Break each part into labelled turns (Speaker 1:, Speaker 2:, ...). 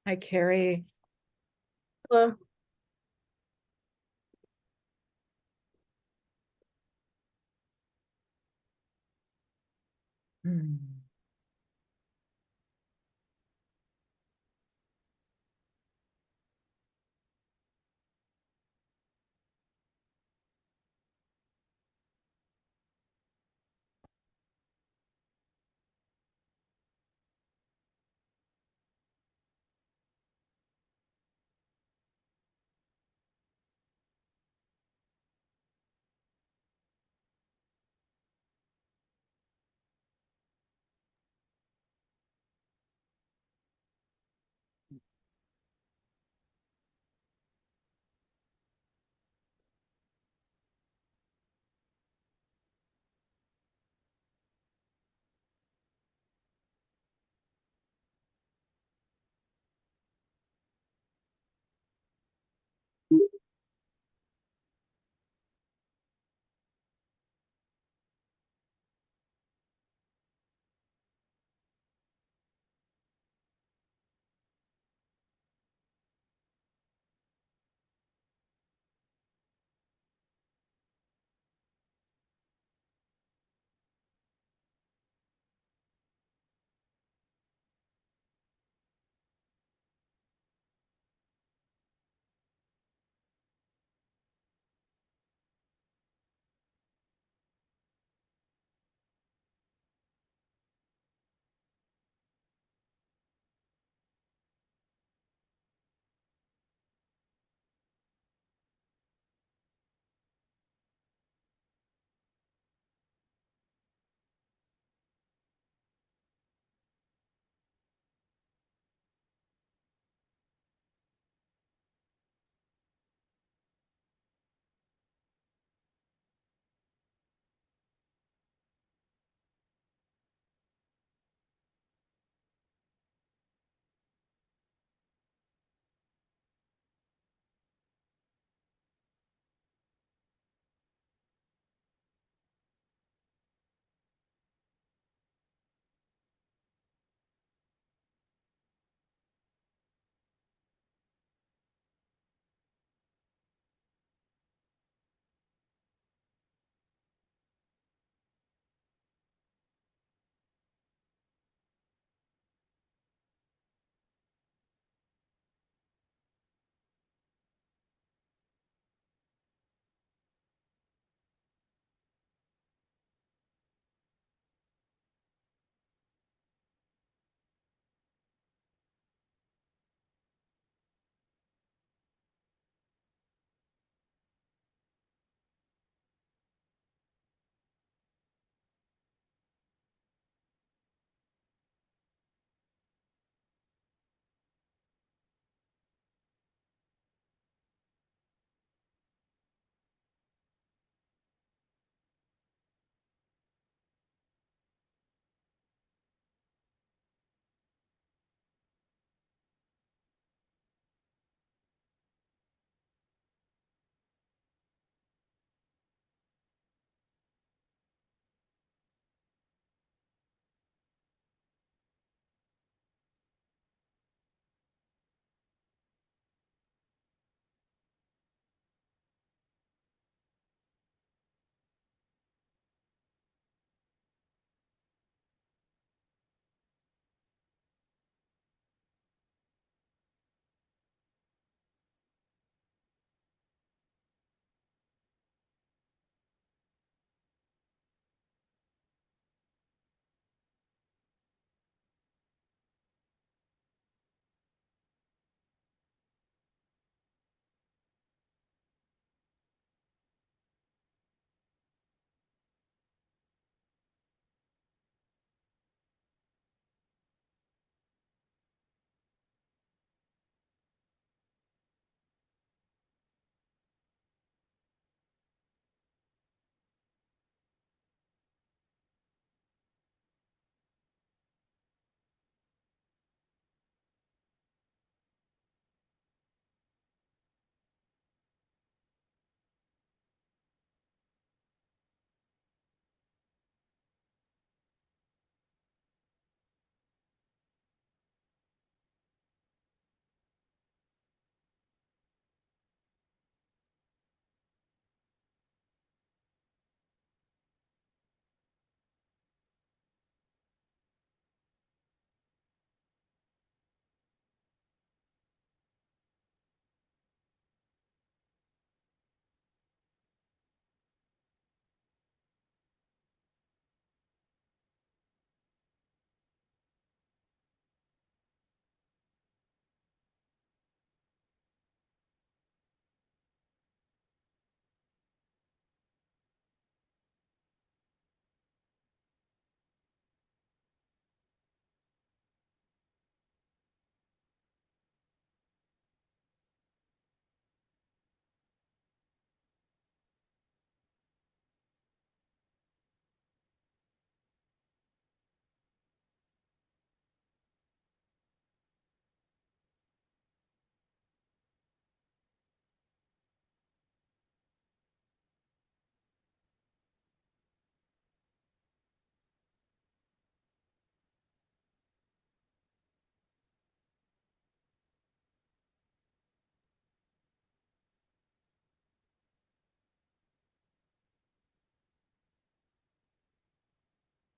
Speaker 1: Hi, Carrie.
Speaker 2: Hello.
Speaker 1: Hmm.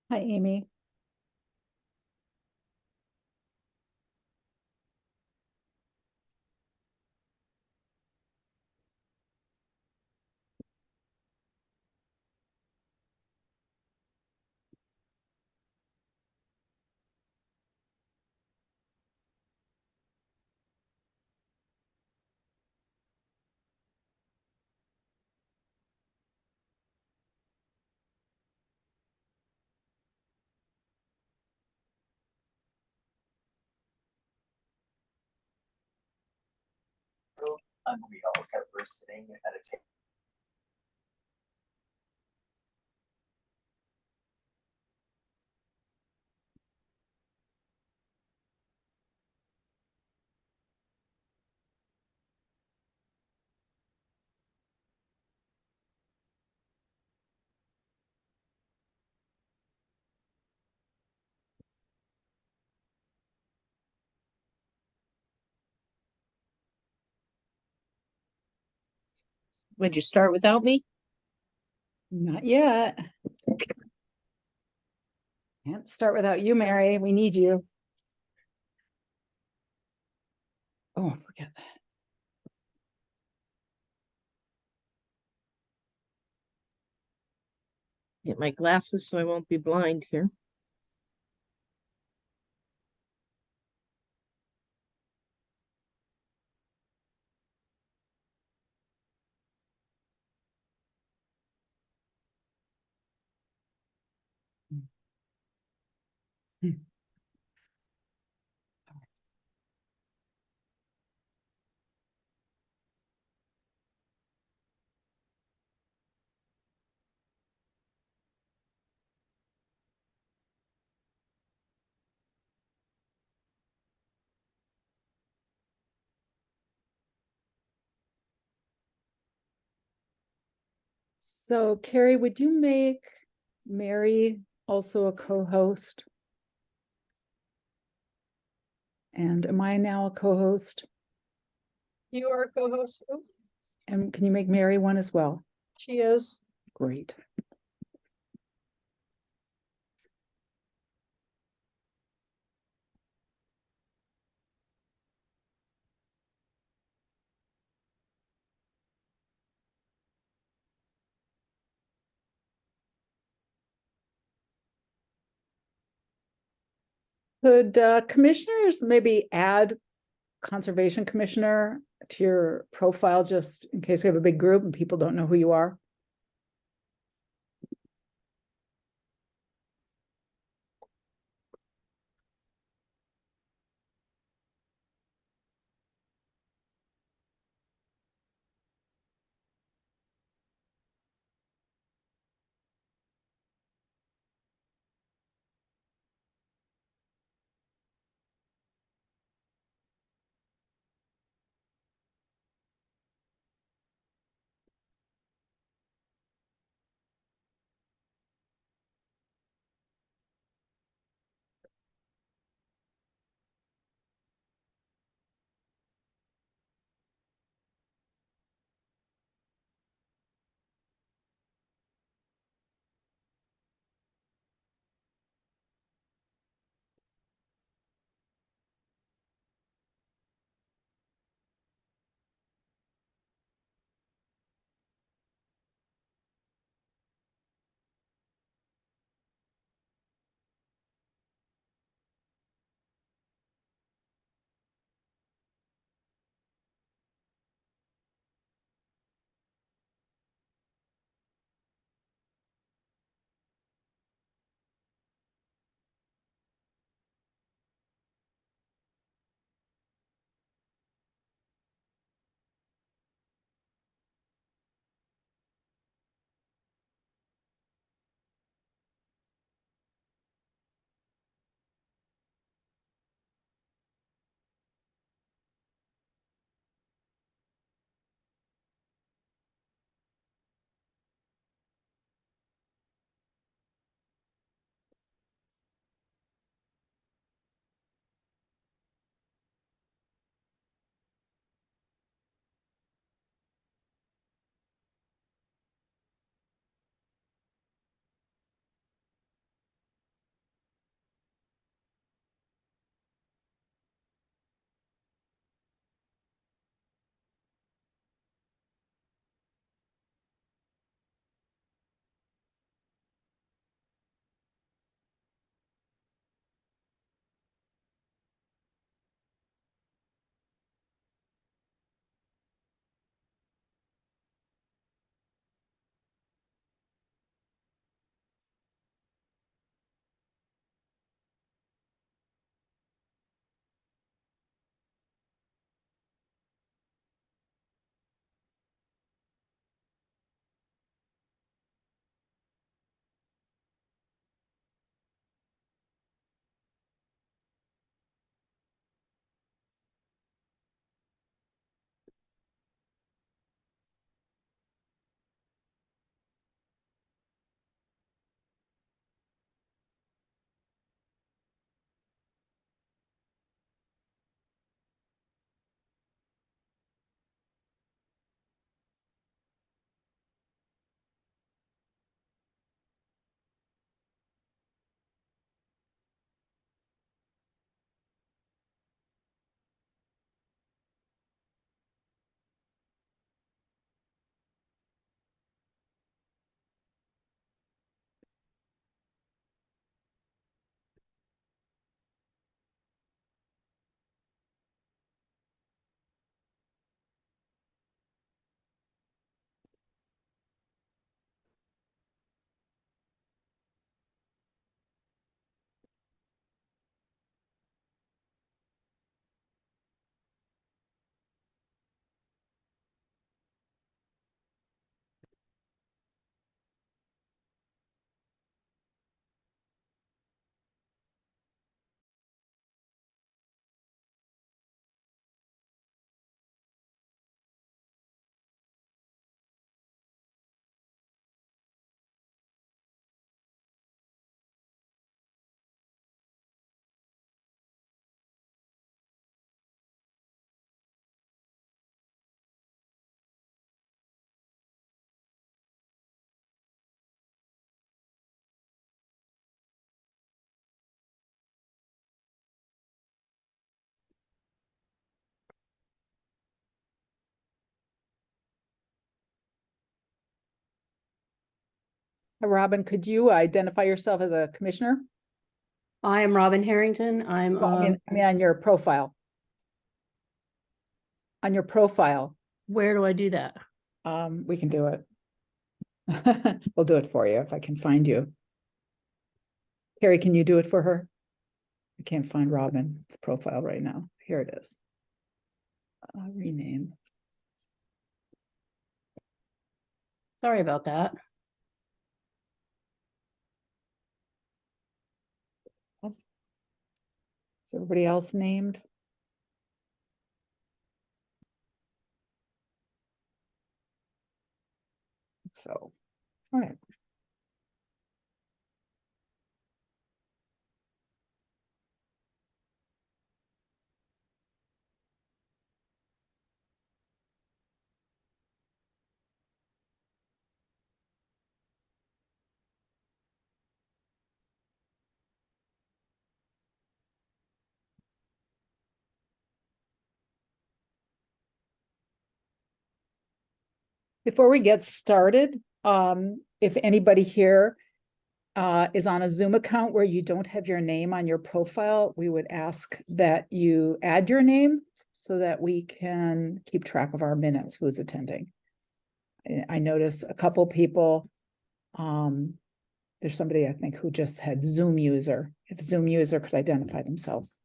Speaker 1: Hi, Amy.
Speaker 3: Unreal that we're sitting at a table.
Speaker 2: Would you start without me?
Speaker 1: Not yet. Can't start without you, Mary. We need you. Oh, forget that.
Speaker 2: Get my glasses so I won't be blind here.
Speaker 1: So, Carrie, would you make Mary also a co-host? And am I now a co-host?
Speaker 2: You are a co-host. Oh,
Speaker 1: And can you make Mary one as well?
Speaker 2: she is.
Speaker 1: Great. Could commissioners maybe add conservation commissioner to your profile just in case we have a big group and people don't know who you are? Robin, could you identify yourself as a commissioner?
Speaker 4: I am Robin Harrington. I'm
Speaker 1: Well, I mean, on your profile. On your profile,
Speaker 4: where do I do that?
Speaker 1: we can do it. We'll do it for you if I can find you. Carrie, can you do it for her? I can't find Robin's profile right now. Here it is. Rename.
Speaker 4: Sorry about that.
Speaker 1: Is everybody else named? So, all right. Before we get started, if anybody here is on a Zoom account where you don't have your name on your profile, we would ask that you add your name so that we can keep track of our minutes, who's attending. I notice a couple people, there's somebody I think who just had Zoom user, if Zoom user could identify themselves.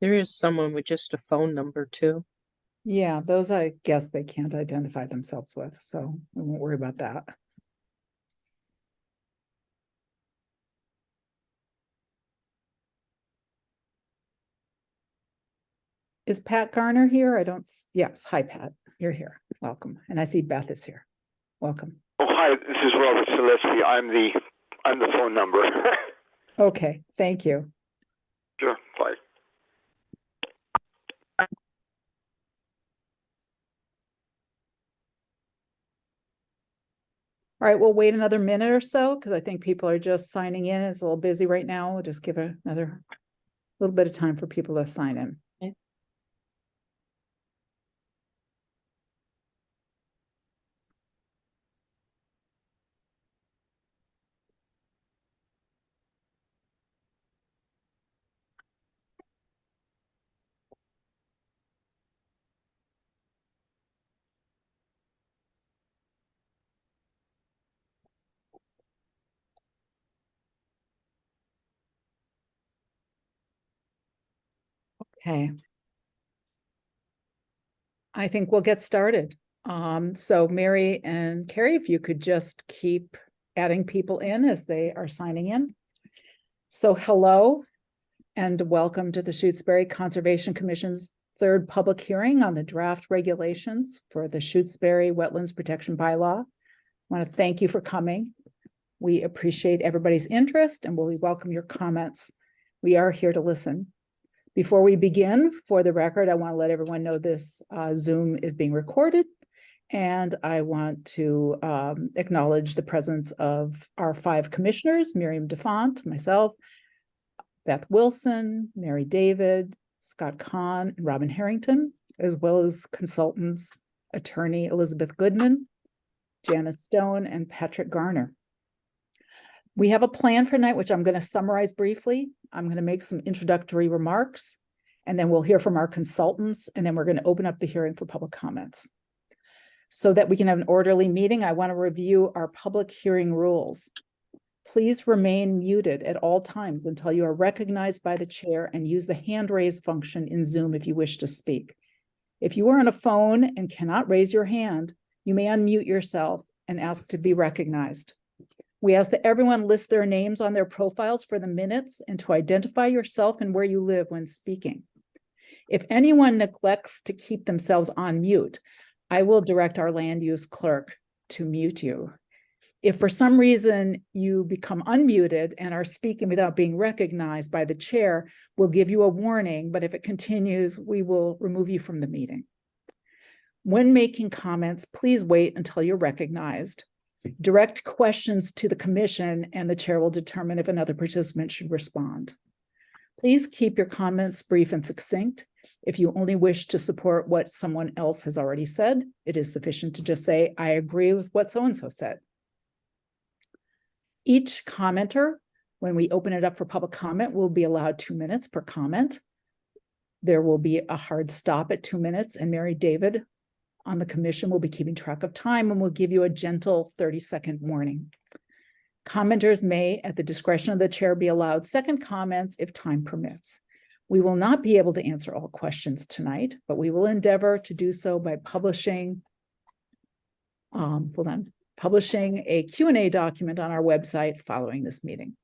Speaker 2: There is someone with just a phone number too.
Speaker 1: Yeah, those I guess they can't identify themselves with, so we won't worry about that. Is Pat Garner here? I don't, yes, hi Pat, you're here, welcome. And I see Beth is here, welcome.
Speaker 5: Oh, hi, this is Robert Selesky. I'm the phone number.
Speaker 1: Okay, thank you.
Speaker 5: Sure, bye.
Speaker 1: All right, we'll wait another minute or so because I think people are just signing in. It's a little busy right now. We'll just give it another little bit of time for people to sign in.
Speaker 4: Okay.
Speaker 1: Okay. I think we'll get started. So Mary and Carrie, if you could just keep adding people in as they are signing in. So hello and welcome to the Shutesbury Conservation Commission's third public hearing on the draft regulations for the Shutesbury Wetlands Protection Bylaw. I want to thank you for coming. We appreciate everybody's interest and we welcome your comments. We are here to listen. Before we begin, for the record, I want to let everyone know this Zoom is being recorded, and I want to acknowledge the presence of our 5 commissioners, Miriam DeFont, myself, Beth Wilson, Mary David, Scott Kahn, and Robin Harrington, as well as consultants, attorney Elizabeth Goodman, Janice Stone, and Patrick Garner. We have a plan for tonight, which I'm going to summarize briefly. I'm going to make some introductory remarks, and then we'll hear from our consultants, and then we're going to open up the hearing for public comments. So that we can have an orderly meeting, I want to review our public hearing rules. Please remain muted at all times until you are recognized by the chair and use the hand raise function in Zoom if you wish to speak. If you are on a phone and cannot raise your hand, you may unmute yourself and ask to be recognized. We ask that everyone list their names on their profiles for the minutes and to identify yourself and where you live when speaking. If anyone neglects to keep themselves on mute, I will direct our land use clerk to mute you. If for some reason you become unmuted and are speaking without being recognized by the chair, we'll give you a warning, but if it continues, we will remove you from the meeting. When making comments, please wait until you're recognized. Direct questions to the commission and the chair will determine if another participant should respond. Please keep your comments brief and succinct. If you only wish to support what someone else has already said, it is sufficient to just say, I agree with what so-and-so said. Each commenter, when we open it up for public comment, will be allowed 2 minutes per comment. There will be a hard stop at 2 minutes, and Mary David on the commission will be keeping track of time and will give you a gentle 30-second warning. Commenters may, at the discretion of the chair, be allowed second comments if time permits. We will not be able to answer all questions tonight, but we will endeavor to do so by publishing a Q&A document on our website following this meeting.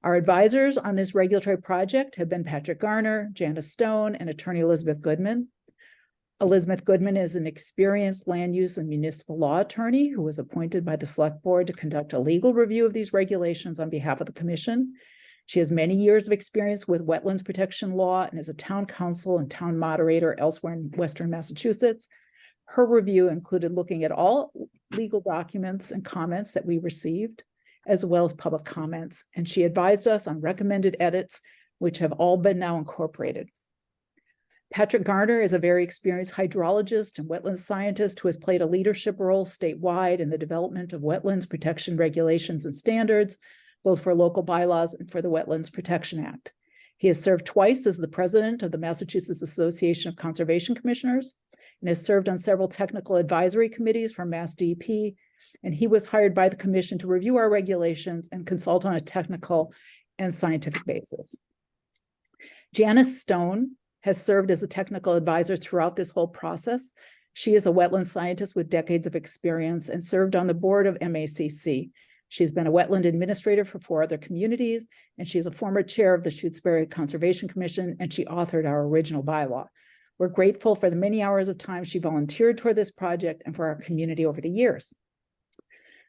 Speaker 1: Our advisors on this regulatory project have been Patrick Garner, Janice Stone, and attorney Elizabeth Goodman. Elizabeth Goodman is an experienced land use and municipal law attorney who was appointed by the Select Board to conduct a legal review of these regulations on behalf of the Commission. She has many years of experience with wetlands protection law and is a town council and town moderator elsewhere in Western Massachusetts. Her review included looking at all legal documents and comments that we received, as well as public comments, and she advised us on recommended edits, which have all been now incorporated. Patrick Garner is a very experienced hydrologist and wetlands scientist who has played a leadership role statewide in the development of wetlands protection regulations and standards, both for local bylaws and for the Wetlands Protection Act. He has served twice as the president of the Massachusetts Association of Conservation Commissioners and has served on several technical advisory committees for Mass DEP, and he was hired by the commission to review our regulations and consult on a technical and scientific basis. Janice Stone has served as a technical advisor throughout this whole process. She is a wetland scientist with decades of experience and served on the board of MACC. She's been a wetland administrator for 4 other communities, and she's a former chair of the Shutesbury Conservation Commission, and she authored our original bylaw. We're grateful for the many hours of time she volunteered toward this project and for our community over the years.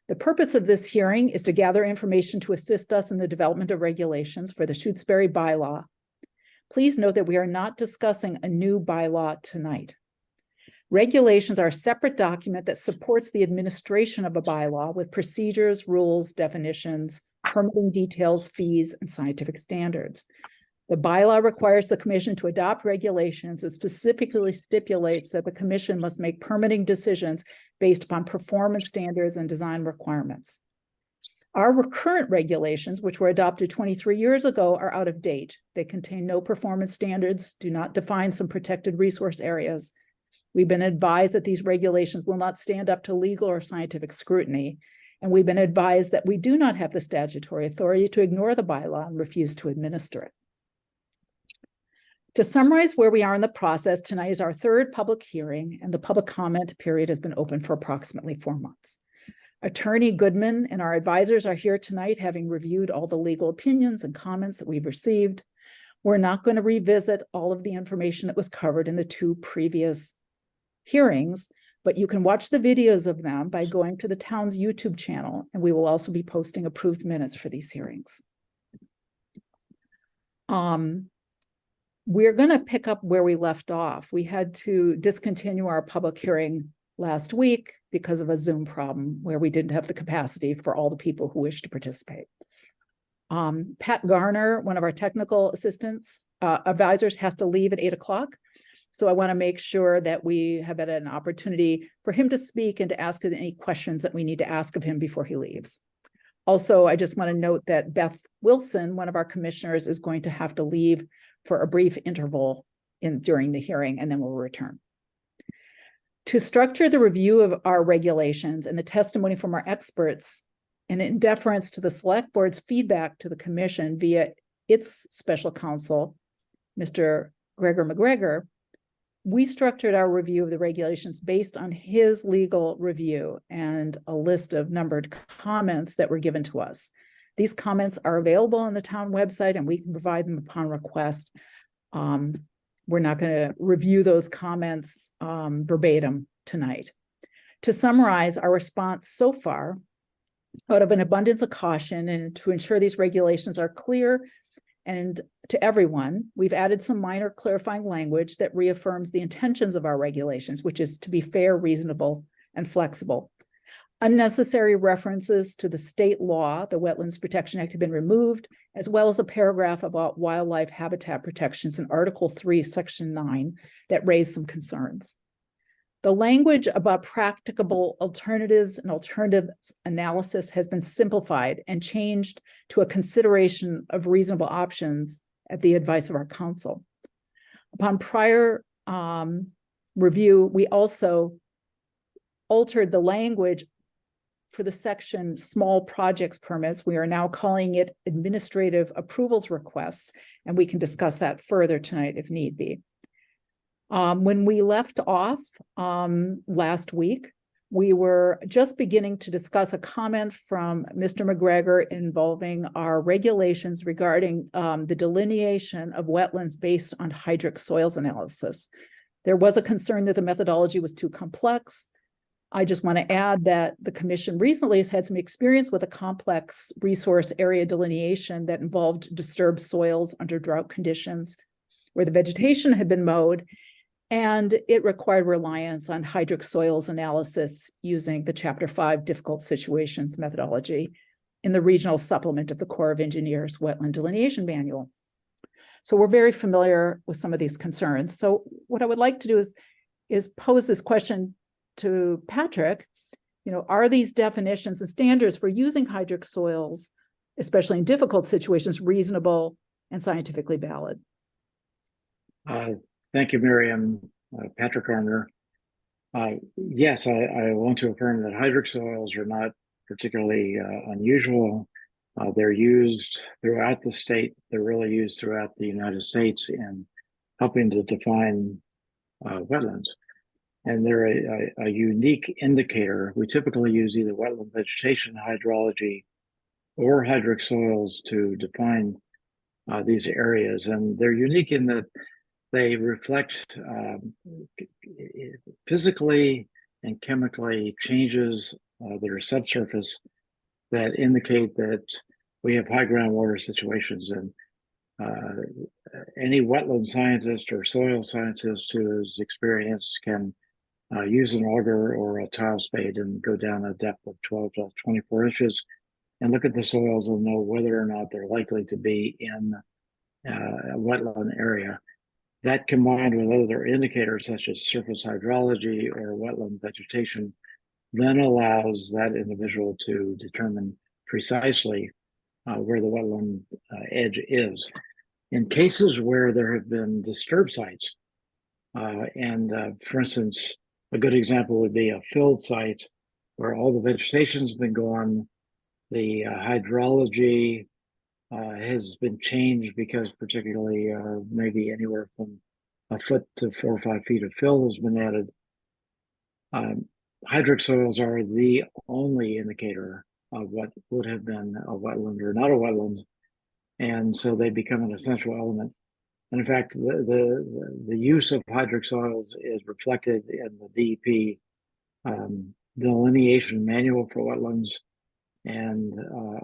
Speaker 1: The purpose of this hearing is to gather information to assist us in the development of regulations for the Shutesbury bylaw. Please note that we are not discussing a new bylaw tonight. Regulations are a separate document that supports the administration of a bylaw with procedures, rules, definitions, permitting details, fees, and scientific standards. The bylaw requires the commission to adopt regulations and specifically stipulates that the commission must make permitting decisions based upon performance standards and design requirements. Our current regulations, which were adopted 23 years ago, are out of date. They contain no performance standards, do not define some protected resource areas. We've been advised that these regulations will not stand up to legal or scientific scrutiny, and we've been advised that we do not have the statutory authority to ignore the bylaw and refuse to administer it. To summarize where we are in the process, tonight is our 3rd public hearing, and the public comment period has been open for approximately 4 months. Attorney Goodman and our advisors are here tonight, having reviewed all the legal opinions and comments that we've received. We're not going to revisit all of the information that was covered in the 2 previous hearings, but you can watch the videos of them by going to the town's YouTube channel, and we will also be posting approved minutes for these hearings. We're going to pick up where we left off. We had to discontinue our public hearing last week because of a Zoom problem where we didn't have the capacity for all the people who wish to participate. Pat Garner, one of our technical assistants, advisors, has to leave at 8 o'clock. So I want to make sure that we have had an opportunity for him to speak and to ask any questions that we need to ask of him before he leaves. Also, I just want to note that Beth Wilson, one of our commissioners, is going to have to leave for a brief interval during the hearing, and then we'll return. To structure the review of our regulations and the testimony from our experts, and in deference to the Select Board's feedback to the Commission via its special counsel, Mr. Gregor McGregor, we structured our review of the regulations based on his legal review and a list of numbered comments that were given to us. These comments are available on the town website, and we can provide them upon request. We're not going to review those comments verbatim tonight. To summarize our response so far, out of an abundance of caution and to ensure these regulations are clear and to everyone, we've added some minor clarifying language that reaffirms the intentions of our regulations, which is to be fair, reasonable, and flexible. Unnecessary references to the state law, the Wetlands Protection Act, have been removed, as well as a paragraph about wildlife habitat protections in Article 3, Section 9, that raised some concerns. The language about practicable alternatives and alternatives analysis has been simplified and changed to a consideration of reasonable options at the advice of our counsel. Upon prior review, we also altered the language for the section small projects permits. We are now calling it administrative approvals requests, and we can discuss that further tonight if need be. When we left off last week, we were just beginning to discuss a comment from Mr. McGregor involving our regulations regarding the delineation of wetlands based on hydric soils analysis. There was a concern that the methodology was too complex. I just want to add that the commission recently has had some experience with a complex resource area delineation that involved disturbed soils under drought conditions, where the vegetation had been mowed, and it required reliance on hydric soils analysis using the Chapter 5 difficult situations methodology in the regional supplement of the Corps of Engineers Wetland Delineation Manual. So we're very familiar with some of these concerns. So what I would like to do is pose this question to Patrick. Are these definitions and standards for using hydric soils, especially in difficult situations, reasonable and scientifically valid?
Speaker 6: Thank you, Miriam. Patrick Arner. Yes, I want to affirm that hydric soils are not particularly unusual. They're used throughout the state. They're really used throughout the United States in helping to define wetlands. And they're a unique indicator. We typically use either wetland vegetation, hydrology, or hydric soils to define these areas. And they're unique in that they reflect physically and chemically changes that are subsurface that indicate that we have high groundwater situations. And any wetland scientist or soil scientist who is experienced can use an auger or a tile spade and go down a depth of 12 to 24 inches and look at the soils and know whether or not they're likely to be in a wetland area. That, combined with other indicators such as surface hydrology or wetland vegetation, then allows that individual to determine precisely where the wetland edge is. In cases where there have been disturbed sites, for instance, a good example would be a filled site where all the vegetation's been gone, the hydrology has been changed because particularly maybe anywhere from a foot to 4 or 5 feet of fill has been added. Hydric soils are the only indicator of what would have been a wetland or not a wetland, and so they become an essential element. And in fact, the use of hydric soils is reflected in the DEP delineation manual for wetlands, and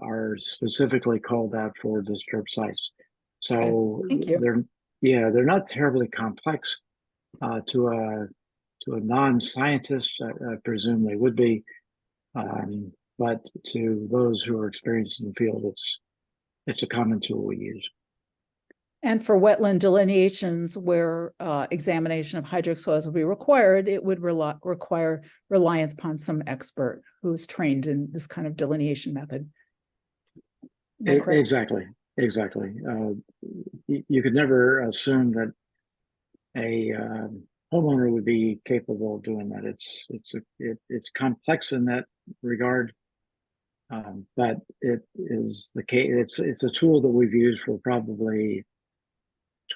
Speaker 6: are specifically called out for disturbed sites. So
Speaker 1: Thank you.
Speaker 6: they're not terribly complex to a non-scientist. I presume they would be, but to those who are experienced in the field, it's a common tool we use.
Speaker 1: And for wetland delineations where examination of hydric soils will be required, it would require reliance upon some expert who's trained in this kind of delineation method.
Speaker 6: Exactly. You could never assume that a homeowner would be capable of doing that. It's complex in that regard, but it is the case. It's a tool that we've used for probably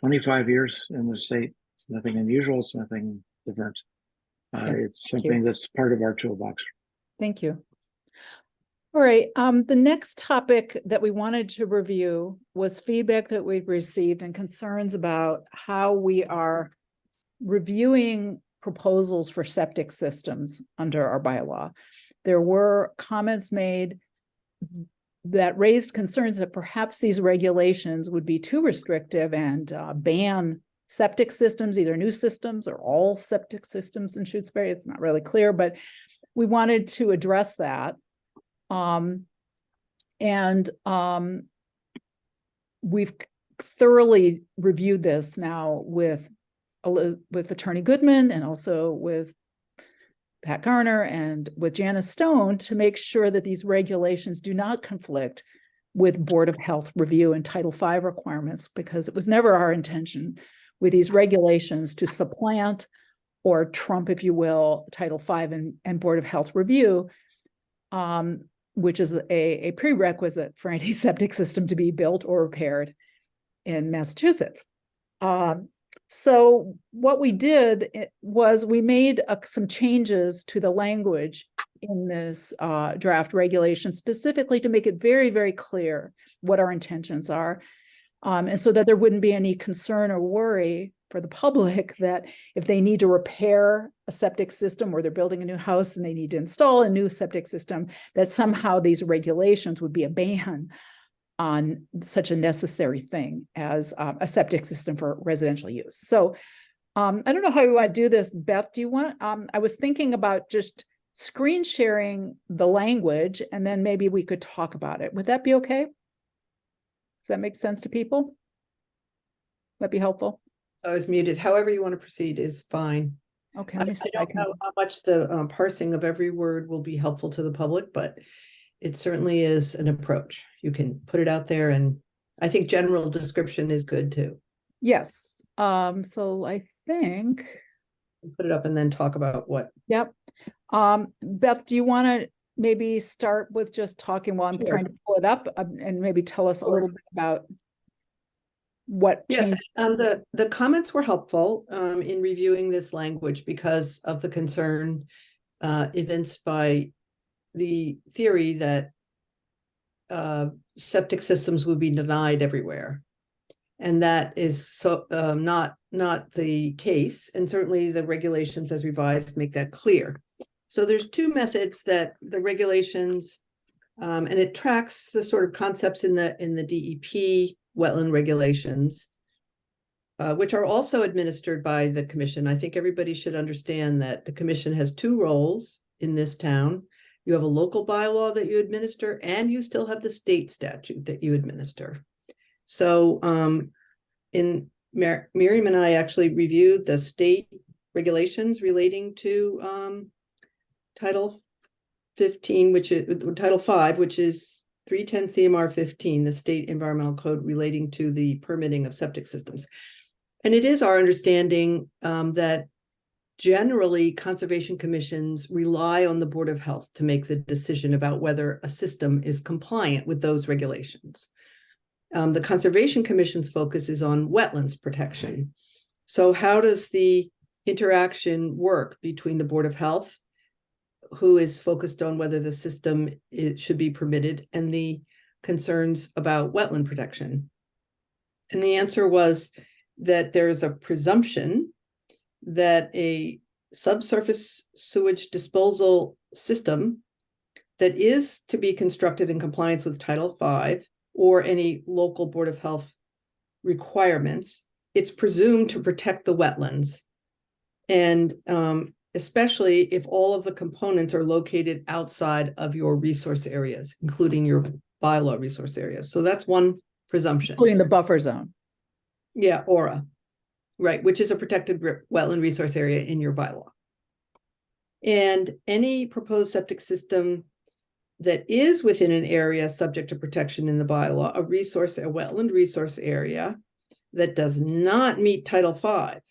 Speaker 6: 25 years in the state. It's nothing unusual. It's nothing different. It's something that's part of our toolbox.
Speaker 1: Thank you. All right. The next topic that we wanted to review was feedback that we've received and concerns about how we are reviewing proposals for septic systems under our bylaw. There were comments made that raised concerns that perhaps these regulations would be too restrictive and ban septic systems, either new systems or all septic systems in Shutesbury. It's not really clear, but we wanted to address that. We've thoroughly reviewed this now with Attorney Goodman and also with Pat Garner and with Janice Stone to make sure that these regulations do not conflict with Board of Health review and Title V requirements, because it was never our intention with these regulations to supplant or trump, if you will, Title V and Board of Health review, which is a prerequisite for any septic system to be built or repaired in Massachusetts. So what we did was we made some changes to the language in this draft regulation, specifically to make it very, very clear what our intentions are. And so that there wouldn't be any concern or worry for the public that if they need to repair a septic system or they're building a new house and they need to install a new septic system, that somehow these regulations would be a ban on such a necessary thing as a septic system for residential use. So I don't know how you want to do this. Beth, do you want, I was thinking about just screen sharing the language and then maybe we could talk about it. Would that be okay? Does that make sense to people? That'd be helpful.
Speaker 7: So I was muted. However you want to proceed is fine.
Speaker 1: Okay,
Speaker 7: I
Speaker 1: let me see if I
Speaker 7: don't
Speaker 1: can.
Speaker 7: know how much the parsing of every word will be helpful to the public, but it certainly is an approach. You can put it out there, and I think general description is good too.
Speaker 1: Yes. So I think,
Speaker 7: Put it up and then talk about what.
Speaker 1: yep. Beth, do you want to maybe start with just talking while I'm
Speaker 7: Sure.
Speaker 1: trying to pull it up and maybe tell us a little bit about what
Speaker 7: Yes,
Speaker 1: changed?
Speaker 7: the comments were helpful in reviewing this language because of the concern evinced by the theory that septic systems would be denied everywhere. And that is so not the case. And certainly the regulations as revised make that clear. So there's two methods that the regulations, and it tracks the sort of concepts in the DEP wetland regulations, which are also administered by the commission. I think everybody should understand that the commission has two roles in this town. You have a local bylaw that you administer, and you still have the state statute that you administer. So Miriam and I actually reviewed the state regulations relating to Title 15, which is Title 5, which is 310 CMR 15, the state environmental code relating to the permitting of septic systems. And it is our understanding that generally conservation commissions rely on the Board of Health to make the decision about whether a system is compliant with those regulations. The Conservation Commission's focus is on wetlands protection. So how does the interaction work between the Board of Health, who is focused on whether the system should be permitted, and the concerns about wetland protection? And the answer was that there's a presumption that a subsurface sewage disposal system that is to be constructed in compliance with Title V or any local Board of Health requirements, it's presumed to protect the wetlands. And especially if all of the components are located outside of your resource areas, including your bylaw resource areas. So that's one presumption.
Speaker 1: Including the buffer zone.
Speaker 7: Yeah, aura, right, which is a protected wetland resource area in your bylaw. And any proposed septic system that is within an area subject to protection in the bylaw, a wetland resource area that does not meet Title V,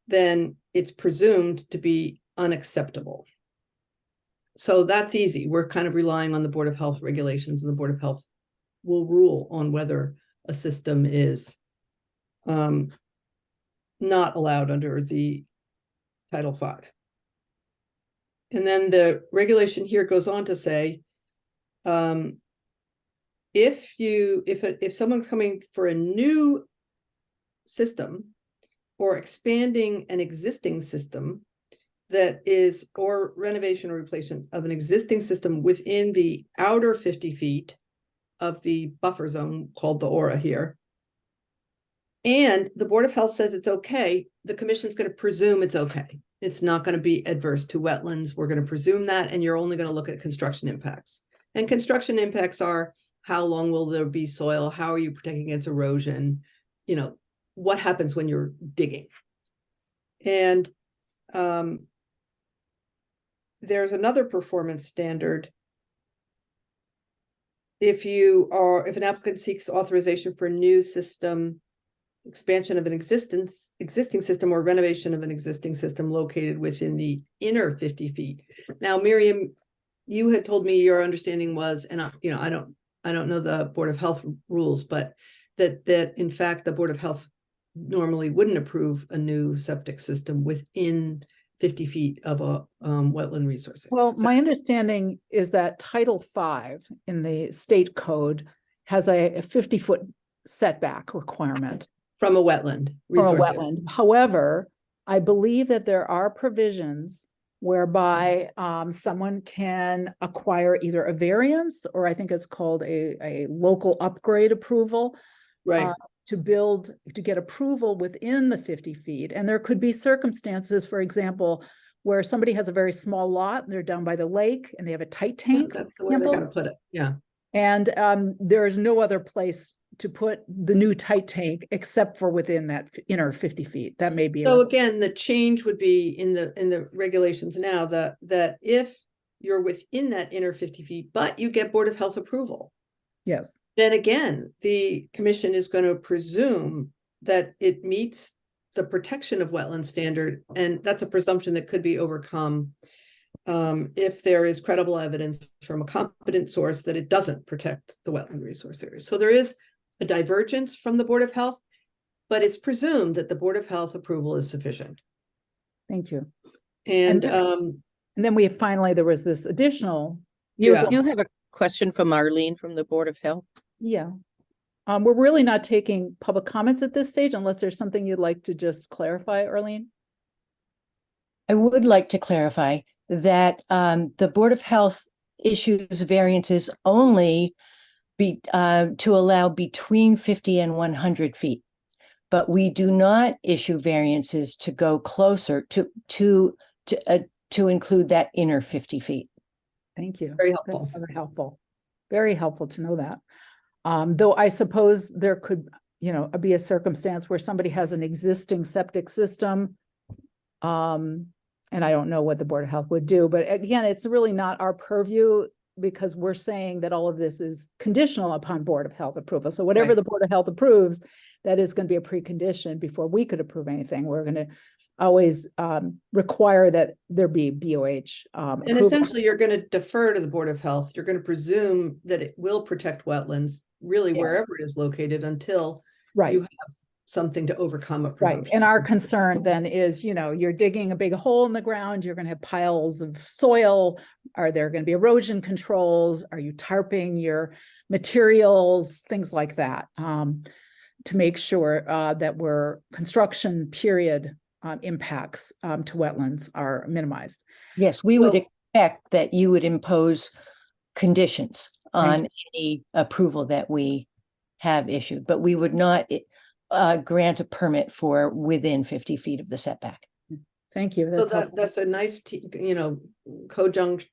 Speaker 7: then it's presumed to be unacceptable. So that's easy. We're kind of relying on the Board of Health regulations, and the Board of Health will rule on whether a system is not allowed under the Title V. And then the regulation here goes on to say, if someone's coming for a new system or expanding an existing system that is, or renovation or replacement of an existing system within the outer 50 feet of the buffer zone called the aura here, and the Board of Health says it's okay, the commission's going to presume it's okay. It's not going to be adverse to wetlands. We're going to presume that, and you're only going to look at construction impacts. And construction impacts are, how long will there be soil? How are you protecting against erosion? You know, what happens when you're digging? And there's another performance standard. If an applicant seeks authorization for a new system, expansion of an existing system, or renovation of an existing system located within the inner 50 feet. Now, Miriam, you had told me your understanding was, and I don't know the Board of Health rules, but that in fact the Board of Health normally wouldn't approve a new septic system within 50 feet of a wetland resource.
Speaker 1: Well, my understanding is that Title V in the state code has a 50-foot setback requirement
Speaker 7: From a wetland
Speaker 1: from a
Speaker 7: resource.
Speaker 1: wetland. However, I believe that there are provisions whereby someone can acquire either a variance, or I think it's called a local upgrade approval,
Speaker 7: Right.
Speaker 1: to get approval within the 50 feet. And there could be circumstances, for example, where somebody has a very small lot and they're down by the lake and they have a tight tank, for
Speaker 7: That's the way they're
Speaker 1: example,
Speaker 7: going to put it. Yeah.
Speaker 1: and there is no other place to put the new tight tank except for within that inner 50 feet. That may be.
Speaker 7: So again, the change would be in the regulations now that if you're within that inner 50 feet, but you get Board of Health approval,
Speaker 1: Yes.
Speaker 7: then again, the commission is going to presume that it meets the protection of wetland standard, and that's a presumption that could be overcome if there is credible evidence from a competent source that it doesn't protect the wetland resource areas. So there is a divergence from the Board of Health, but it's presumed that the Board of Health approval is sufficient.
Speaker 1: Thank you.
Speaker 7: And
Speaker 1: And then there was this additional.
Speaker 2: You
Speaker 7: Yeah.
Speaker 2: have a question from Arlene from the Board of Health?
Speaker 1: Yeah. We're really not taking public comments at this stage unless there's something you'd like to just clarify, Arlene.
Speaker 8: I would like to clarify that the Board of Health issues variances only to allow between 50 and 100 feet. But we do not issue variances to go closer to include that inner 50 feet.
Speaker 1: Thank you.
Speaker 7: Very
Speaker 1: That's
Speaker 7: helpful.
Speaker 1: very helpful. Very helpful to know that. Though I suppose there could, be a circumstance where somebody has an existing septic system. And I don't know what the Board of Health would do, but again, it's really not our purview, because we're saying that all of this is conditional upon Board of Health approval. So whatever
Speaker 7: Right.
Speaker 1: the Board of Health approves, that is going to be a precondition before we could approve anything. We're going to always require that there be BOH
Speaker 7: And
Speaker 1: approval.
Speaker 7: essentially, you're going to defer to the Board of Health. You're going to presume that it will protect wetlands, really
Speaker 1: Yes.
Speaker 7: wherever it is located, until
Speaker 1: Right.
Speaker 7: you have something to overcome a
Speaker 1: Right.
Speaker 7: presumption.
Speaker 1: And our concern then is, you're digging a big hole in the ground, you're going to have piles of soil. Are there going to be erosion controls? Are you tarping your materials? Things like that, to make sure that construction period impacts to wetlands are minimized.
Speaker 8: Yes, we would
Speaker 7: So-
Speaker 8: expect that you would impose conditions
Speaker 1: Thank
Speaker 8: on any approval that we have issued, but we would not grant a permit for within 50 feet of the setback.
Speaker 1: Thank you.
Speaker 7: So
Speaker 1: That's helpful.
Speaker 7: that's a nice,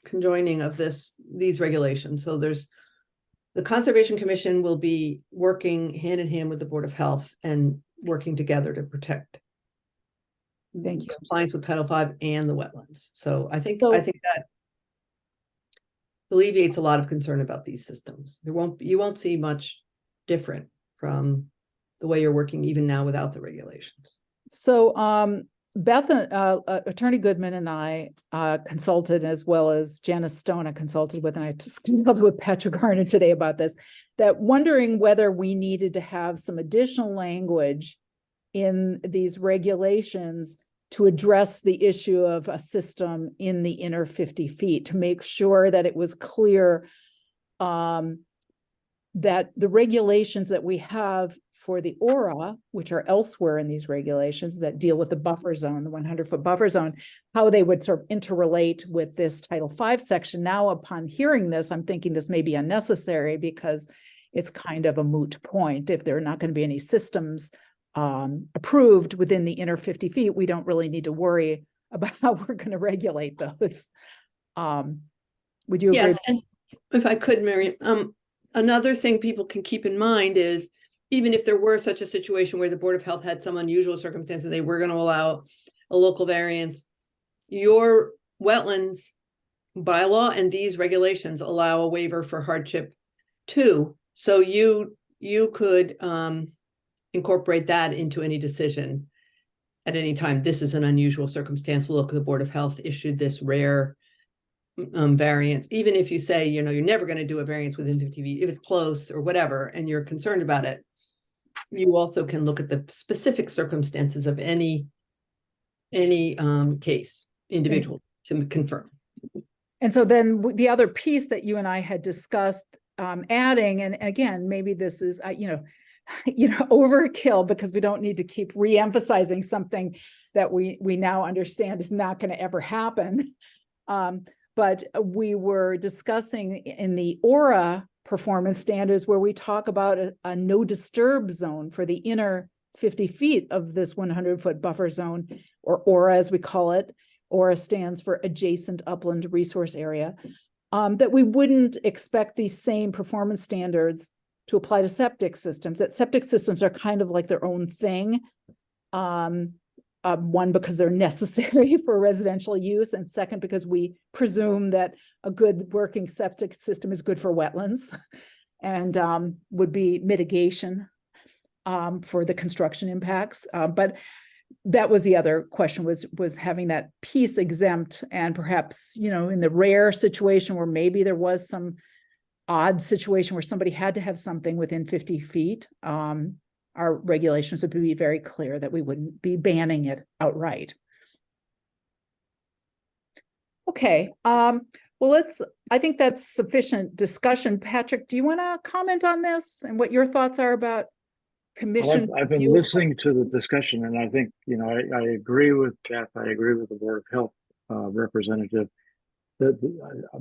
Speaker 7: conjoining of these regulations. So the Conservation Commission will be working hand in hand with the Board of Health and working together to protect
Speaker 1: Thank you.
Speaker 7: compliance with Title V and the wetlands. So I think
Speaker 1: So-
Speaker 7: that alleviates a lot of concern about these systems. You won't see much different from the way you're working even now without the regulations.
Speaker 1: So Beth, Attorney Goodman and I consulted, as well as Janice Stone, I consulted with, and I just consulted with Patrick Garner today about this, that wondering whether we needed to have some additional language in these regulations to address the issue of a system in the inner 50 feet, to make sure that it was clear that the regulations that we have for the aura, which are elsewhere in these regulations that deal with the buffer zone, the 100-foot buffer zone, how they would sort of interrelate with this Title V section. Now, upon hearing this, I'm thinking this may be unnecessary, because it's kind of a moot point. If there are not going to be any systems approved within the inner 50 feet, we don't really need to worry about how we're going to regulate those. Would you agree?
Speaker 7: Yes, and if I could, Mary, another thing people can keep in mind is even if there were such a situation where the Board of Health had some unusual circumstances, they were going to allow a local variance, your wetlands bylaw and these regulations allow a waiver for hardship too. So you could incorporate that into any decision at any time. This is an unusual circumstance. Look, the Board of Health issued this rare variance. Even if you say, you know, you're never going to do a variance within 50 feet, if it's close or whatever, and you're concerned about it, you also can look at the specific circumstances of any case, individual, to confirm.
Speaker 1: And so then the other piece that you and I had discussed adding, and again, maybe this is, overkill, because we don't need to keep re-emphasizing something that we now understand is not going to ever happen. But we were discussing in the aura performance standards where we talk about a no disturb zone for the inner 50 feet of this 100-foot buffer zone, or aura as we call it. Aura stands for adjacent upland resource area, that we wouldn't expect these same performance standards to apply to septic systems. That septic systems are kind of like their own thing. One, because they're necessary for residential use, and second, because we presume that a good working septic system is good for wetlands and would be mitigation for the construction impacts. But that was the other question, was having that piece exempt, and perhaps, in the rare situation where maybe there was some odd situation where somebody had to have something within 50 feet, our regulations would be very clear that we wouldn't be banning it outright. Okay, well, I think that's sufficient discussion. Patrick, do you want to comment on this and what your thoughts are about commission?
Speaker 6: I've been listening to the discussion, and I think, I agree with Beth. I agree with the Board of Health representative.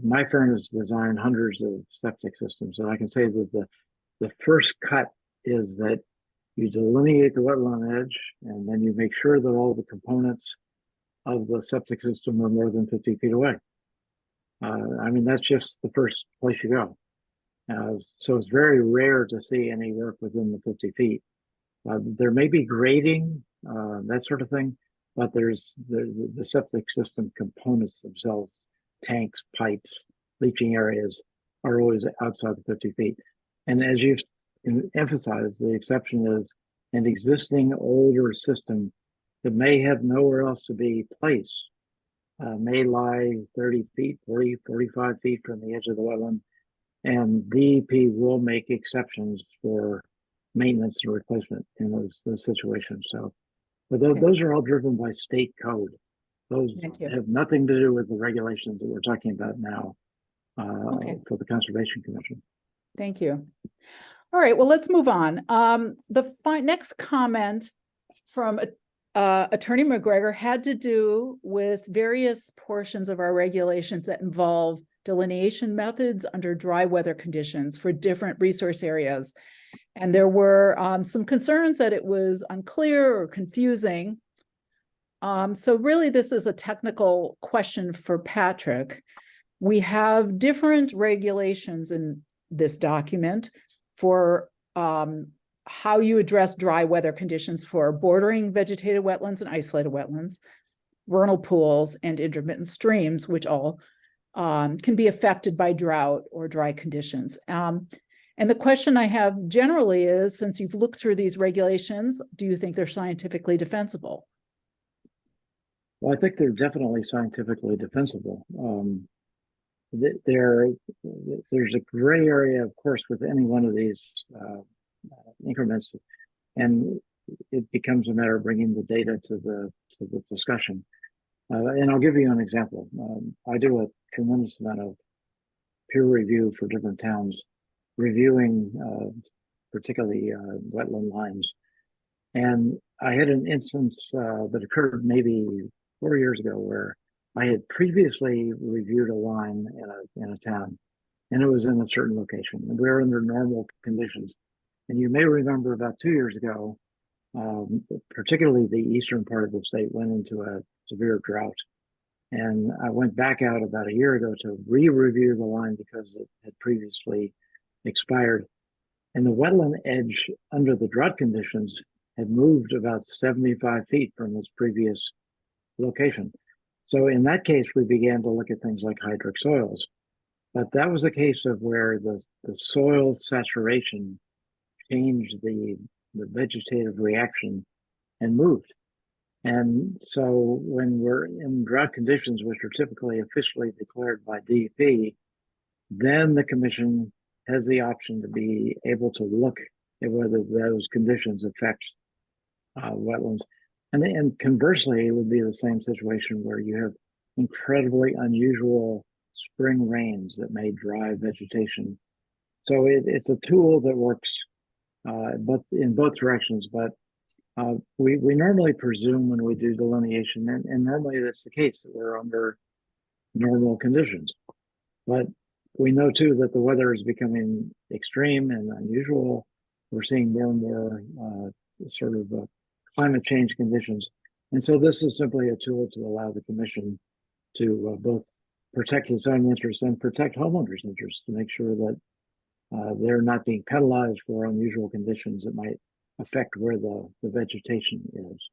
Speaker 6: My firm has designed hundreds of septic systems, and I can say that the first cut is that you delineate the wetland edge, and then you make sure that all the components of the septic system are more than 50 feet away. That's just the first place you go. So it's very rare to see any work within the 50 feet. There may be grading, that sort of thing, but there's the septic system components themselves, tanks, pipes, leaching areas, are always outside the 50 feet. And as you've emphasized, the exception is an existing older system that may have nowhere else to be placed, may lie 30 feet, 40, 45 feet from the edge of the wetland, and DEP will make exceptions for maintenance and replacement in those situations. So, but those are all driven by state code. Those have nothing to do with the regulations that we're talking about now for the Conservation Commission.
Speaker 1: Thank you. All right, well, let's move on. The next comment from Attorney McGregor had to do with various portions of our regulations that involve delineation methods under dry weather conditions for different resource areas. And there were some concerns that it was unclear or confusing. So really, this is a technical question for Patrick. We have different regulations in this document for how you address dry weather conditions for bordering vegetated wetlands and isolated wetlands, vernal pools, and intermittent streams, which all can be affected by drought or dry conditions. And the question I have generally is, since you've looked through these regulations, do you think they're scientifically defensible?
Speaker 6: Well, I think they're definitely scientifically defensible. There's a gray area, of course, with any one of these increments, and it becomes a matter of bringing the data to the discussion. And I'll give you an example. I do a tremendous amount of peer review for different towns, reviewing particularly wetland lines. And I had an instance that occurred maybe 4 years ago where I had previously reviewed a line in a town, and it was in a certain location. And we were under normal conditions. And you may remember about 2 years ago, particularly the eastern part of the state went into a severe drought. And I went back out about a year ago to re-review the line because it had previously expired. And the wetland edge under the drought conditions had moved about 75 feet from its previous location. So in that case, we began to look at things like hydric soils. But that was a case of where the soil saturation changed the vegetative reaction and moved. And so when we're in drought conditions, which are typically officially declared by DEP, then the commission has the option to be able to look at whether those conditions affect wetlands. And conversely, it would be the same situation where you have incredibly unusual spring rains that may dry vegetation. So it's a tool that works but in both directions. But we normally presume when we do delineation, and normally that's the case, that we're under normal conditions. But we know too that the weather is becoming extreme and unusual. We're seeing more and more sort of climate change conditions. And so this is simply a tool to allow the commission to both protect its own interests and protect homeowners' interests, to make sure that they're not being penalized for unusual conditions that might affect where the vegetation is.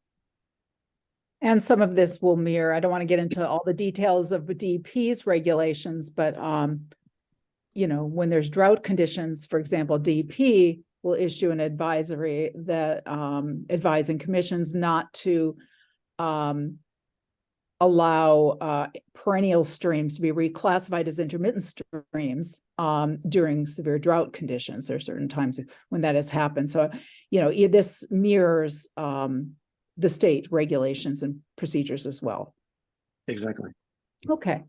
Speaker 1: And some of this will mirror, I don't want to get into all the details of the DEP's regulations, but when there's drought conditions, for example, DEP will issue an advisory that advising commissions not to allow perennial streams to be reclassified as intermittent streams during severe drought conditions. There are certain times when that has happened. So, this mirrors the state regulations and procedures as well.
Speaker 6: Exactly.
Speaker 1: Okay.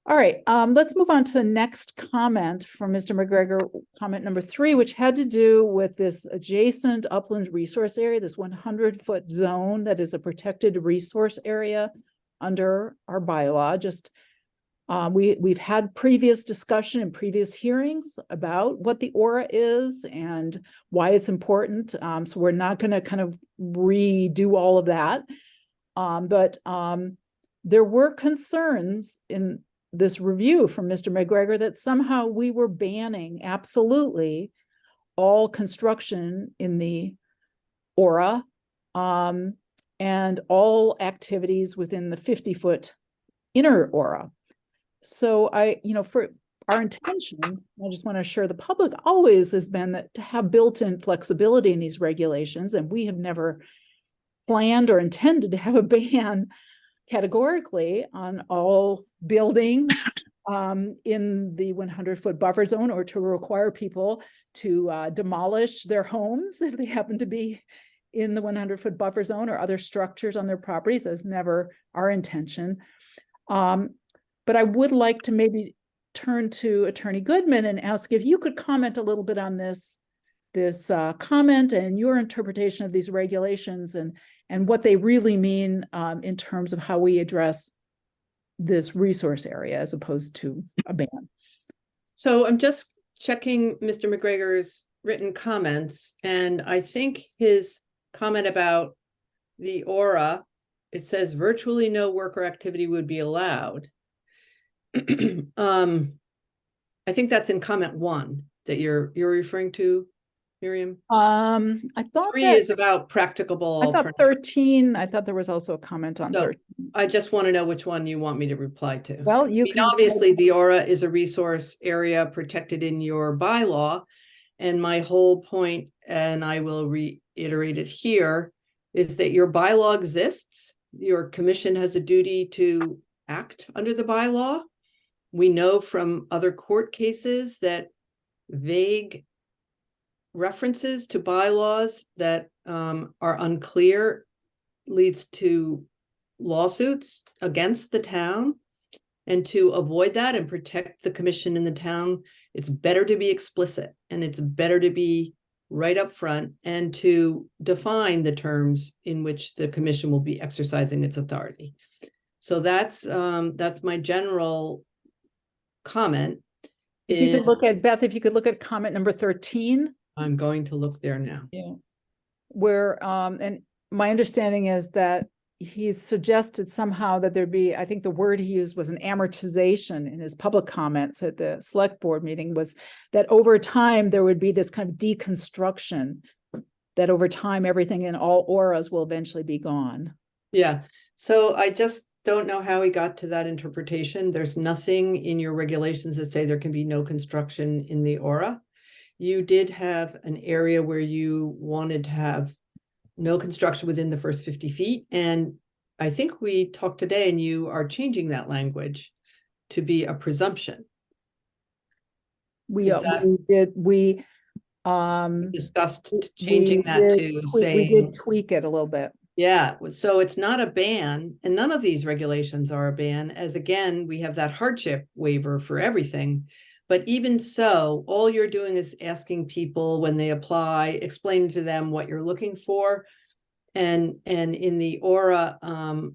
Speaker 1: All right. Let's move on to the next comment from Mr. McGregor, comment number 3, which had to do with this adjacent upland resource area, this 100-foot zone that is a protected resource area under our bylaw. Just we've had previous discussion and previous hearings about what the aura is and why it's important. So we're not going to kind of redo all of that. But there were concerns in this review from Mr. McGregor that somehow we were banning absolutely all construction in the aura and all activities within the 50-foot inner aura. So for our intention, I just want to assure the public always has been that to have built-in flexibility in these regulations, and we have never planned or intended to have a ban categorically on all building in the 100-foot buffer zone, or to require people to demolish their homes if they happen to be in the 100-foot buffer zone, or other structures on their properties. That's never our intention. But I would like to maybe turn to Attorney Goodman and ask if you could comment a little bit on this comment and your interpretation of these regulations and what they really mean in terms of how we address this resource area as opposed to a ban.
Speaker 7: So I'm just checking Mr. McGregor's written comments, and I think his comment about the aura, it says virtually no work or activity would be allowed. I think that's in comment 1 that you're referring to, Miriam.
Speaker 1: I thought
Speaker 7: 3 is about practicable.
Speaker 1: I thought 13. I thought there was also a comment on 13.
Speaker 7: I just want to know which one you want me to reply to.
Speaker 1: Well, you can
Speaker 7: obviously the aura is a resource area protected in your bylaw, and my whole point, and I will reiterate it here, is that your bylaw exists. Your commission has a duty to act under the bylaw. We know from other court cases that vague references to bylaws that are unclear leads to lawsuits against the town. And to avoid that and protect the commission in the town, it's better to be explicit, and it's better to be right up front and to define the terms in which the commission will be exercising its authority. So that's my general comment.
Speaker 1: If you could
Speaker 7: in-
Speaker 1: look at, Beth, if you could look at comment number 13.
Speaker 7: I'm going to look there now.
Speaker 1: Yeah. Where, and my understanding is that he's suggested somehow that there be, I think the word he used was an amortization in his public comments at the select board meeting, was that over time there would be this kind of deconstruction, that over time everything in all auras will eventually be gone.
Speaker 7: Yeah, so I just don't know how he got to that interpretation. There's nothing in your regulations that say there can be no construction in the aura. You did have an area where you wanted to have no construction within the first 50 feet. And I think we talked today and you are changing that language to be a presumption.
Speaker 1: We,
Speaker 7: Is that-
Speaker 1: we
Speaker 7: Discussed changing that to
Speaker 1: we
Speaker 7: saying,
Speaker 1: did tweak it a little bit.
Speaker 7: yeah, so it's not a ban, and none of these regulations are a ban, as again, we have that hardship waiver for everything. But even so, all you're doing is asking people when they apply, explaining to them what you're looking for. And in the aura,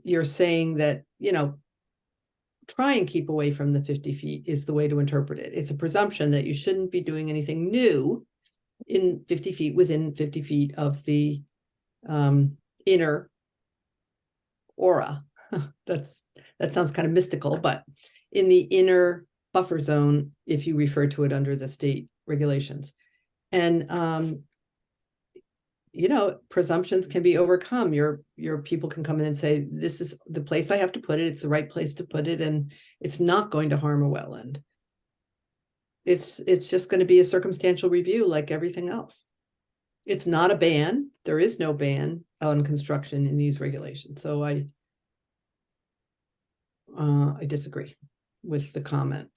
Speaker 7: you're saying that, you know, try and keep away from the 50 feet is the way to interpret it. It's a presumption that you shouldn't be doing anything new in 50 feet, within 50 feet of the inner aura. That sounds kind of mystical, but in the inner buffer zone, if you refer to it under the state regulations. And you know, presumptions can be overcome. Your people can come in and say, this is the place I have to put it, it's the right place to put it, and it's not going to harm a wetland. It's just going to be a circumstantial review like everything else. It's not a ban. There is no ban on construction in these regulations. So I disagree with the comment.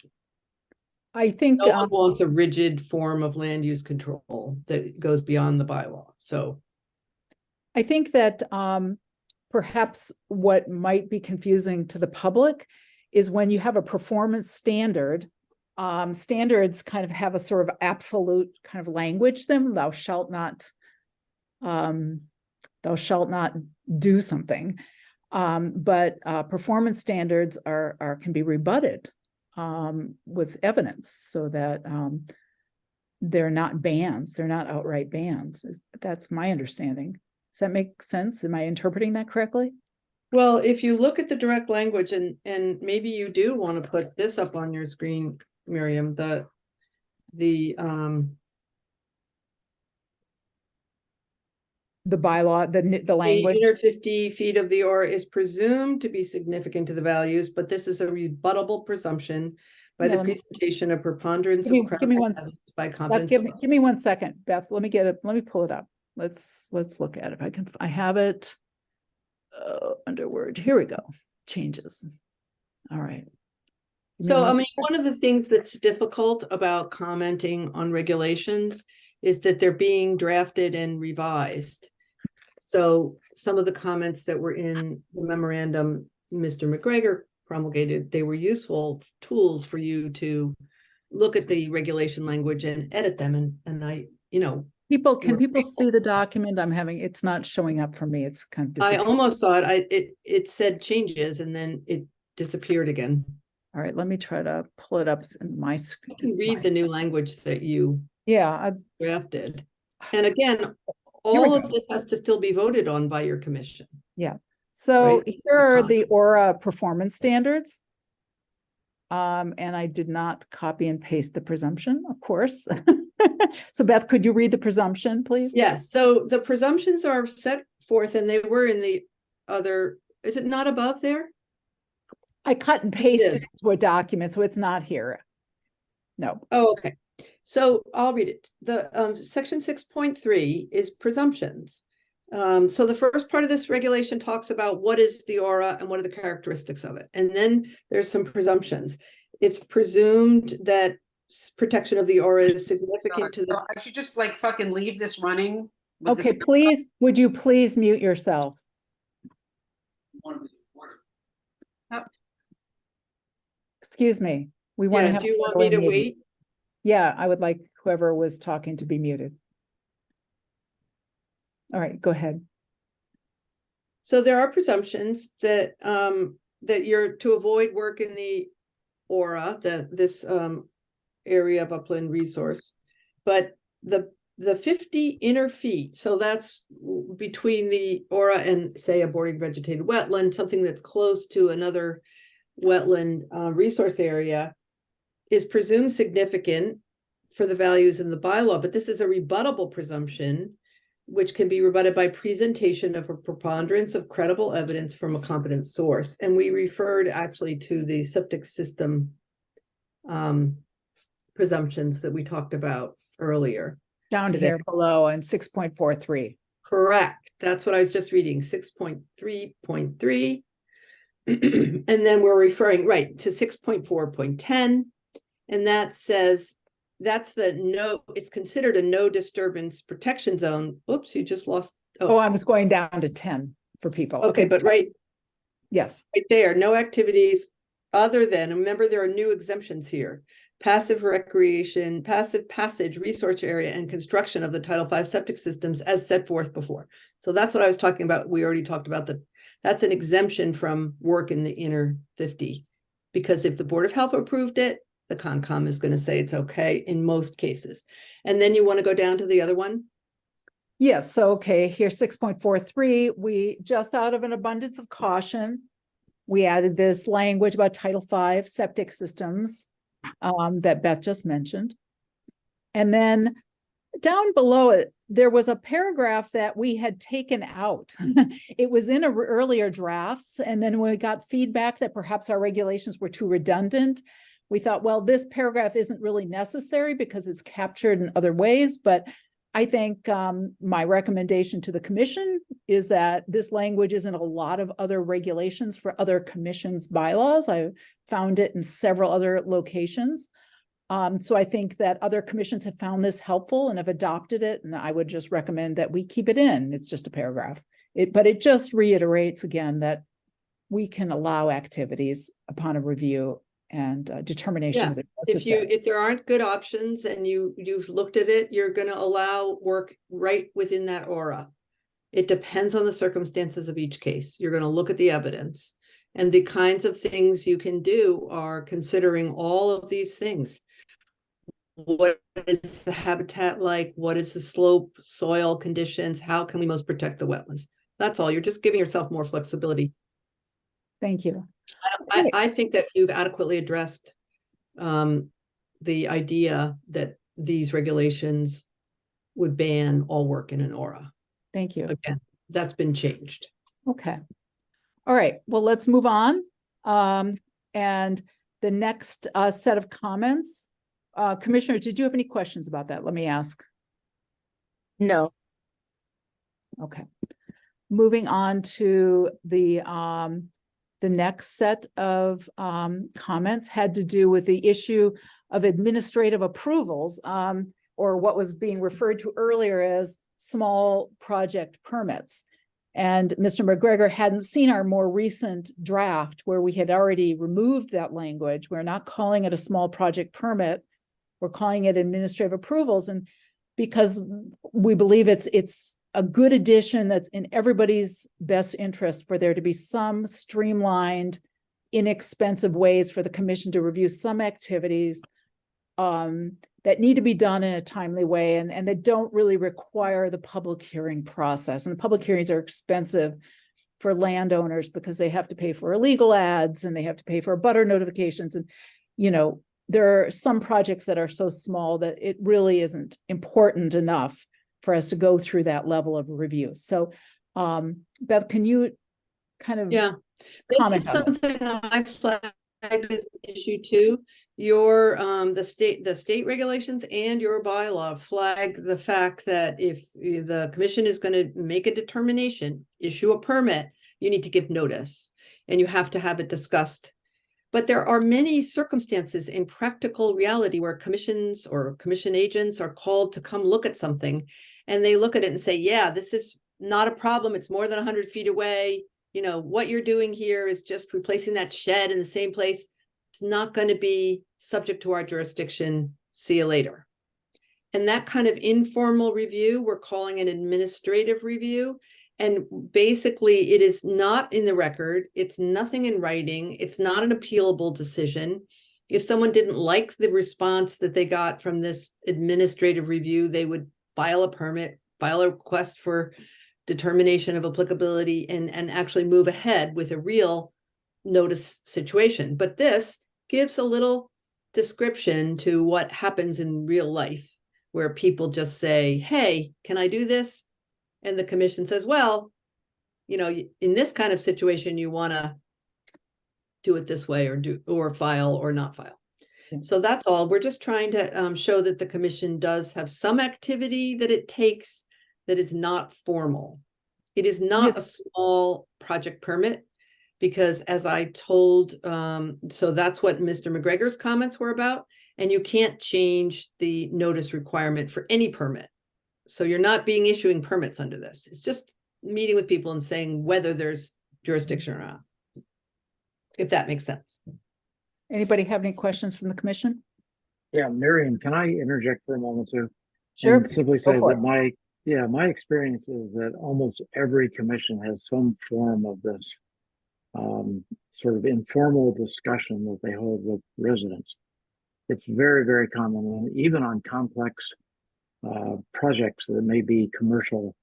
Speaker 1: I think,
Speaker 7: No one wants a rigid form of land use control that goes beyond the bylaw. So
Speaker 1: I think that perhaps what might be confusing to the public is when you have a performance standard, standards kind of have a sort of absolute kind of language them, thou shalt not do something. But performance standards can be rebutted with evidence, so that they're not bans, they're not outright bans. That's my understanding. Does that make sense? Am I interpreting that correctly?
Speaker 7: well, if you look at the direct language, and maybe you do want to put this up on your screen, Miriam, the
Speaker 1: bylaw, the language.
Speaker 7: inner 50 feet of the aura is presumed to be significant to the values, but this is a rebuttable presumption by the presentation of preponderance of
Speaker 1: Give me one,
Speaker 7: by
Speaker 1: Beth,
Speaker 7: competence.
Speaker 1: give me 1 second, Beth. Let me get it. Let me pull it up. Let's look at it. I have it under Word. Here we go. Changes. All right.
Speaker 7: So, I mean, one of the things that's difficult about commenting on regulations is that they're being drafted and revised. So some of the comments that were in the memorandum Mr. McGregor promulgated, they were useful tools for you to look at the regulation language and edit them. And I, you know,
Speaker 1: can people see the document I'm having? It's not showing up for me. It's kind of
Speaker 7: I almost saw it. It said changes and then it disappeared again.
Speaker 1: All right, let me try to pull it up in my screen.
Speaker 7: You can read the new language that you drafted. And again, all of this has to still be voted on by your commission.
Speaker 1: Yeah. So
Speaker 7: Right?
Speaker 1: here are the aura performance standards. And I did not copy and paste the presumption, of course. So Beth, could you read the presumption, please?
Speaker 7: Yes. So the presumptions are set forth and they were in the other, is it not above there?
Speaker 1: I cut and pasted it into a document, so it's not here. No.
Speaker 7: Oh, okay. So I'll read it. The section 6.3 is presumptions. So the first part of this regulation talks about what is the aura and what are the characteristics of it. And then there's some presumptions. It's presumed that protection of the aura is significant to the...
Speaker 9: I should just like fucking leave this running.
Speaker 1: Okay, please, would you please mute yourself? Excuse me. We want to have.
Speaker 7: Do you want me to wait?
Speaker 1: Yeah, I would like whoever was talking to be muted. All right, go ahead.
Speaker 7: So there are presumptions that that you're to avoid work in the aura, this area of upland resource. But the 50 inner feet, so that's between the aura and say a bordering vegetated wetland, something that's close to another wetland resource area, is presumed significant for the values in the bylaw, but this is a rebuttable presumption, which can be rebutted by presentation of a preponderance of credible evidence from a competent source. And we referred actually to the septic system presumptions that we talked about earlier.
Speaker 1: Down here below on 6.43.
Speaker 7: Correct. That's what I was just reading, 6.3.3. And then we're referring right to 6.4.10. And that says that's the no, it's considered a no disturbance protection zone. Oops, you just lost.
Speaker 1: Oh, I was going down to 10 for people.
Speaker 7: Okay, but
Speaker 1: yes,
Speaker 7: right there, no activities other than, remember, there are new exemptions here. Passive recreation, passive passage, resource area, and construction of the Title V septic systems as set forth before. So that's what I was talking about. We already talked about that. That's an exemption from work in the inner 50. Because if the Board of Health approved it, the Concom is going to say it's okay in most cases. And then you want to go down to the other one?
Speaker 1: yes. So, okay, here's 6.43. We just out of an abundance of caution, we added this language about Title V septic systems that Beth just mentioned. And then down below it, there was a paragraph that we had taken out. It was in earlier drafts. And then when we got feedback that perhaps our regulations were too redundant, we thought, well, this paragraph isn't really necessary because it's captured in other ways. But I think my recommendation to the commission is that this language is in a lot of other regulations for other commissions' bylaws. I found it in several other locations. So I think that other commissions have found this helpful and have adopted it. And I would just recommend that we keep it in. It's just a paragraph. But it just reiterates again that we can allow activities upon a review and determination
Speaker 7: Yeah.
Speaker 1: of the necessary.
Speaker 7: If there aren't good options and you've looked at it, you're going to allow work right within that aura. It depends on the circumstances of each case. You're going to look at the evidence, and the kinds of things you can do are considering all of these things. What is the habitat like? What is the slope, soil conditions? How can we most protect the wetlands? That's all. You're just giving yourself more flexibility.
Speaker 1: Thank you.
Speaker 7: I think that you've adequately addressed the idea that these regulations would ban all work in an aura.
Speaker 1: Thank you.
Speaker 7: Again, that's been changed.
Speaker 1: Okay. All right. Well, let's move on. And the next set of comments, commissioners, did you have any questions about that? Let me ask.
Speaker 2: No.
Speaker 1: Okay. Moving on to the next set of comments had to do with the issue of administrative approvals, or what was being referred to earlier as small project permits. And Mr. McGregor hadn't seen our more recent draft where we had already removed that language. We're not calling it a small project permit. We're calling it administrative approvals. And because we believe it's a good addition that's in everybody's best interest for there to be some streamlined, inexpensive ways for the commission to review some activities that need to be done in a timely way and that don't really require the public hearing process. And the public hearings are expensive for landowners because they have to pay for illegal ads and they have to pay for butter notifications. And, you know, there are some projects that are so small that it really isn't important enough for us to go through that level of review. So, Beth, can you kind of comment on
Speaker 7: something I flagged as an issue too? Your the state regulations and your bylaw flag the fact that if the commission is going to make a determination, issue a permit, you need to give notice and you have to have it discussed. But there are many circumstances in practical reality where commissions or commission agents are called to come look at something and they look at it and say, yeah, this is not a problem. It's more than 100 feet away. You know, what you're doing here is just replacing that shed in the same place. It's not going to be subject to our jurisdiction. See you later. And that kind of informal review, we're calling an administrative review. And basically, it is not in the record. It's nothing in writing. It's not an appealable decision. if someone didn't like the response that they got from this administrative review, they would file a permit, file a request for determination of applicability, and actually move ahead with a real notice situation. But this gives a little description to what happens in real life, where people just say, hey, can I do this? And the commission says, well, you know, in this kind of situation, you want to do it this way, or file or not file. So that's all. We're just trying to show that the commission does have some activity that it takes that is not formal. It is not a small project permit, because as I told, so that's what Mr. McGregor's comments were about. And you can't change the notice requirement for any permit. So you're not issuing permits under this. It's just meeting with people and saying whether there's jurisdiction or not, if that makes sense.
Speaker 1: Anybody have any questions from the commission?
Speaker 6: Yeah, Miriam, can I interject for a moment too?
Speaker 1: Sure.
Speaker 6: And simply
Speaker 1: Go
Speaker 6: say
Speaker 1: for
Speaker 6: that
Speaker 1: it.
Speaker 6: my experience is that almost every commission has some form of this sort of informal discussion that they hold with residents. It's very, very common, and even on complex projects that may be commercial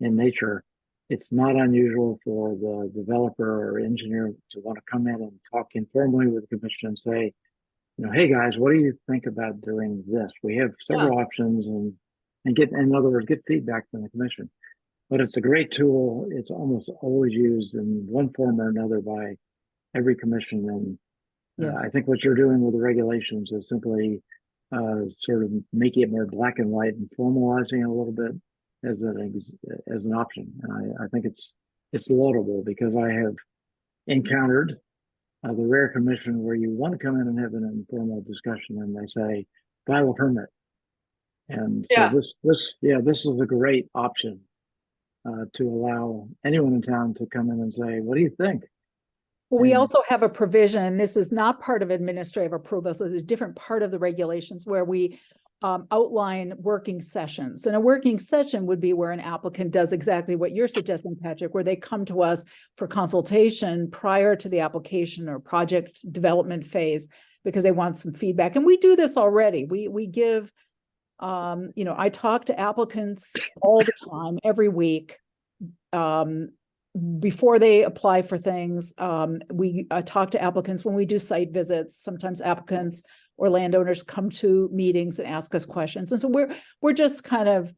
Speaker 6: in nature, it's not unusual for the developer or engineer to want to come in and talk informally with the commission and say, you know, hey guys, what do you think about doing this? We have several options, and get, in other words, get feedback from the commission. But it's a great tool. It's almost always used in one form or another by every commission. And I think what you're doing with the regulations is simply sort of making it more black and white and formalizing it a little bit as an option. And I think it's laudable, because I have encountered the rare commission where you want to come in and have an informal discussion, and they say, file a permit. And so this is a great option to allow anyone in town to come in and say, what do you think?
Speaker 1: We also have a provision, and this is not part of administrative approval, so it's a different part of the regulations, where we outline working sessions. And a working session would be where an applicant does exactly what you're suggesting, Patrick, where they come to us for consultation prior to the application or project development phase, because they want some feedback. And we do this already. We give, you know, I talk to applicants all the time, every week. Before they apply for things, we talk to applicants when we do site visits. Sometimes applicants or landowners come to meetings and ask us questions. And so we're just kind of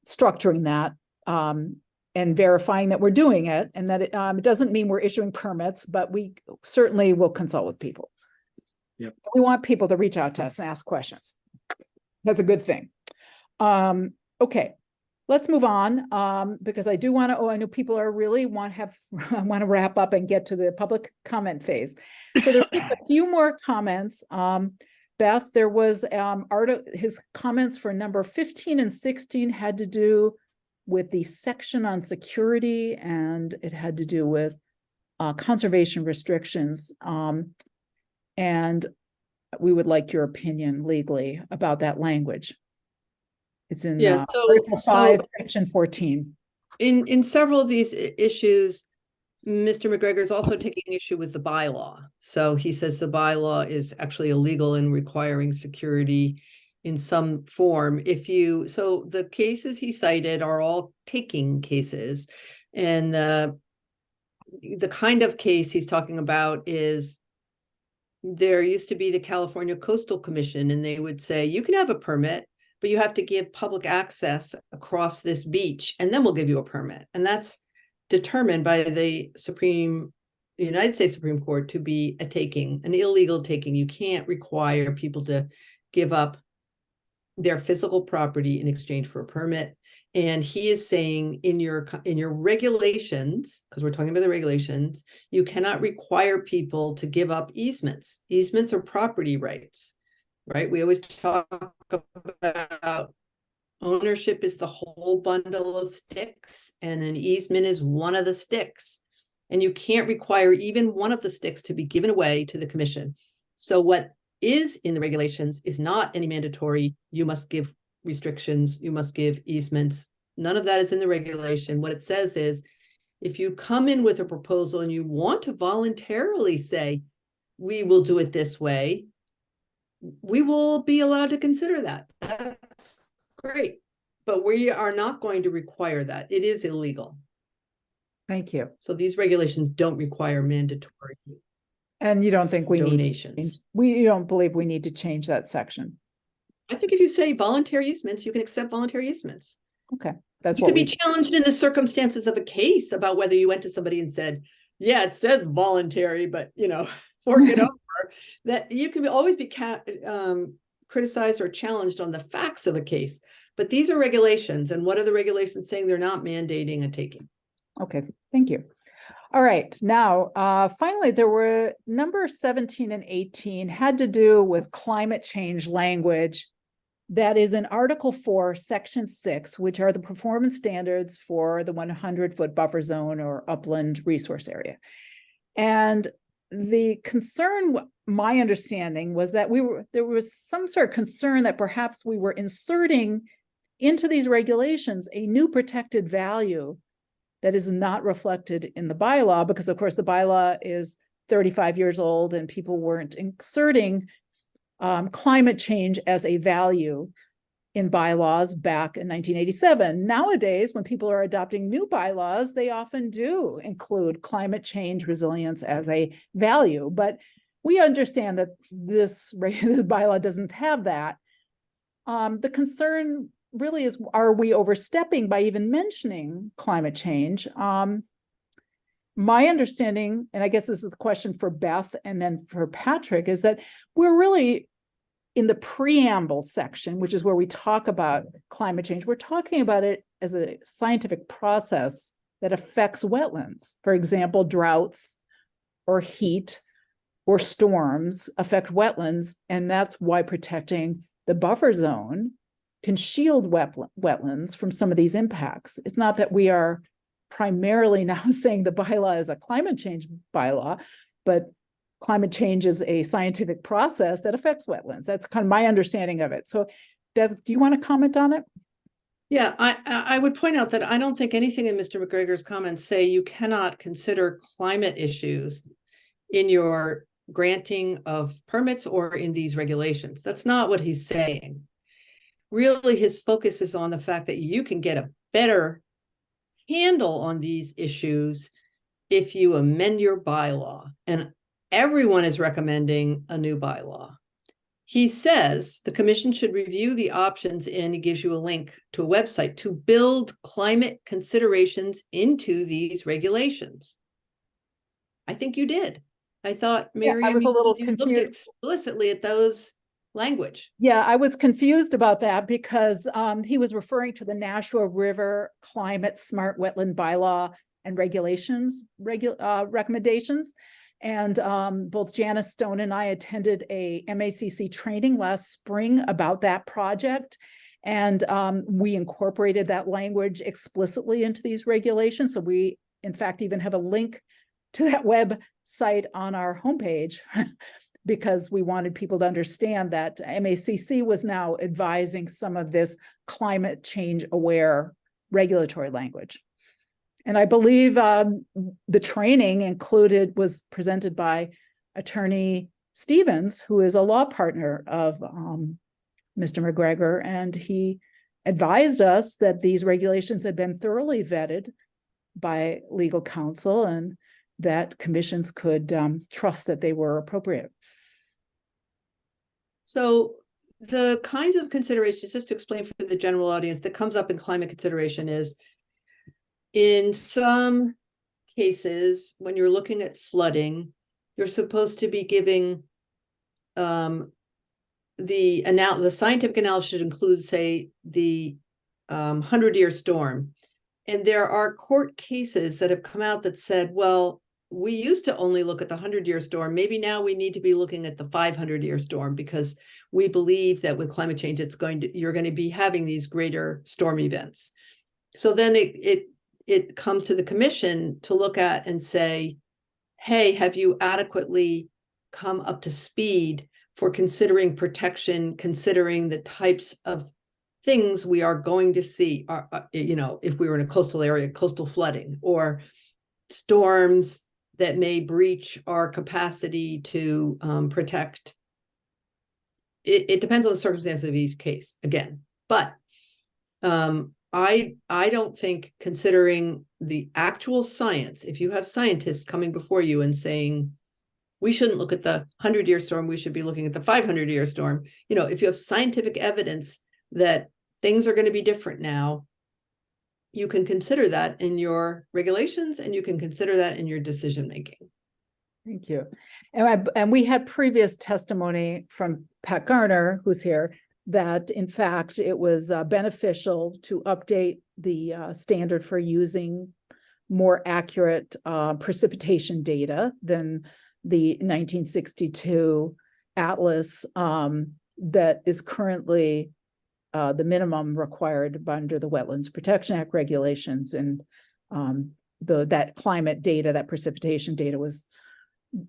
Speaker 1: structuring that and verifying that we're doing it, and that it doesn't mean we're issuing permits, but we certainly will consult with people.
Speaker 6: Yep.
Speaker 1: We want people to reach out to us and ask questions. That's a good thing. Okay. Let's move on, because I do want to, I know people are really want to wrap up and get to the public comment phase. So there's a few more comments. Beth, there was his comments for number 15 and 16 had to do with the section on security, and it had to do with conservation restrictions. And we would like your opinion legally about that language. It's in Article 5, Section 14.
Speaker 7: In several of these issues, Mr. McGregor is also taking issue with the bylaw. So he says the bylaw is actually illegal in requiring security in some form. So the cases he cited are all taking cases. And the kind of case he's talking about is, there used to be the California Coastal Commission, and they would say, you can have a permit, but you have to give public access across this beach, and then we'll give you a permit. And that's determined by the United States Supreme Court to be a taking, an illegal taking. You can't require people to give up their physical property in exchange for a permit. And he is saying in your regulations, because we're talking about the regulations, you cannot require people to give up easements. Easements are property rights. Right? We always talk about ownership is the whole bundle of sticks, and an easement is one of the sticks. And you can't require even one of the sticks to be given away to the commission. So what is in the regulations is not any mandatory, you must give restrictions, you must give easements. None of that is in the regulation. What it says is, if you come in with a proposal and you want to voluntarily say, we will do it this way, we will be allowed to consider that. That's great. But we are not going to require that. It is illegal.
Speaker 1: Thank you.
Speaker 7: So these regulations don't require mandatory
Speaker 1: And you don't think we need to change,
Speaker 7: donations.
Speaker 1: you don't believe we need to change that section?
Speaker 7: I think if you say voluntary easements, you can accept voluntary easements.
Speaker 1: Okay, that's
Speaker 7: You
Speaker 1: what
Speaker 7: could be
Speaker 1: we,
Speaker 7: challenged in the circumstances of a case about whether you went to somebody and said, yeah, it says voluntary, but fork it over. That you can always be criticized or challenged on the facts of a case. But these are regulations. And what are the regulations saying? They're not mandating a taking.
Speaker 1: okay, thank you. All right, now, finally, there were number 17 and 18 had to do with climate change language that is in Article 4, Section 6, which are the performance standards for the 100-foot buffer zone or upland resource area. And the concern, my understanding, was that there was some sort of concern that perhaps we were inserting into these regulations a new protected value that is not reflected in the bylaw, because of course the bylaw is 35 years old and people weren't inserting climate change as a value in bylaws back in 1987. Nowadays, when people are adopting new bylaws, they often do include climate change resilience as a value. But we understand that this bylaw doesn't have that. The concern really is, are we overstepping by even mentioning climate change? My understanding, and I guess this is the question for Beth and then for Patrick, is that we're really in the preamble section, which is where we talk about climate change. We're talking about it as a scientific process that affects wetlands. For example, droughts or heat or storms affect wetlands, and that's why protecting the buffer zone can shield wetlands from some of these impacts. It's not that we are primarily now saying the bylaw is a climate change bylaw, but climate change is a scientific process that affects wetlands. That's kind of my understanding of it. So Beth, do you want to comment on it?
Speaker 7: Yeah, I would point out that I don't think anything in Mr. McGregor's comments say you cannot consider climate issues in your granting of permits or in these regulations. That's not what he's saying. Really, his focus is on the fact that you can get a better handle on these issues if you amend your bylaw. And everyone is recommending a new bylaw. He says the commission should review the options, and he gives you a link to a website to build climate considerations into these regulations. I think you did. I thought, Miriam,
Speaker 1: I was a little
Speaker 7: you looked
Speaker 1: confused.
Speaker 7: explicitly at those language.
Speaker 1: Yeah, I was confused about that because he was referring to the Nashua River Climate Smart Wetland Bylaw and regulations, recommendations. And both Janice Stone and I attended a MACC training last spring about that project. And we incorporated that language explicitly into these regulations. So we, in fact, even have a link to that website on our homepage because we wanted people to understand that MACC was now advising some of this climate change aware regulatory language. And I believe the training was presented by Attorney Stevens, who is a law partner of Mr. McGregor, and he advised us that these regulations had been thoroughly vetted by legal counsel and that commissions could trust that they were appropriate.
Speaker 7: So the kinds of considerations, just to explain for the general audience, that comes up in climate consideration is, in some cases, when you're looking at flooding, you're supposed to be giving the scientific analysis should include, say, the 100-year storm. And there are court cases that have come out that said, well, we used to only look at the 100-year storm. Maybe now we need to be looking at the 500-year storm because we believe that with climate change, you're going to be having these greater storm events. So then it comes to the commission to look at and say, hey, have you adequately come up to speed for considering protection, considering the types of things we are going to see, if we were in a coastal area, coastal flooding or storms, that may breach our capacity to protect. It depends on the circumstance of each case again, but I don't think, considering the actual science, if you have scientists coming before you and saying, we shouldn't look at the 100-year storm, we should be looking at the 500-year storm. You know, if you have scientific evidence that things are going to be different now, you can consider that in your regulations and you can consider that in your decision making.
Speaker 1: Thank you. And we had previous testimony from Pat Garner, who's here, that in fact it was beneficial to update the standard for using more accurate precipitation data than the 1962 atlas that is currently the minimum required under the Wetlands Protection Act regulations. And that climate data, that precipitation data was,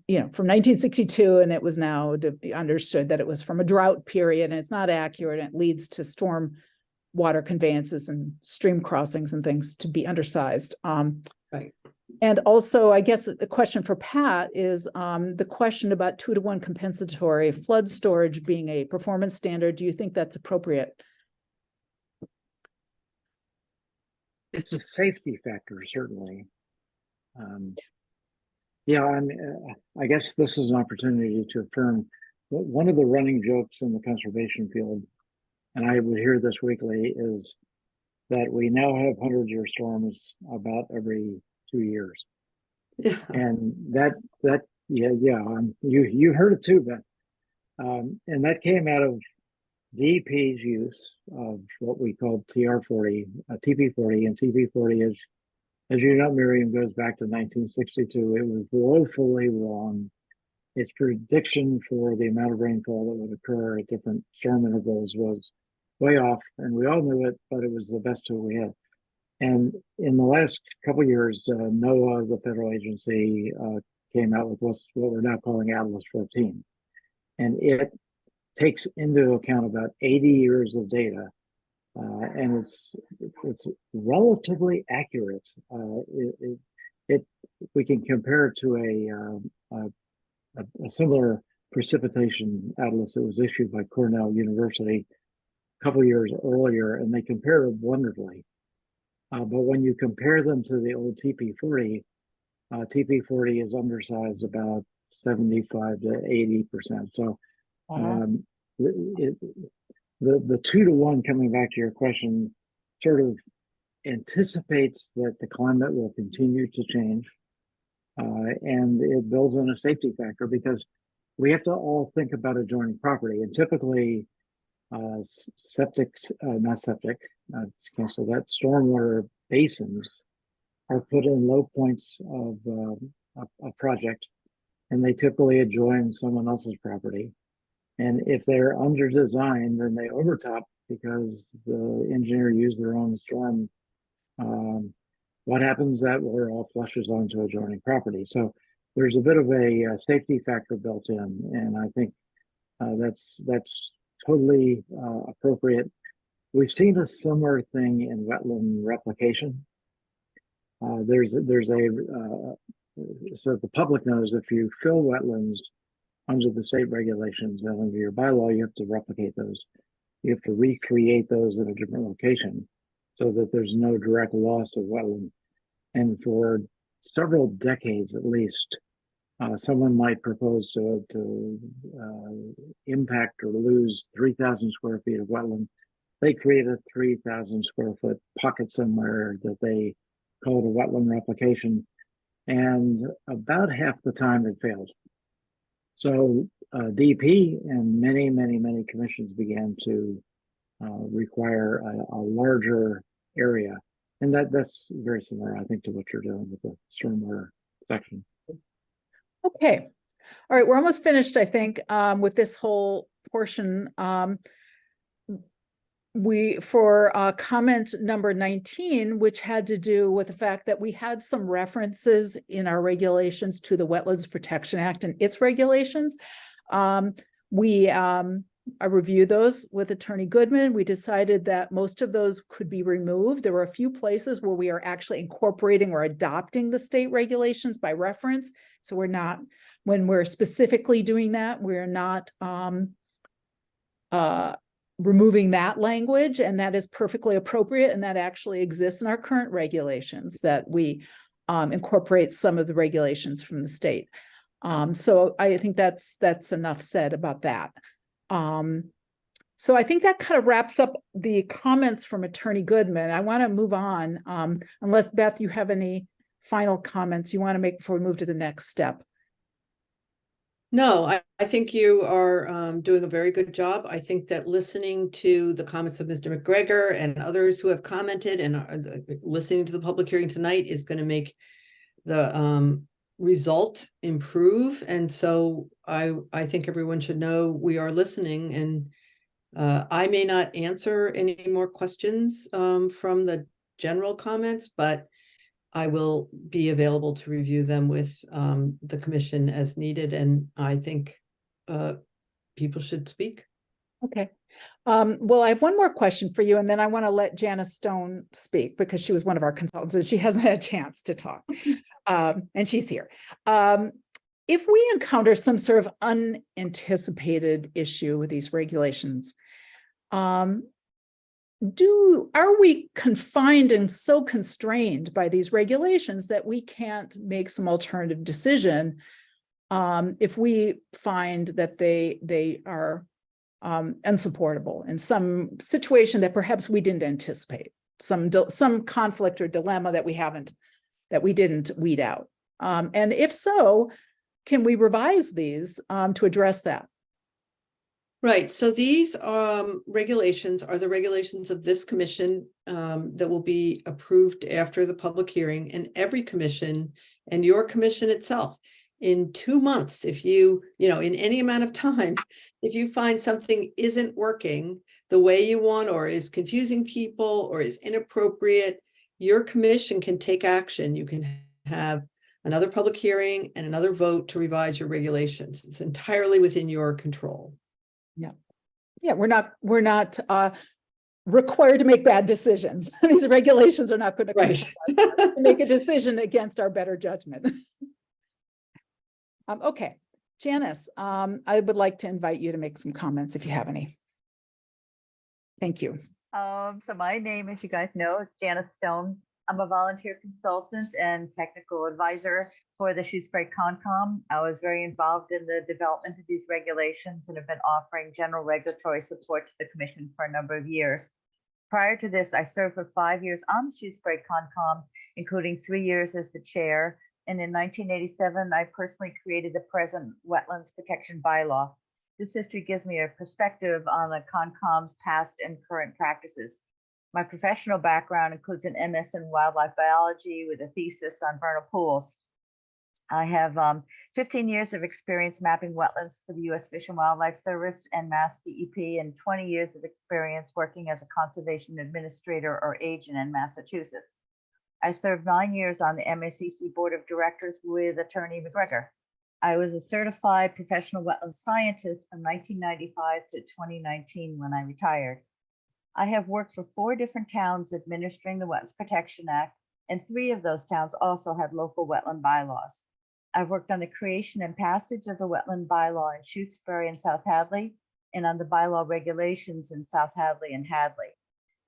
Speaker 1: you know, from 1962, and it was now understood that it was from a drought period, and it's not accurate, and it leads to storm water conveyances and stream crossings and things to be undersized.
Speaker 7: Right.
Speaker 1: And also, I guess the question for Pat is the question about 2-to-1 compensatory flood storage being a performance standard. Do you think that's appropriate?
Speaker 6: It's a safety factor, certainly. Yeah, I guess this is an opportunity to affirm one of the running jokes in the conservation field, and I would hear this weekly, is that we now have 100-year storms about every 2 years.
Speaker 7: Yeah.
Speaker 6: And that you heard it too, Ben. And that came out of DEP's use of what we call TR40, TP40, and TP40 is, as you know, Miriam, goes back to 1962. It was woefully wrong. Its prediction for the amount of rainfall that would occur at different storm intervals was way off, and we all knew it, but it was the best tool we had. And in the last couple of years, NOAA, the federal agency, came out with what we're now calling Atlas 14. And it takes into account about 80 years of data, and it's relatively accurate. We can compare it to a similar precipitation atlas that was issued by Cornell University a couple of years earlier, and they compare it wonderfully. But when you compare them to the old TP40, TP40 is undersized about 75 to 80%. So the 2-to-1, coming back to your question, sort of anticipates that the climate will continue to change, and it builds in a safety factor because we have to all think about adjoining property, and typically stormwater basins are put in low points of a project, and they typically adjoin someone else's property. And if they're under designed, then they overtop because the engineer used their own storm. What happens? That water all flushes onto adjoining property. So there's a bit of a safety factor built in, and I think that's totally appropriate. We've seen a similar thing in wetland replication. So the public knows if you fill wetlands under the state regulations and under your bylaw, you have to replicate those. You have to recreate those in a different location so that there's no direct loss of wetland. And for several decades at least, someone might propose to impact or lose 3,000 square feet of wetland. They create a 3,000 square foot pocket somewhere that they call it a wetland replication. And about half the time it failed. So DEP and many commissions began to require a larger area. And that's very similar, I think, to what you're doing with the stormwater section.
Speaker 1: Okay. All right. We're almost finished, I think, with this whole portion. For comment number 19, which had to do with the fact that we had some references in our regulations to the Wetlands Protection Act and its regulations. We I reviewed those with Attorney Goodman. We decided that most of those could be removed. There were a few places where we are actually incorporating or adopting the state regulations by reference. So we're not, when we're specifically doing that, we're not removing that language, and that is perfectly appropriate, and that actually exists in our current regulations, that we incorporate some of the regulations from the state. So I think that's enough said about that. So I think that kind of wraps up the comments from Attorney Goodman. I want to move on, unless Beth, you have any final comments you want to make before we move to the next step.
Speaker 7: No, I think you are doing a very good job. I think that listening to the comments of Mr. McGregor and others who have commented and listening to the public hearing tonight is going to make the result improve. And so I think everyone should know we are listening, and I may not answer any more questions from the general comments, but I will be available to review them with the commission as needed. And I think people should speak.
Speaker 1: Okay. Well, I have one more question for you, and then I want to let Janice Stone speak because she was one of our consultants and she hasn't had a chance to talk. And she's here. If we encounter some sort of unanticipated issue with these regulations, are we confined and so constrained by these regulations that we can't make some alternative decision if we find that they are unsupportable in some situation that perhaps we didn't anticipate, some conflict or dilemma that we didn't weed out? And if so, can we revise these to address that?
Speaker 7: Right. So these regulations are the regulations of this commission that will be approved after the public hearing, and every commission and your commission itself in 2 months. If you in any amount of time, if you find something isn't working the way you want, or is confusing people, or is inappropriate, your commission can take action. You can have another public hearing and another vote to revise your regulations. It's entirely within your control.
Speaker 1: Yeah, we're not required to make bad decisions. These regulations are not going to make a decision against our better judgment. Okay, Janice, I would like to invite you to make some comments if you have any. Thank you.
Speaker 10: So my name, as you guys know, is Janice Stone. I'm a volunteer consultant and technical advisor for the Shutesbury Concom. I was very involved in the development of these regulations and have been offering general regulatory support to the Commission for a number of years. Prior to this, I served for 5 years on the Shutesbury Concom, including 3 years as the chair. And in 1987, I personally created the present Wetlands Protection Bylaw. This history gives me a perspective on the Concom's past and current practices. My professional background includes an MS in wildlife biology with a thesis on vernal pools. I have 15 years of experience mapping wetlands for the U.S. Fish and Wildlife Service and Mass DEP, and 20 years of experience working as a conservation administrator or agent in Massachusetts. I served 9 years on the MACC Board of Directors with Attorney McGregor. I was a certified professional wetland scientist from 1995 to 2019 when I retired. I have worked for 4 different towns administering the Wetlands Protection Act, and 3 of those towns also had local wetland bylaws. I've worked on the creation and passage of the wetland bylaw in Shutesbury and South Hadley, and on the bylaw regulations in South Hadley and Hadley.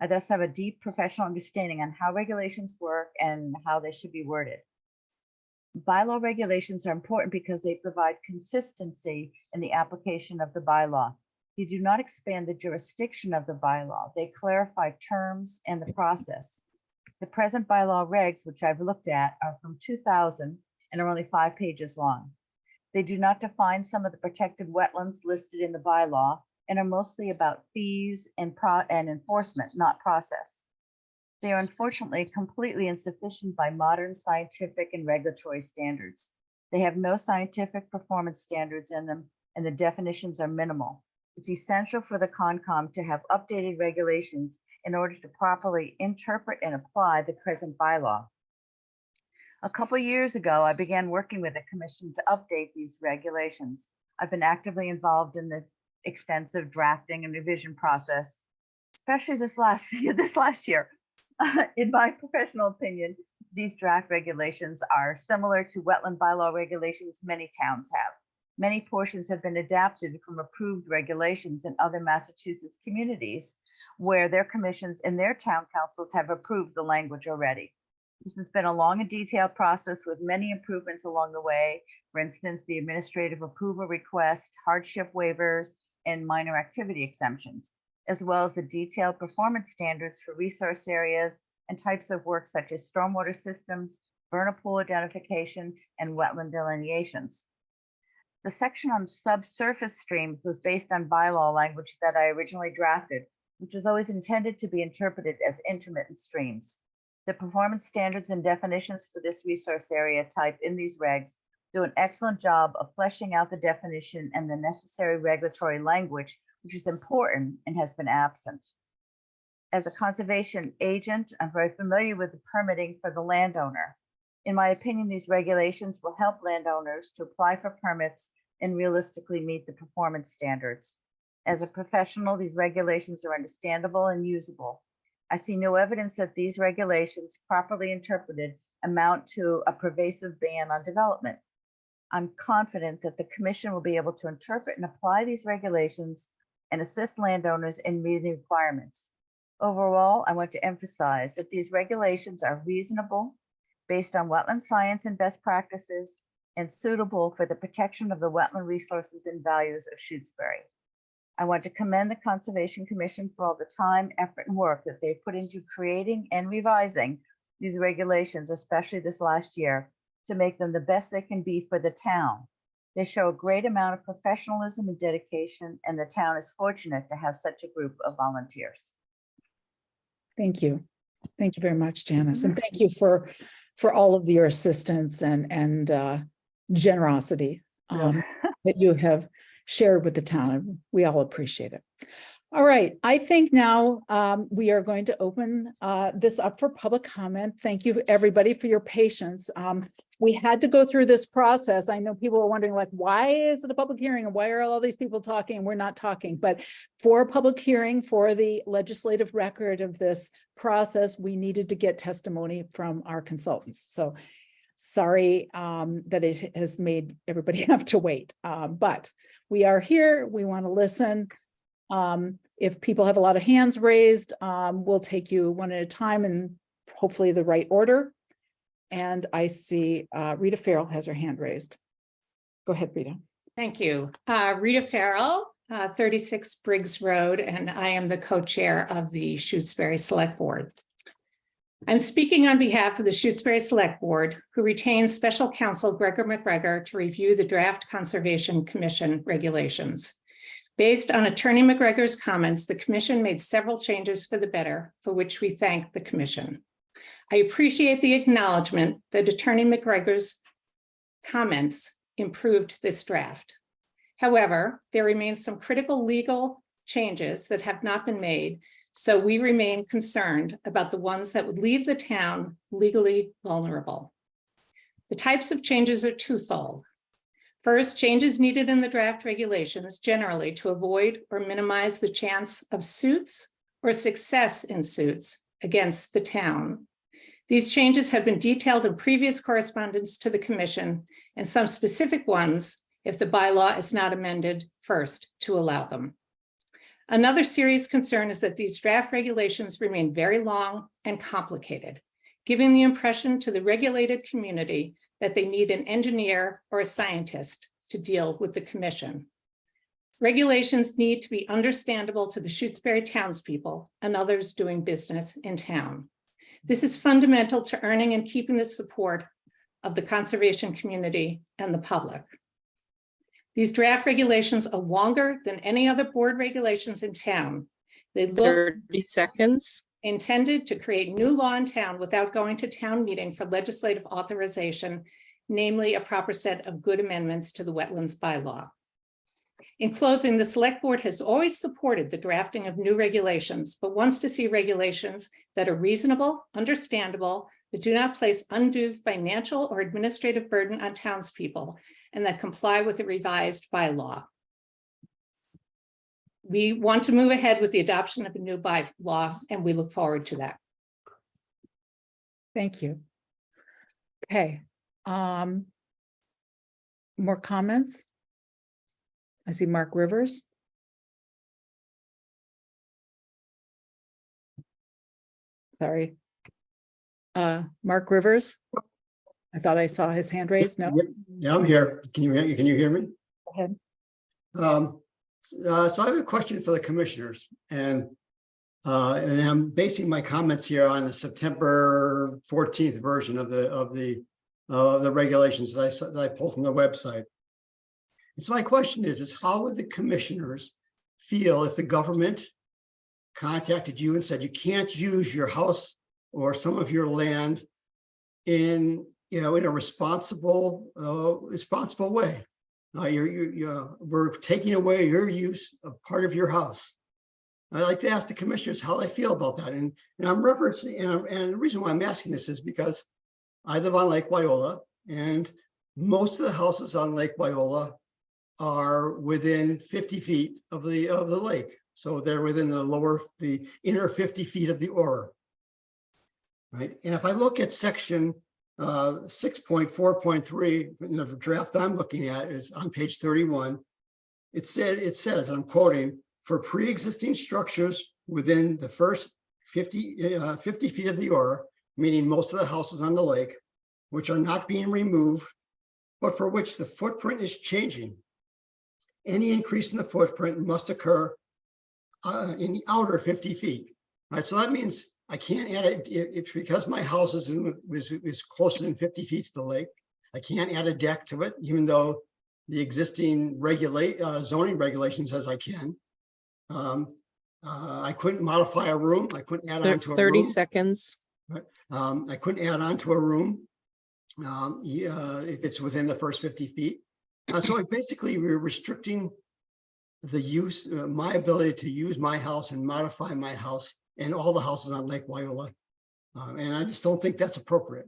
Speaker 10: I thus have a deep professional understanding on how regulations work and how they should be worded. Bylaw regulations are important because they provide consistency in the application of the bylaw. They do not expand the jurisdiction of the bylaw. They clarify terms and the process. The present bylaw regs, which I've looked at, are from 2000 and are only 5 pages long. They do not define some of the protected wetlands listed in the bylaw and are mostly about fees and enforcement, not process. They are unfortunately completely insufficient by modern scientific and regulatory standards. They have no scientific performance standards in them, and the definitions are minimal. It's essential for the Concom to have updated regulations in order to properly interpret and apply the present bylaw. A couple of years ago, I began working with the Commission to update these regulations. I've been actively involved in the extensive drafting and revision process, especially this last year. In my professional opinion, these draft regulations are similar to wetland bylaw regulations many towns have. Many portions have been adapted from approved regulations in other Massachusetts communities where their commissions and their town councils have approved the language already. This has been a long and detailed process with many improvements along the way. For instance, the administrative approval request, hardship waivers, and minor activity exemptions, as well as the detailed performance standards for resource areas and types of work such as stormwater systems, vernal pool identification, and wetland delineations. The section on subsurface streams was based on bylaw language that I originally drafted, which was always intended to be interpreted as intermittent streams. The performance standards and definitions for this resource area type in these regs do an excellent job of fleshing out the definition and the necessary regulatory language, which is important and has been absent. As a conservation agent, I'm very familiar with the permitting for the landowner. In my opinion, these regulations will help landowners to apply for permits and realistically meet the performance standards. As a professional, these regulations are understandable and usable. I see no evidence that these regulations, properly interpreted, amount to a pervasive ban on development. I'm confident that the Commission will be able to interpret and apply these regulations and assist landowners in meeting requirements. Overall, I want to emphasize that these regulations are reasonable, based on wetland science and best practices, and suitable for the protection of the wetland resources and values of Shutesbury. I want to commend the Conservation Commission for all the time, effort, and work that they've put into creating and revising these regulations, especially this last year, to make them the best they can be for the town. They show a great amount of professionalism and dedication, and the town is fortunate to have such a group of volunteers.
Speaker 1: Thank you. Thank you very much, Janice. And thank you for all of your assistance and generosity that you have shared with the town. We all appreciate it. All right, I think now we are going to open this up for public comment. Thank you, everybody, for your patience. We had to go through this process. I know people are wondering, like, why is it a public hearing and why are all these people talking and we're not talking? But for a public hearing, for the legislative record of this process, we needed to get testimony from our consultants. So sorry that it has made everybody have to wait, but we are here. We want to listen. If people have a lot of hands raised, we'll take you one at a time and hopefully the right order. And I see Rita Farrell has her hand raised. Go ahead, Rita.
Speaker 11: Thank you. Rita Farrell, 36 Briggs Road, and I am the co-chair of the Shutesbury Select Board. I'm speaking on behalf of the Shutesbury Select Board, who retains Special Counsel Gregor McGregor to review the draft Conservation Commission regulations. Based on Attorney McGregor's comments, the Commission made several changes for the better, for which we thank the Commission. I appreciate the acknowledgement that Attorney McGregor's comments improved this draft. However, there remains some critical legal changes that have not been made, so we remain concerned about the ones that would leave the town legally vulnerable. The types of changes are twofold. First, changes needed in the draft regulations generally to avoid or minimize the chance of suits or success in suits against the town. These changes have been detailed in previous correspondence to the Commission, and some specific ones if the bylaw is not amended first to allow them. Another serious concern is that these draft regulations remain very long and complicated, giving the impression to the regulated community that they need an engineer or a scientist to deal with the Commission. Regulations need to be understandable to the Shutesbury townspeople and others doing business in town. This is fundamental to earning and keeping the support of the conservation community and the public. These draft regulations are longer than any other board regulations in town. They look
Speaker 2: 30 seconds.
Speaker 11: intended to create new law in town without going to town meeting for legislative authorization, namely a proper set of good amendments to the wetlands bylaw. In closing, the Select Board has always supported the drafting of new regulations, but wants to see regulations that are reasonable, understandable, that do not place undue financial or administrative burden on townspeople, and that comply with the revised bylaw. we want to move ahead with the adoption of a new bylaw, and we look forward to that.
Speaker 1: Thank you. Okay. More comments? I see Mark Rivers. Sorry. Mark Rivers. I thought I saw his hand raised. No?
Speaker 12: Yep. Yeah, I'm here. Can you hear me?
Speaker 1: Go ahead.
Speaker 12: So I have a question for the commissioners, and I'm basing my comments here on the September 14th version of the regulations that I pulled from the website. And so my question is how would the commissioners feel if the government contacted you and said you can't use your house or some of your land in a responsible way? We're taking away your use of part of your house. I'd like to ask the commissioners how they feel about that. And I'm referencing, and the reason why I'm asking this is because I live on Lake Wyola, and most of the houses on Lake Wyola are within 50 feet of the lake. So they're within the inner 50 feet of the aura. Right. And if I look at section 6.4.3 in the draft I'm looking at is on page 31. It says, I'm quoting, for pre-existing structures within the first 50 feet of the aura, meaning most of the houses on the lake, which are not being removed, but for which the footprint is changing. Any increase in the footprint must occur in the outer 50 feet. All right, so that means I can't add it. It's because my house is closer than 50 feet to the lake. I can't add a deck to it, even though the existing zoning regulation says I can. I couldn't modify a room. I couldn't add on to a
Speaker 2: 30
Speaker 12: room.
Speaker 2: seconds.
Speaker 12: Right. I couldn't add on to a room if it's within the first 50 feet. So basically, we're restricting the use, my ability to use my house and modify my house and all the houses on Lake Wyola. And I just don't think that's appropriate.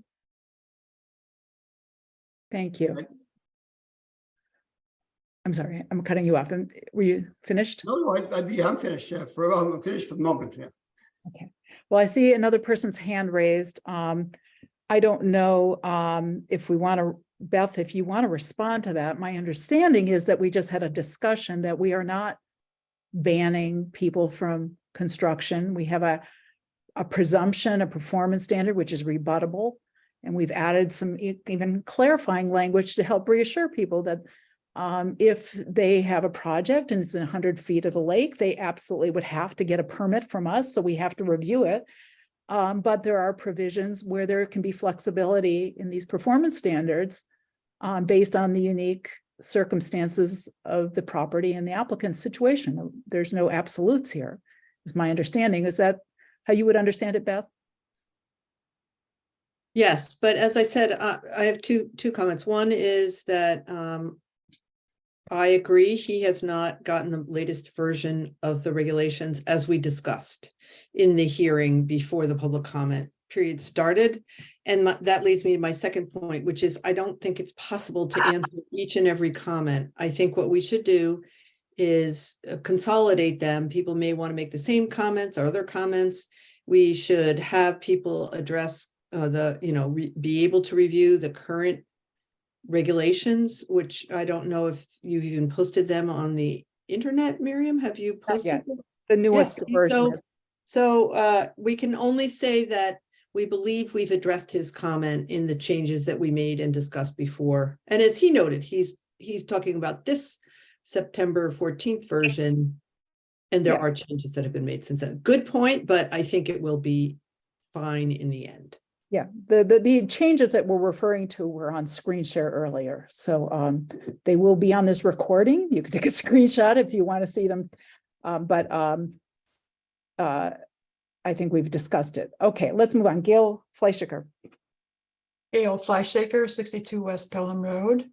Speaker 1: Thank you.
Speaker 12: Right.
Speaker 1: I'm sorry, I'm cutting you off. Were you finished?
Speaker 12: No, I'm finished. Yeah, I'm finished for the moment. Yeah.
Speaker 1: Okay. Well, I see another person's hand raised. I don't know if we want to, Beth, if you want to respond to that. My understanding is that we just had a discussion that we are not banning people from construction. We have a presumption, a performance standard, which is rebuttable. And we've added some even clarifying language to help reassure people that if they have a project and it's 100 feet of the lake, they absolutely would have to get a permit from us. So we have to review it. But there are provisions where there can be flexibility in these performance standards based on the unique circumstances of the property and the applicant's situation. There's no absolutes here, is my understanding. Is that how you would understand it, Beth?
Speaker 7: Yes, but as I said, I have two comments. One is that I agree he has not gotten the latest version of the regulations as we discussed in the hearing before the public comment period started. And that leads me to my second point, which is I don't think it's possible to answer each and every comment. I think what we should do is consolidate them. People may want to make the same comments or other comments. We should have people address be able to review the current regulations, which I don't know if you've even posted them on the internet, Miriam. Have you posted them?
Speaker 1: The newest version.
Speaker 7: So we can only say that we believe we've addressed his comment in the changes that we made and discussed before. And as he noted, he's talking about this September 14th version, and there are changes that have been made since then. Good point, but I think it will be fine in the end.
Speaker 1: Yeah, the changes that we're referring to were on screen share earlier. So they will be on this recording. You can take a screenshot if you want to see them. I think we've discussed it. Okay, let's move on. Gail Fleischaker.
Speaker 13: Gail Fleischaker, 62 West Pelham Road.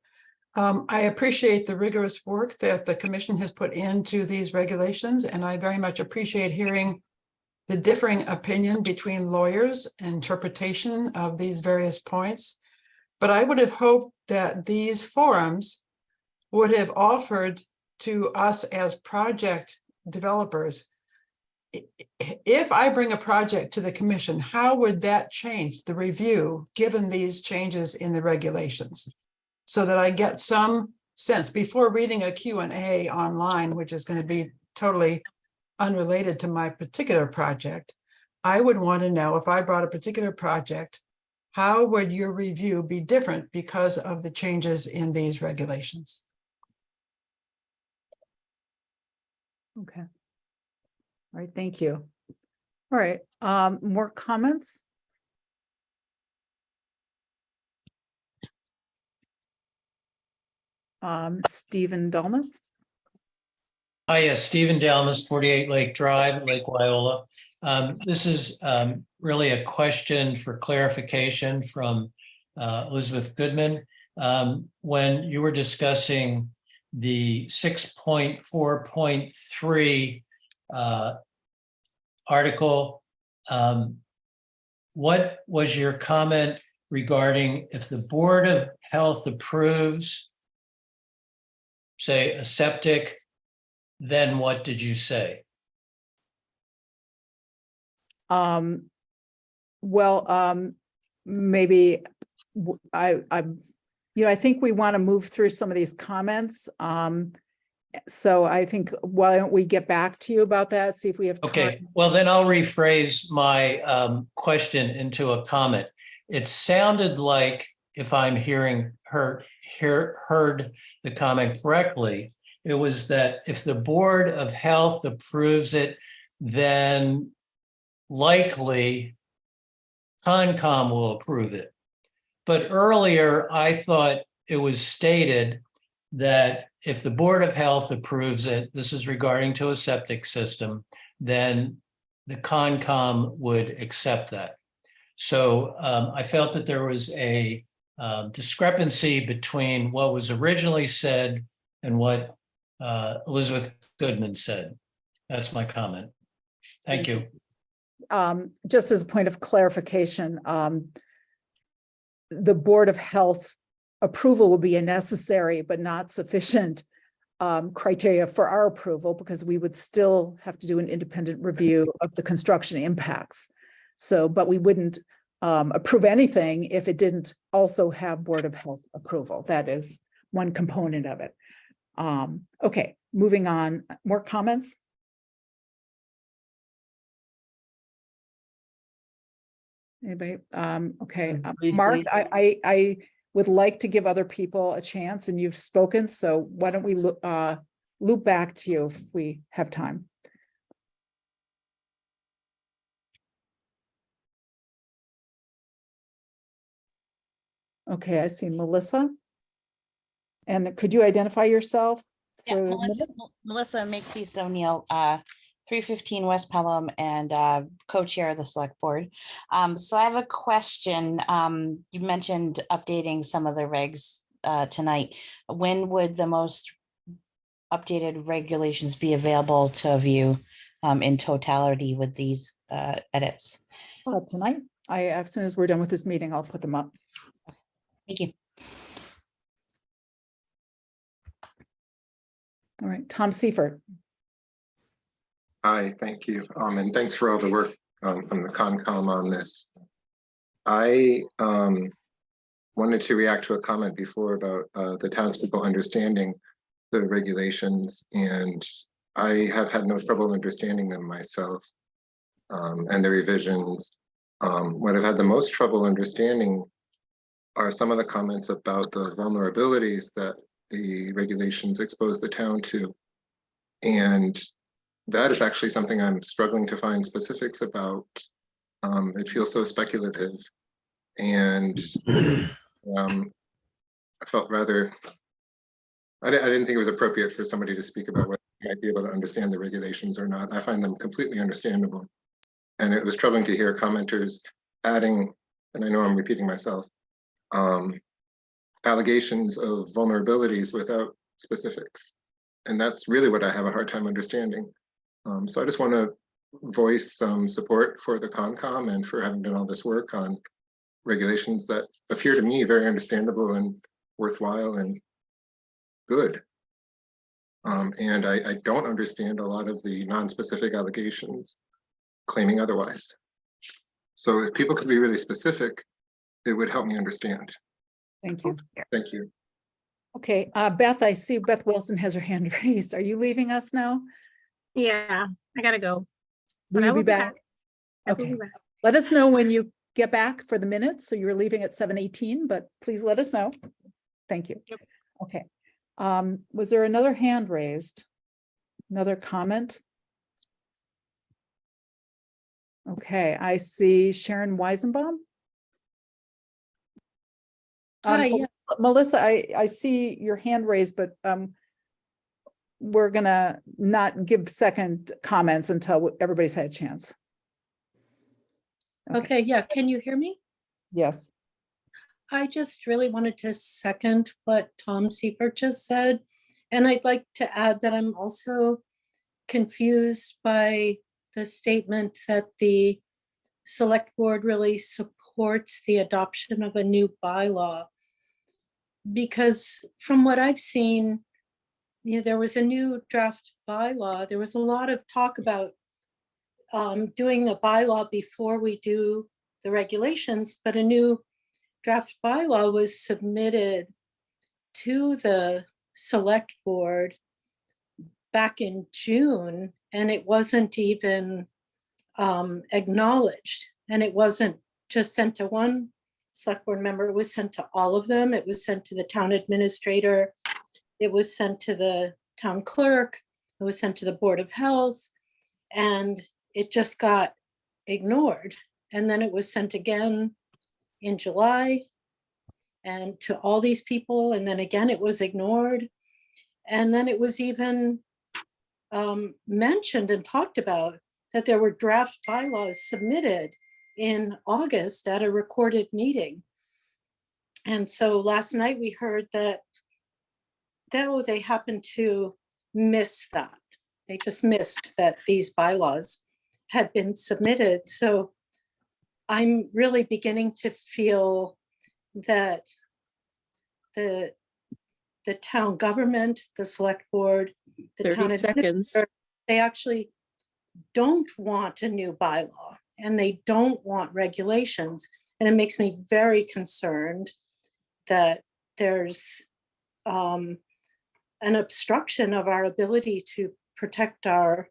Speaker 13: I appreciate the rigorous work that the commission has put into these regulations, and I very much appreciate hearing the differing opinion between lawyers' interpretation of these various points. But I would have hoped that these forums would have offered to us as project developers, if I bring a project to the commission, how would that change the review given these changes in the regulations? So that I get some sense before reading a Q&A online, which is going to be totally unrelated to my particular project. I would want to know, if I brought a particular project, how would your review be different because of the changes in these regulations?
Speaker 1: Okay. All right, thank you. All right, more comments? Stephen Delmas.
Speaker 14: Hi, yes, Stephen Delmas, 48 Lake Drive, Lake Wyola. This is really a question for clarification from Elizabeth Goodman. When you were discussing the 6.4.3 article, what was your comment regarding if the Board of Health approves, say, a septic, then what did you say?
Speaker 1: Maybe I think we want to move through some of these comments. So I think, why don't we get back to you about that, see if we have time.
Speaker 14: Okay, well, then I'll rephrase my question into a comment. It sounded like, if I'm heard the comment correctly, it was that if the Board of Health approves it, then likely Concom will approve it. But earlier, I thought it was stated that if the Board of Health approves it, this is regarding to a septic system, then the Concom would accept that. So I felt that there was a discrepancy between what was originally said and what Elizabeth Goodman said. That's my comment. Thank you.
Speaker 1: Just as a point of clarification, the Board of Health approval will be a necessary but not sufficient criteria for our approval, because we would still have to do an independent review of the construction impacts. So, but we wouldn't approve anything if it didn't also have Board of Health approval. That is one component of it. Okay, moving on. More comments? Anybody? Okay, Mark, I would like to give other people a chance, and you've spoken, so why don't we loop back to you if we have time. Okay, I see Melissa. And could you identify yourself?
Speaker 15: Yeah, Melissa Makepeace O'Neill, 315 West Pelham, and co-chair of the select board. So I have a question. You mentioned updating some of the regs tonight. When would the most updated regulations be available to view in totality with these edits?
Speaker 1: Tonight, as soon as we're done with this meeting, I'll put them up.
Speaker 15: Thank you.
Speaker 1: All right, Tom Seifert.
Speaker 16: Hi, thank you. And thanks for all the work from the Concom on this. I wanted to react to a comment before about the townspeople understanding the regulations, and I have had no trouble understanding them myself and the revisions. What I've had the most trouble understanding are some of the comments about the vulnerabilities that the regulations expose the town to. And that is actually something I'm struggling to find specifics about. It feels so speculative. And I felt rather, I didn't think it was appropriate for somebody to speak about whether they might be able to understand the regulations or not. I find them completely understandable. And it was troubling to hear commenters adding, and I know I'm repeating myself, allegations of vulnerabilities without specifics. And that's really what I have a hard time understanding. So I just want to voice some support for the Concom and for having done all this work on regulations that appear to me very understandable and worthwhile and good. And I don't understand a lot of the non-specific allegations claiming otherwise. So if people could be really specific, it would help me understand.
Speaker 1: Thank you.
Speaker 16: Thank you.
Speaker 1: Okay, Beth, I see Beth Wilson has her hand raised. Are you leaving us now?
Speaker 2: Yeah, I gotta go.
Speaker 1: Will
Speaker 2: But I
Speaker 1: you be
Speaker 2: will be
Speaker 1: back?
Speaker 2: I will
Speaker 1: Okay.
Speaker 2: be back.
Speaker 1: Let us know when you get back for the minutes. So you're leaving at 7:18, but please let us know. Thank you.
Speaker 2: Yep.
Speaker 1: Okay. Was there another hand raised? Another comment? Okay, I see Sharon Weisenbaum.
Speaker 17: Hi, yes.
Speaker 1: Melissa, I see your hand raised, but we're gonna not give second comments until everybody's had a chance.
Speaker 17: Okay, yeah, can you hear me?
Speaker 1: Yes.
Speaker 17: I just really wanted to second what Tom Seifert just said. And I'd like to add that I'm also confused by the statement that the select board really supports the adoption of a new bylaw. Because from what I've seen, there was a new draft bylaw. There was a lot of talk about doing a bylaw before we do the regulations, but a new draft bylaw was submitted to the select board back in June, and it wasn't even acknowledged. And it wasn't just sent to one select board member, it was sent to all of them. It was sent to the town administrator. It was sent to the town clerk. It was sent to the Board of Health, and it just got ignored. And then it was sent again in July and to all these people. And then again, it was ignored. And then it was even mentioned and talked about that there were draft bylaws submitted in August at a recorded meeting. And so last night we heard that they happened to miss that. They just missed that these bylaws had been submitted. So I'm really beginning to feel that the town government, the select board, the
Speaker 2: 30
Speaker 17: town
Speaker 2: seconds.
Speaker 17: administrator, they actually don't want a new bylaw and they don't want regulations. And it makes me very concerned that there's an obstruction of our ability to protect our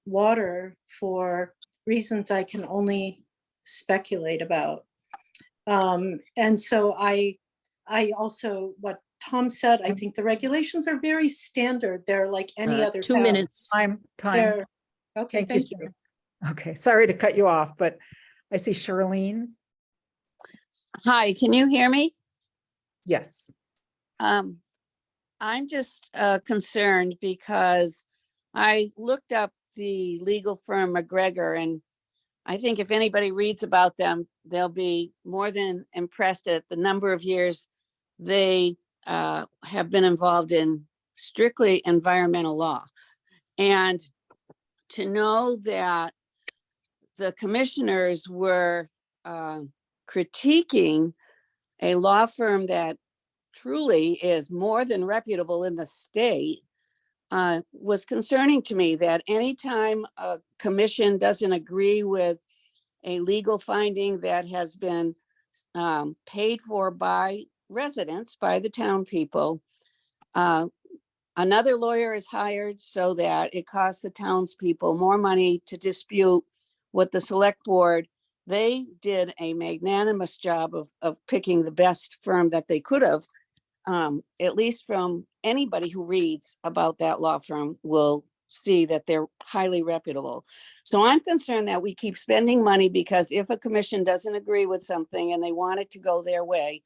Speaker 17: water for reasons I can only speculate about. And so I also, what Tom said, I think the regulations are very standard. They're like any other
Speaker 2: 2
Speaker 17: town.
Speaker 2: minutes.
Speaker 1: Time.
Speaker 17: They're, okay, thank you.
Speaker 1: Okay, sorry to cut you off, but I see Charlene.
Speaker 18: Hi, can you hear me?
Speaker 1: Yes.
Speaker 18: I'm just concerned because I looked up the legal firm McGregor, and I think if anybody reads about them, they'll be more than impressed at the number of years they have been involved in strictly environmental law. And to know that the commissioners were critiquing a law firm that truly is more than reputable in the state was concerning to me. That anytime a commission doesn't agree with a legal finding that has been paid for by residents, by the town people, another lawyer is hired so that it costs the townspeople more money to dispute what the select board. They did a magnanimous job of picking the best firm that they could have. At least from anybody who reads about that law firm will see that they're highly reputable. So I'm concerned that we keep spending money because if a commission doesn't agree with something and they want it to go their way,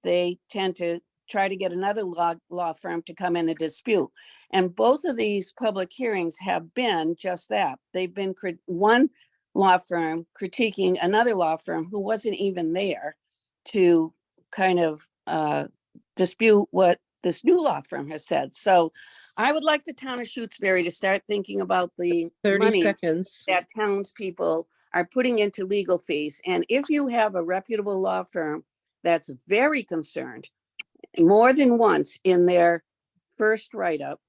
Speaker 18: they tend to try to get another law firm to come in and dispute. And both of these public hearings have been just that. They've been one law firm critiquing another law firm who wasn't even there to kind of dispute what this new law firm has said. So I would like the town of Shutesbury to start thinking about the
Speaker 2: 30
Speaker 18: money
Speaker 2: seconds.
Speaker 18: that townspeople are putting into legal fees. And if you have a reputable law firm that's very concerned, more than once in their first write-up,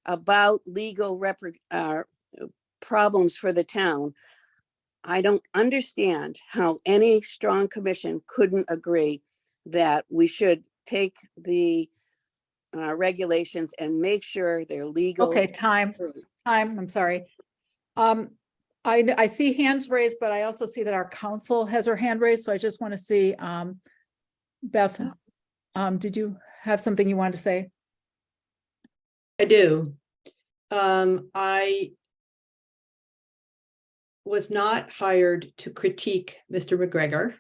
Speaker 18: about legal problems for the town, I don't understand how any strong commission couldn't agree that we should take the regulations and make sure they're legal.
Speaker 1: Okay, time, I'm sorry. I see hands raised, but I also see that our council has her hand raised, so I just want to see, Beth, did you have something you wanted to say?
Speaker 7: I do. I was not hired to critique Mr. McGregor.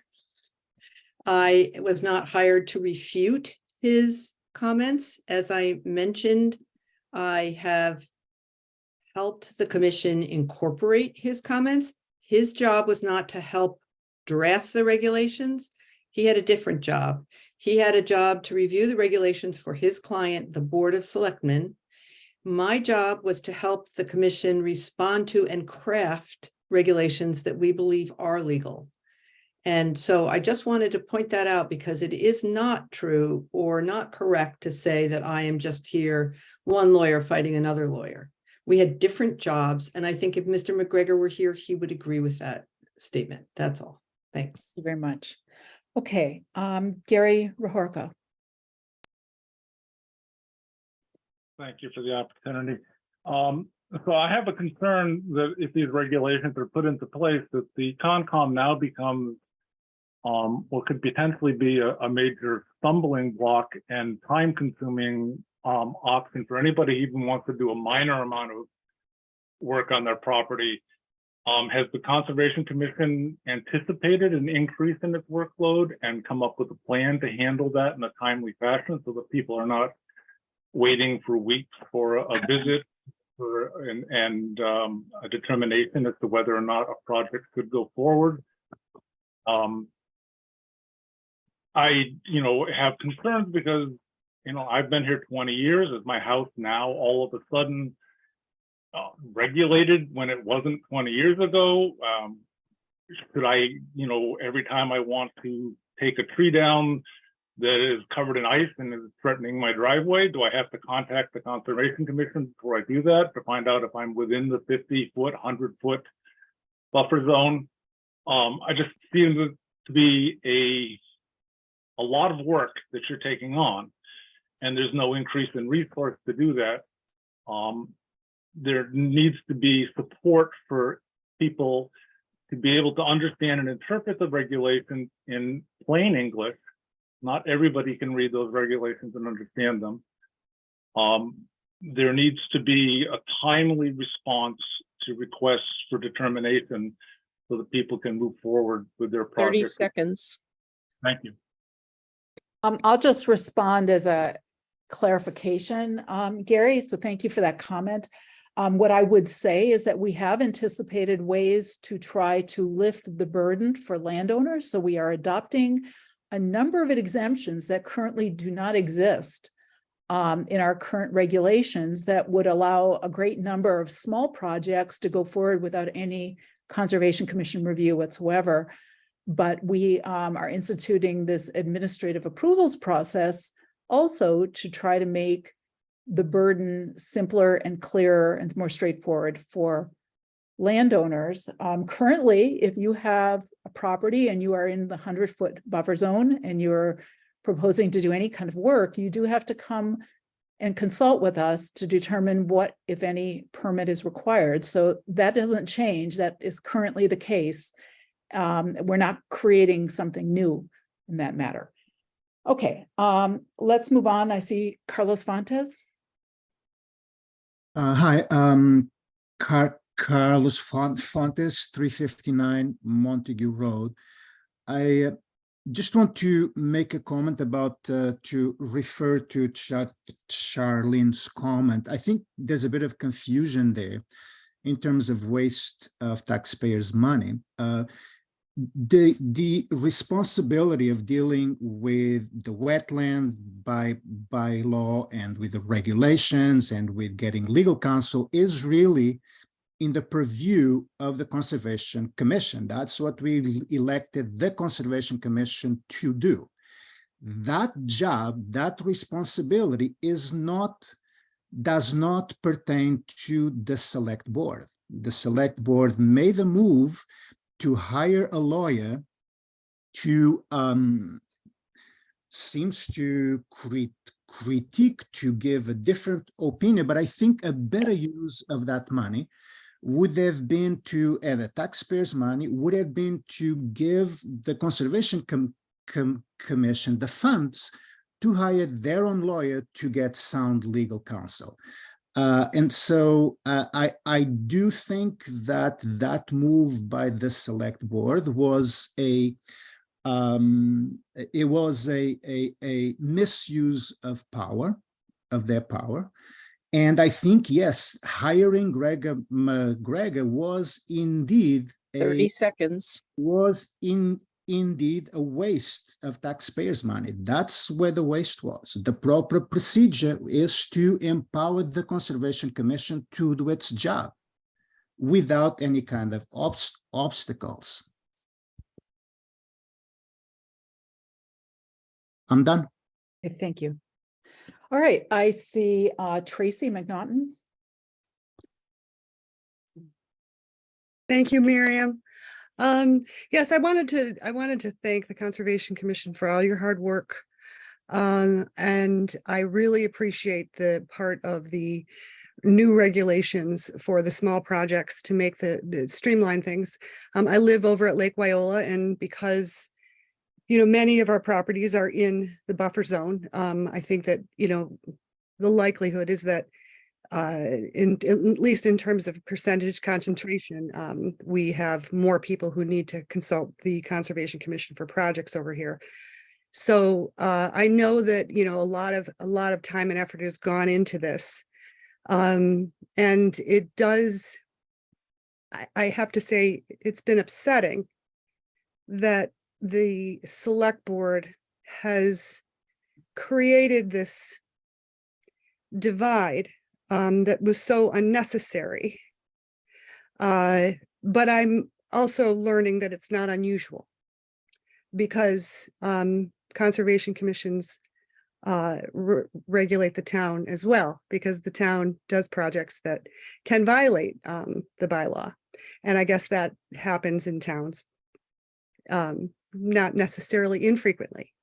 Speaker 7: I was not hired to refute his comments. As I mentioned, I have helped the commission incorporate his comments. His job was not to help draft the regulations. He had a different job. He had a job to review the regulations for his client, the Board of Selectmen. My job was to help the commission respond to and craft regulations that we believe are legal. And so I just wanted to point that out because it is not true or not correct to say that I am just here, one lawyer fighting another lawyer. We had different jobs. And I think if Mr. McGregor were here, he would agree with that statement. That's all. Thanks.
Speaker 1: Thank you very much. Okay, Gary Rahorka.
Speaker 19: Thank you for the opportunity. So I have a concern that if these regulations are put into place, that the Concom now becomes what could potentially be a major stumbling block and time-consuming option for anybody who even wants to do a minor amount of work on their property. Has the Conservation Commission anticipated an increase in its workload and come up with a plan to handle that in a timely fashion so that people are not waiting for weeks for a visit and a determination as to whether or not a project could go forward? I, have concerns because, I've been here 20 years. Is my house now all of a sudden regulated when it wasn't 20 years ago? Should I, every time I want to take a tree down that is covered in ice and is threatening my driveway, do I have to contact the Conservation Commission before I do that to find out if I'm within the 50-foot, 100-foot buffer zone? I just seem to be a lot of work that you're taking on, and there's no increase in resource to do that. There needs to be support for people to be able to understand and interpret the regulations in plain English. Not everybody can read those regulations and understand them. There needs to be a timely response to requests for determination so that people can move forward with their
Speaker 2: 30
Speaker 19: project.
Speaker 2: seconds.
Speaker 19: Thank you.
Speaker 1: I'll just respond as a clarification, Gary. So thank you for that comment. What I would say is that we have anticipated ways to try to lift the burden for landowners. So we are adopting a number of exemptions that currently do not exist in our current regulations that would allow a great number of small projects to go forward without any Conservation Commission review whatsoever. But we are instituting this administrative approvals process also to try to make the burden simpler and clearer and more straightforward for landowners. Currently, if you have a property and you are in the 100-foot buffer zone and you're proposing to do any kind of work, you do have to come and consult with us to determine what, if any, permit is required. So that doesn't change. That is currently the case. We're not creating something new in that matter. Okay, let's move on. I see Carlos Fontes.
Speaker 20: Hi, Carlos Fontes, 359 Montague Road. I just want to make a comment about, to refer to Charlene's comment. I think there's a bit of confusion there in terms of waste of taxpayers' money. The responsibility of dealing with the wetland by law and with the regulations and with getting legal counsel is really in the purview of the Conservation Commission. That's what we elected the Conservation Commission to do. That job, that responsibility is not does not pertain to the select board. The select board made a move to hire a lawyer to seems to critique, to give a different opinion, but I think a better use of that money would have been to, and the taxpayers' money would have been to give the Conservation Commission the funds to hire their own lawyer to get sound legal counsel. And so I do think that that move by the select board was a misuse of power, of their power. And I think, yes, hiring Gregor McGregor was indeed
Speaker 2: 30 seconds.
Speaker 20: Indeed a waste of taxpayers' money. That's where the waste was. The proper procedure is to empower the Conservation Commission to do its job without any kind of obstacles. I'm done.
Speaker 1: Okay, thank you. All right, I see Tracy McNaughton.
Speaker 21: Thank you, Miriam. Yes, I wanted to thank the Conservation Commission for all your hard work. And I really appreciate the part of the new regulations for the small projects to make the streamline things. I live over at Lake Wyola, and because many of our properties are in the buffer zone, I think that the likelihood is that at least in terms of percentage concentration, we have more people who need to consult the Conservation Commission for projects over here. So I know that a lot of time and effort has gone into this, and it does. I have to say it's been upsetting that the select board has created this divide that was so unnecessary. But I'm also learning that it's not unusual, because conservation commissions regulate the town as well, because the town does projects that can violate the bylaw. And I guess that happens in towns, not necessarily infrequently.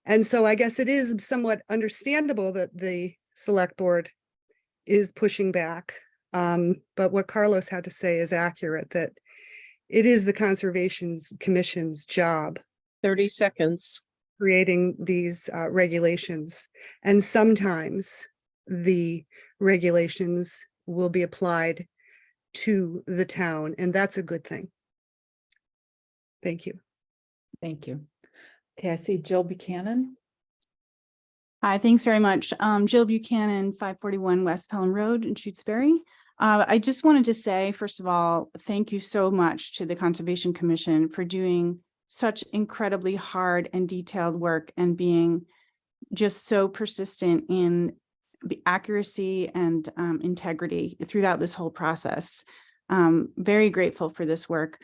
Speaker 21: And so I guess it is somewhat understandable that the select board is pushing back. But what Carlos had to say is accurate, that it is the Conservation Commission's job.
Speaker 2: 30 seconds.
Speaker 21: Creating these regulations. And sometimes the regulations will be applied to the town, and that's a good thing. Thank you.
Speaker 1: Thank you. Okay, I see Jill Buchanan.
Speaker 22: Hi, thanks very much. Jill Buchanan, 541 West Pelham Road in Shutesbury. I just wanted to say, first of all, thank you so much to the Conservation Commission for doing such incredibly hard and detailed work and being just so persistent in accuracy and integrity throughout this whole process. Very grateful for this work.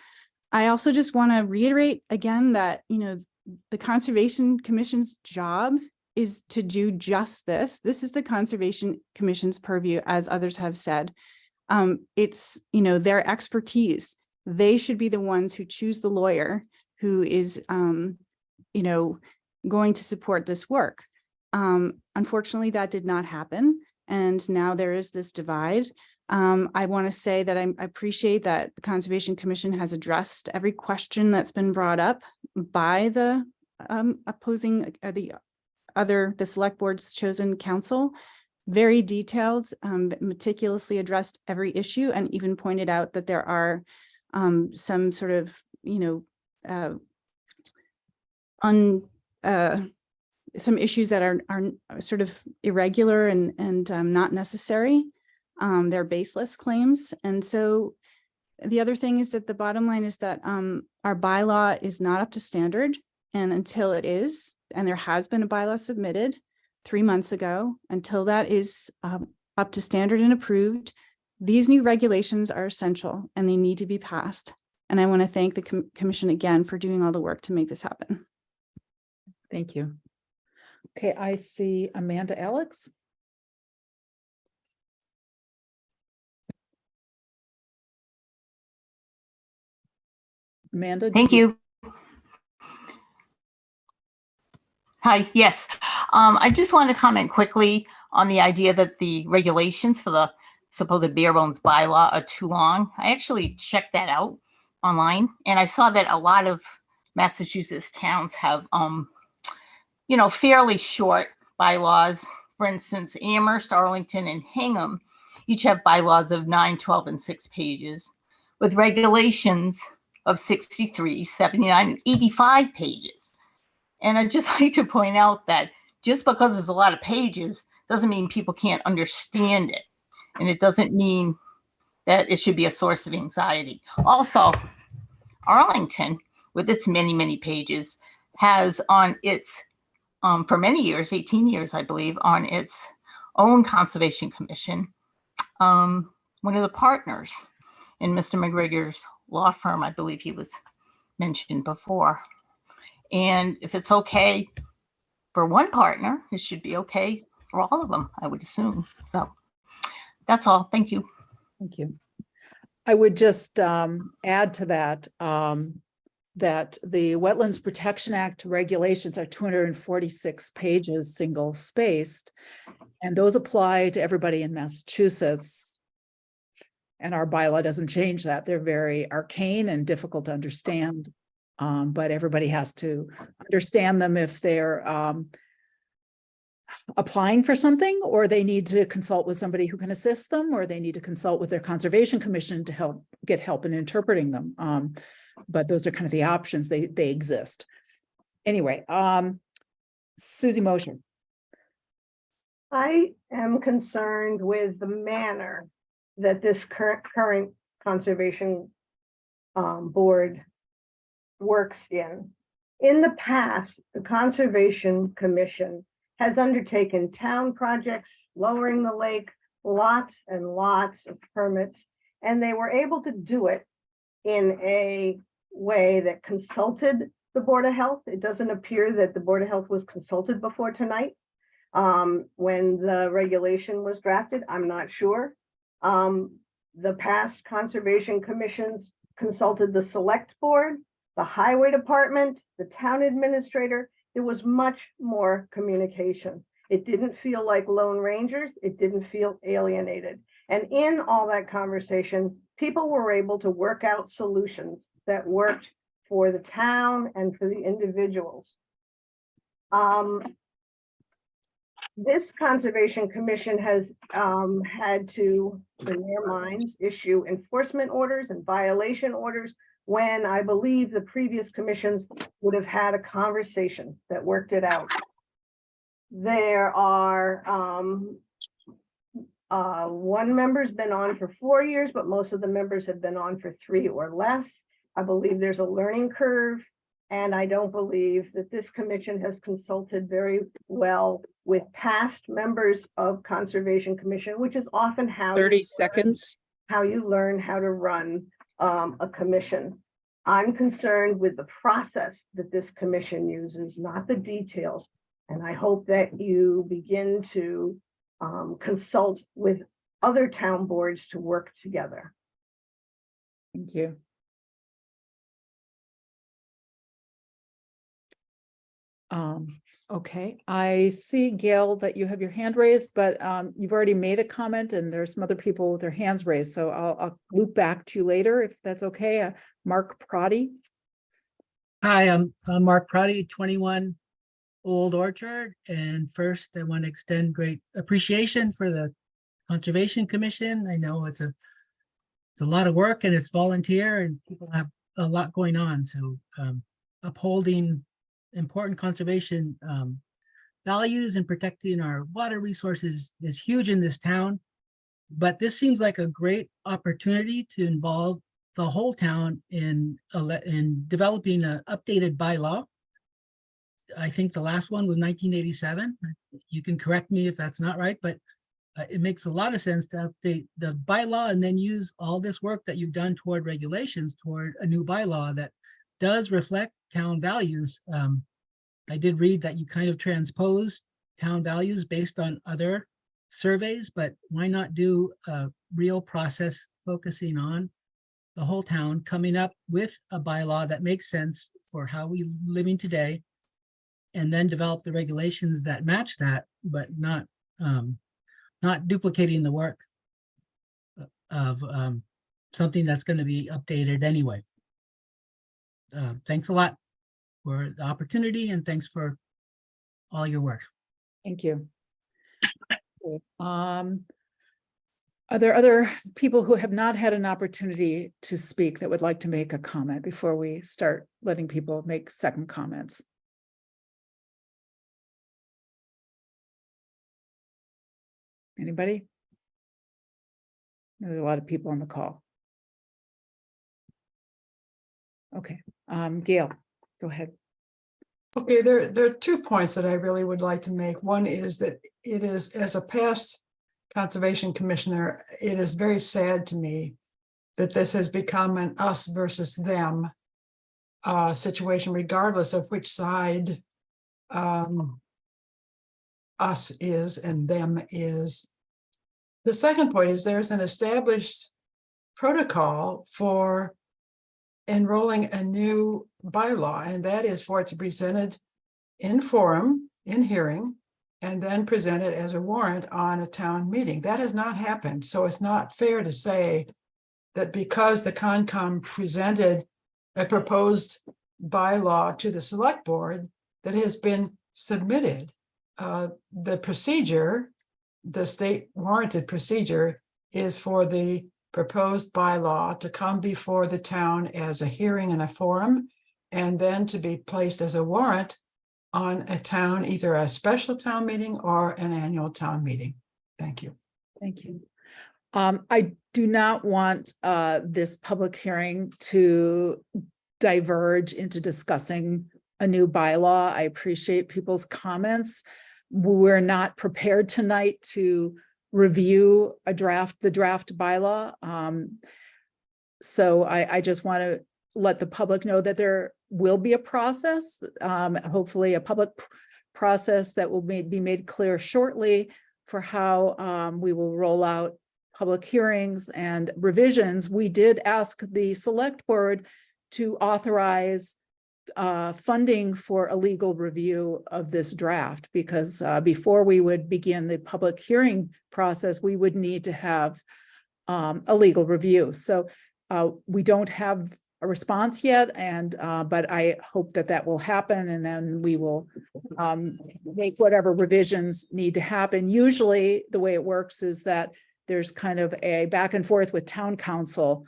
Speaker 22: I also just want to reiterate again that, the Conservation Commission's job is to do just this. This is the Conservation Commission's purview, as others have said. It's, their expertise. They should be the ones who choose the lawyer who is, going to support this work. Unfortunately, that did not happen. And now there is this divide. I want to say that I appreciate that the Conservation Commission has addressed every question that's been brought up by the opposing, the select board's chosen counsel. Very detailed, meticulously addressed every issue, and even pointed out that there are some sort of, some issues that are sort of irregular and not necessary. They're baseless claims. And so the other thing is that the bottom line is that our bylaw is not up to standard. And until it is, and there has been a bylaw submitted 3 months ago, until that is up to standard and approved, these new regulations are essential and they need to be passed. And I want to thank the commission again for doing all the work to make this happen.
Speaker 1: Thank you. Okay, I see Amanda Alex. Amanda? did
Speaker 3: Thank you. Hi, yes. I just wanted to comment quickly on the idea that the regulations for the supposed bare bones bylaw are too long. I actually checked that out online, and I saw that a lot of Massachusetts towns have, fairly short bylaws. For instance, Amherst, Arlington, and Hingham each have bylaws of 9, 12, and 6 pages, with regulations of 63, 79, and 85 pages. And I'd just like to point out that just because there's a lot of pages doesn't mean people can't understand it. And it doesn't mean that it should be a source of anxiety. Also, Arlington, with its many, many pages, has on its, for many years, 18 years, I believe, on its own Conservation Commission, one of the partners in Mr. McGregor's law firm, I believe he was mentioned before. And if it's okay for one partner, it should be okay for all of them, I would assume. So that's all. Thank you.
Speaker 1: Thank you. I would just add to that, that the Wetlands Protection Act regulations are 246 pages, single spaced, and those apply to everybody in Massachusetts. And our bylaw doesn't change that. They're very arcane and difficult to understand, but everybody has to understand them if they're applying for something, or they need to consult with somebody who can assist them, or they need to consult with their Conservation Commission to get help in interpreting them. But those are kind of the options. They exist. Anyway, Susie Mosher.
Speaker 5: I am concerned with the manner that this current conservation board works in. In the past, the Conservation Commission has undertaken town projects, lowering the lake, lots and lots of permits, and they were able to do it in a way that consulted the Board of Health. It doesn't appear that the Board of Health was consulted before tonight when the regulation was drafted. I'm not sure. The past Conservation Commissions consulted the Select Board, the Highway Department, the Town Administrator. There was much more communication. It didn't feel like Lone Rangers. It didn't feel alienated. And in all that conversation, people were able to work out solutions that worked for the town and for the individuals. This Conservation Commission has had to, in their minds, issue enforcement orders and violation orders when I believe the previous commissions would have had a conversation that worked it out. There are, one member's been on for 4 years, but most of the members have been on for 3 or less. I believe there's a learning curve, and I don't believe that this commission has consulted very well with past members of Conservation Commission, which is often how
Speaker 2: 30 seconds.
Speaker 5: How you learn how to run a commission. I'm concerned with the process that this commission uses, not the details. And I hope that you begin to consult with other town boards to work together.
Speaker 1: Thank you. Okay, I see, Gail, that you have your hand raised, but you've already made a comment and there's some other people with their hands raised. So I'll loop back to you later if that's okay. Mark Proddy.
Speaker 23: Hi, I'm Mark Proddy, 21 Old Orchard. And first, I want to extend great appreciation for the Conservation Commission. I know it's a lot of work and it's volunteer and people have a lot going on. So upholding important conservation values and protecting our water resources is huge in this town. But this seems like a great opportunity to involve the whole town in developing an updated bylaw. I think the last one was 1987. You can correct me if that's not right, but it makes a lot of sense to update the bylaw and then use all this work that you've done toward regulations toward a new bylaw that does reflect town values. I did read that you kind of transposed town values based on other surveys, but why not do a real process focusing on the whole town coming up with a bylaw that makes sense for how we living today, and then develop the regulations that match that, but not duplicating the work of something that's going to be updated anyway. Thanks a lot for the opportunity, and thanks for all your work.
Speaker 1: Thank you. Are there other people who have not had an opportunity to speak that would like to make a comment before we start letting people make second comments? Anybody? There's a lot of people on the call. Okay, Gail, go ahead.
Speaker 13: Okay, there are 2 points that I really would like to make. One is that it is, as a past conservation commissioner, it is very sad to me that this has become an us versus them situation, regardless of which side us is and them is. The second point is there's an established protocol for enrolling a new bylaw, and that is for it to be presented in forum, in hearing, and then presented as a warrant on a town meeting. That has not happened. So it's not fair to say that because the Concom presented a proposed bylaw to the select board that has been submitted. The procedure, the state warranted procedure, is for the proposed bylaw to come before the town as a hearing and a forum, and then to be placed as a warrant on a town, either a special town meeting or an annual town meeting. Thank you.
Speaker 1: Thank you. I do not want this public hearing to diverge into discussing a new bylaw. I appreciate people's comments. We're not prepared tonight to review the draft bylaw. So I just want to let the public know that there will be a process, hopefully a public process that will be made clear shortly for how we will roll out public hearings and revisions. We did ask the select board to authorize funding for a legal review of this draft, because before we would begin the public hearing process, we would need to have a legal review. So we don't have a response yet, and but I hope that that will happen, and then we will make whatever revisions need to happen. Usually the way it works is that there's kind of a back and forth with town council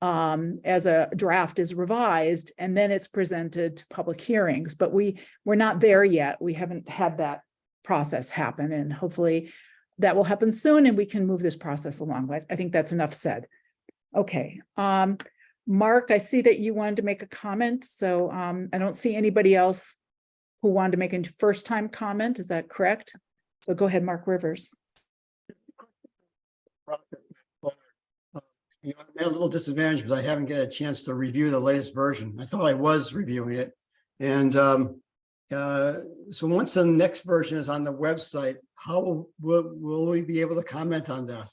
Speaker 1: as a draft is revised, and then it's presented to public hearings. But we're not there yet. We haven't had that process happen, and hopefully that will happen soon, and we can move this process along. I think that's enough said. Okay. Mark, I see that you wanted to make a comment, so I don't see anybody else who wanted to make a first-time comment. Is that correct? So go ahead, Mark Rivers.
Speaker 12: I'm at a little disadvantage because I haven't get a chance to review the latest version. I thought I was reviewing it. And so once the next version is on the website, how will we be able to comment on that?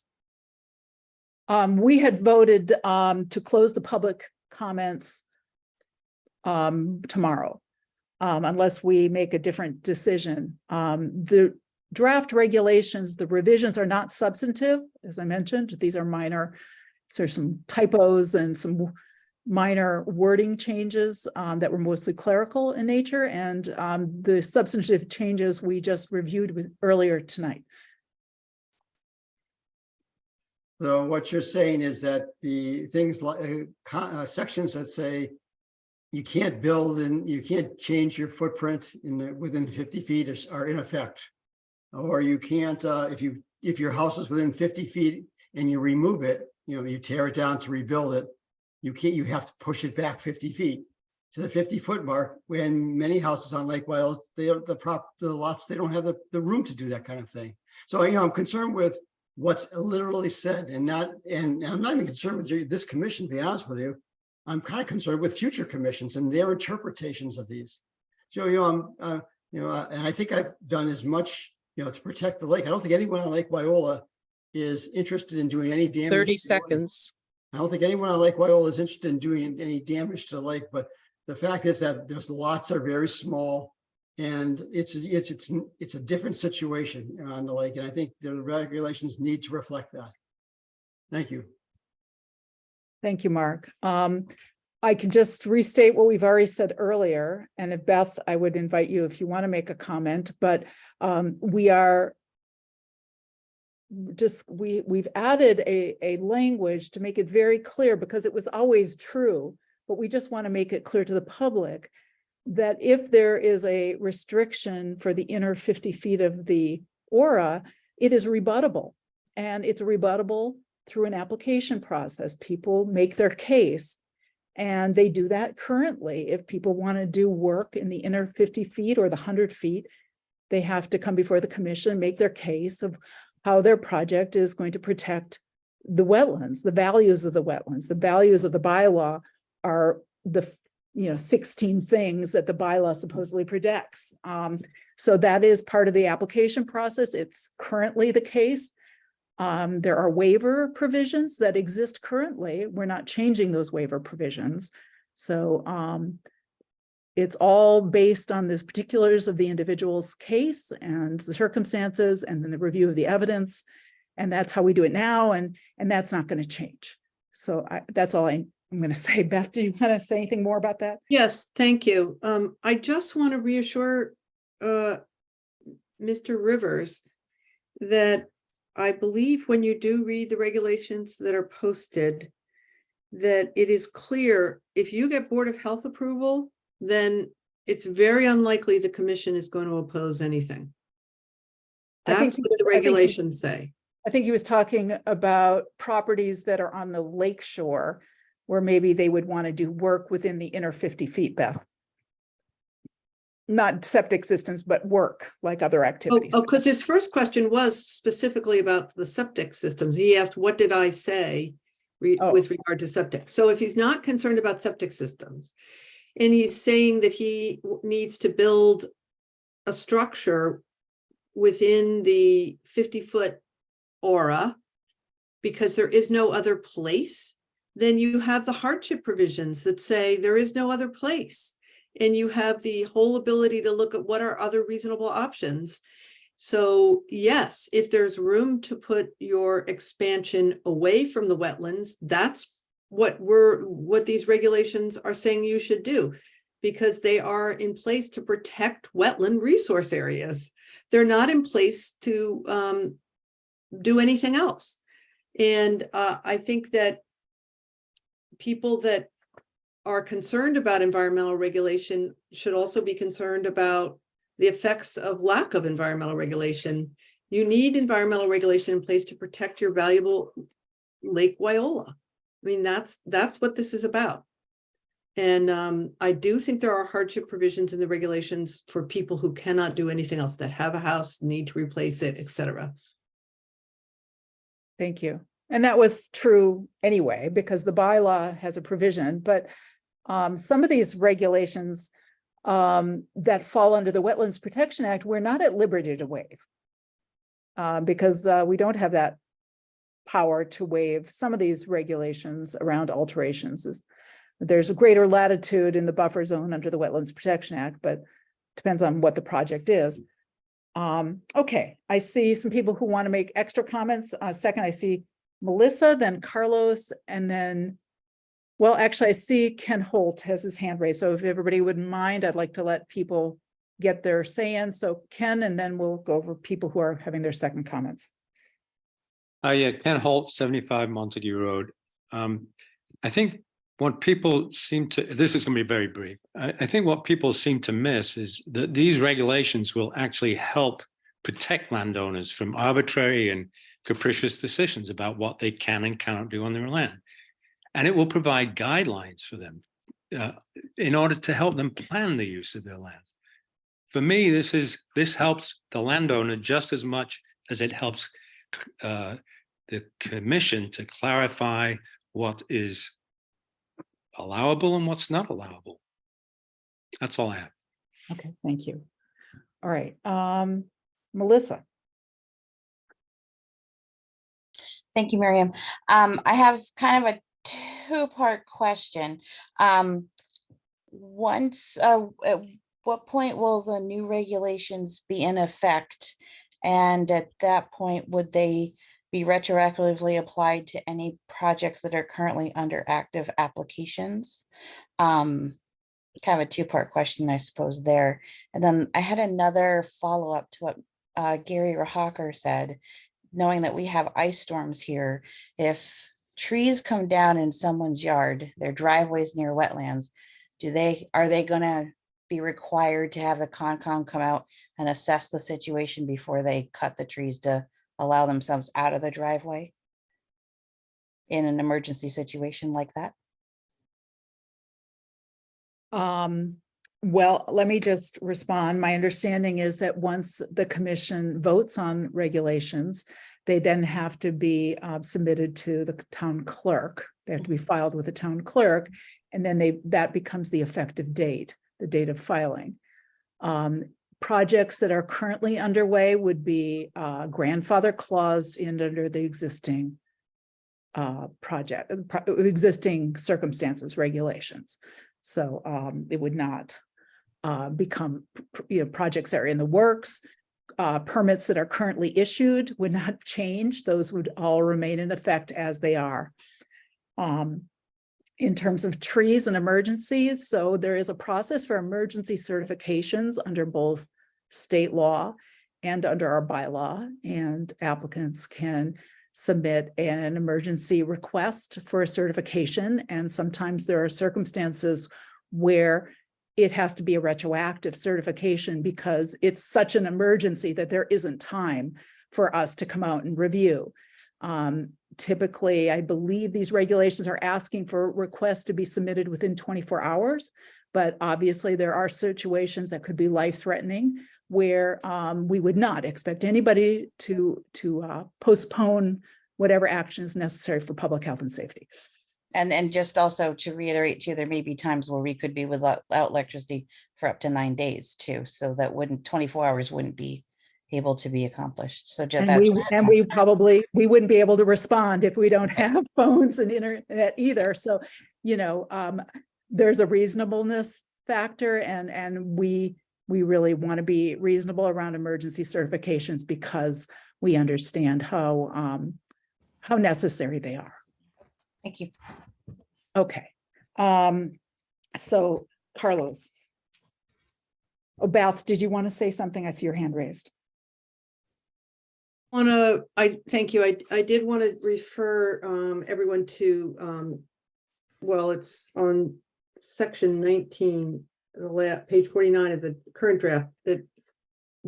Speaker 1: We had voted to close the public comments tomorrow, unless we make a different decision. The draft regulations, the revisions are not substantive, as I mentioned. These are minor. So there's some typos and some minor wording changes that were mostly clerical in nature, and the substantive changes we just reviewed earlier tonight.
Speaker 12: So what you're saying is that the things like sections that say you can't build and you can't change your footprint within 50 feet are in effect, or you can't if your house is within 50 feet and you remove it, you tear it down to rebuild it, you have to push it back 50 feet to the 50-foot mark. When many houses on Lake Wales, the lots, they don't have the room to do that kind of thing. So I'm concerned with what's literally said, and I'm not even concerned with this commission, to be honest with you. I'm kind of concerned with future commissions and their interpretations of these. So and I think I've done as much to protect the lake. I don't think anyone on Lake Wyola is interested in doing any damage.
Speaker 2: 30 seconds.
Speaker 12: I don't think anyone on Lake Wyola is interested in doing any damage to the lake, but the fact is that there's lots are very small, and it's a different situation on the lake, and I think the regulations need to reflect that. Thank you.
Speaker 1: Thank you, Mark. I can just restate what we've already said earlier, and if Beth, I would invite you if you want to make a comment, but we've added a language to make it very clear, because it was always true, but we just want to make it clear to the public that if there is a restriction for the inner 50 feet of the aura, it is rebuttable, and it's rebuttable through an application process. People make their case, and they do that currently. If people want to do work in the inner 50 feet or the 100 feet, they have to come before the commission, make their case of how their project is going to protect the wetlands, the values of the wetlands. The values of the bylaw are the 16 things that the bylaw supposedly protects. So that is part of the application process. It's currently the case. There are waiver provisions that exist currently. We're not changing those waiver provisions. So it's all based on the particulars of the individual's case and the circumstances, and then the review of the evidence. And that's how we do it now. And that's not going to change. So that's all I'm going to say. Beth, do you want to say anything more about that?
Speaker 7: Yes, thank you. I just want to reassure Mr. Rivers that I believe when you do read the regulations that are posted, that it is clear if you get Board of Health approval, then it's very unlikely the commission is going to oppose anything. That's what the regulations say.
Speaker 1: I think he was talking about properties that are on the lake shore, where maybe they would want to do work within the inner 50 feet, Beth. Not septic systems, but work like other activities.
Speaker 7: Oh, because his first question was specifically about the septic systems. He asked, what did I say with regard to septic? So if he's not concerned about septic systems, and he's saying that he needs to build a structure within the 50-foot aura because there is no other place, then you have the hardship provisions that say there is no other place. And you have the whole ability to look at what are other reasonable options. So yes, if there's room to put your expansion away from the wetlands, that's what these regulations are saying you should do, because they are in place to protect wetland resource areas. They're not in place to do anything else. And I think that people that are concerned about environmental regulation should also be concerned about the effects of lack of environmental regulation. You need environmental regulation in place to protect your valuable Lake Wyola. I mean, that's what this is about. And I do think there are hardship provisions in the regulations for people who cannot do anything else, that have a house, need to replace it, etc.
Speaker 1: Thank you. And that was true anyway, because the bylaw has a provision, but some of these regulations that fall under the Wetlands Protection Act, we're not at liberty to waive because we don't have that power to waive some of these regulations around alterations. There's a greater latitude in the buffer zone under the Wetlands Protection Act, but depends on what the project is. Okay, I see some people who want to make extra comments. Second, I see Melissa, then Carlos, and then, well, actually, I see Ken Holt has his hand raised. So if everybody wouldn't mind, I'd like to let people get their say in. So Ken, and then we'll go over people who are having their second comments.
Speaker 4: Yeah, Ken Holt, 75 Montague Road. I think what people seem to, this is going to be very brief. I think what people seem to miss is that these regulations will actually help protect landowners from arbitrary and capricious decisions about what they can and cannot do on their land. And it will provide guidelines for them in order to help them plan the use of their land. For me, this helps the landowner just as much as it helps the commission to clarify what is allowable and what's not allowable. That's all I have.
Speaker 1: Okay, thank you. All right, Melissa.
Speaker 15: Thank you, Miriam. I have kind of a two-part question. Once, at what point will the new regulations be in effect? And at that point, would they be retroactively applied to any projects that are currently under active applications? Kind of a two-part question, I suppose, there. And then I had another follow-up to what Gary Rahawker said, knowing that we have ice storms here. If trees come down in someone's yard, their driveways near wetlands, are they gonna be required to have the Concom come out and assess the situation before they cut the trees to allow themselves out of the driveway in an emergency situation like that?
Speaker 1: Well, let me just respond. My understanding is that once the commission votes on regulations, they then have to be submitted to the town clerk. They have to be filed with the town clerk, and then that becomes the effective date, the date of filing. Projects that are currently underway would be grandfather claused in under the existing existing circumstances, regulations. So it would not become, projects that are in the works. Permits that are currently issued would not change. Those would all remain in effect as they are. In terms of trees and emergencies, so there is a process for emergency certifications under both state law and under our bylaw, and applicants can submit an emergency request for a certification. And sometimes there are circumstances where it has to be a retroactive certification because it's such an emergency that there isn't time for us to come out and review. Typically, I believe these regulations are asking for requests to be submitted within 24 hours, but obviously there are situations that could be life-threatening where we would not expect anybody to postpone whatever action is necessary for public health and safety.
Speaker 15: And just also to reiterate too, there may be times where we could be without electricity for up to 9 days too. So that 24 hours wouldn't be able to be accomplished. So just
Speaker 1: we wouldn't be able to respond if we don't have phones and internet either. So, there's a reasonableness factor, and we really want to be reasonable around emergency certifications because we understand how necessary they are.
Speaker 15: Thank you.
Speaker 1: Okay. So Carlos. Oh, Beth, did you want to say something? I see your hand raised.
Speaker 7: Thank you. I did want to refer everyone to well, it's on section 19, page 49 of the current draft that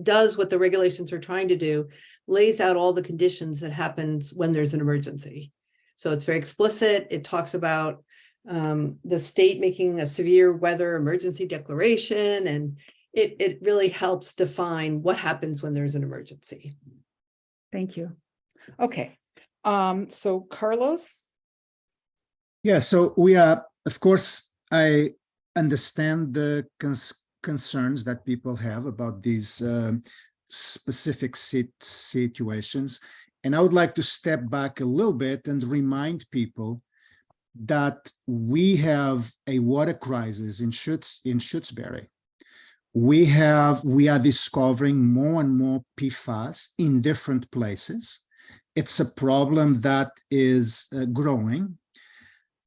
Speaker 7: does what the regulations are trying to do, lays out all the conditions that happens when there's an emergency. So it's very explicit. It talks about the state making a severe weather emergency declaration, and it really helps define what happens when there's an emergency.
Speaker 1: Thank you. Okay. So Carlos.
Speaker 20: Yeah, so we are, of course, I understand the concerns that people have about these specific situations. And I would like to step back a little bit and remind people that we have a water crisis in Shutesbury. We are discovering more and more PFAS in different places. It's a problem that is growing.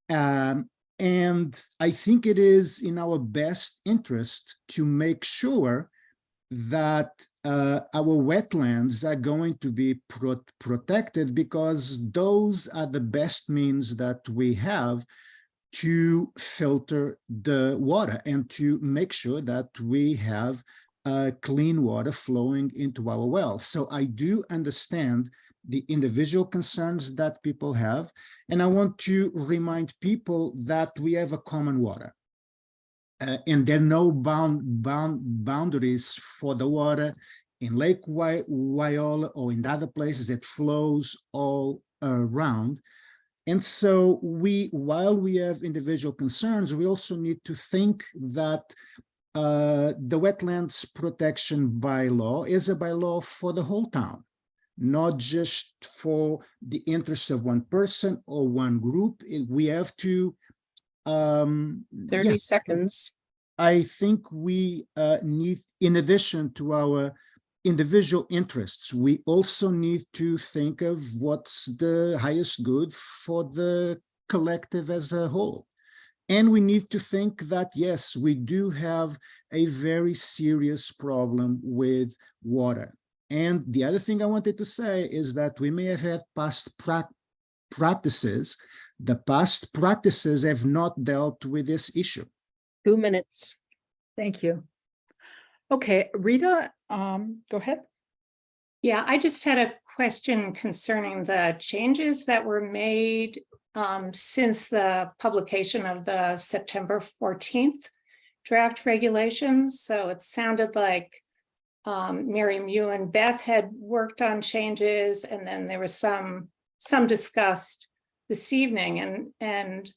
Speaker 20: And I think it is in our best interest to make sure that our wetlands are going to be protected, because those are the best means that we have to filter the water and to make sure that we have clean water flowing into our wells. So I do understand the individual concerns that people have, and I want to remind people that we have a common water. And there are no boundaries for the water in Lake Wyola or in other places. It flows all around. And so while we have individual concerns, we also need to think that the Wetlands Protection Bylaw is a bylaw for the whole town. not just for the interests of one person or one group. We have to,
Speaker 2: 30 seconds.
Speaker 20: I think we need, in addition to our individual interests, we also need to think of what's the highest good for the collective as a whole. And we need to think that, yes, we do have a very serious problem with water. And the other thing I wanted to say is that we may have had past practices. The past practices have not dealt with this issue.
Speaker 2: 2 minutes.
Speaker 1: Thank you. Okay, Rita, go ahead.
Speaker 11: Yeah, I just had a question concerning the changes that were made since the publication of the September 14th draft regulations. So it sounded like Miriam, you and Beth had worked on changes, and then there was some discussed this evening. And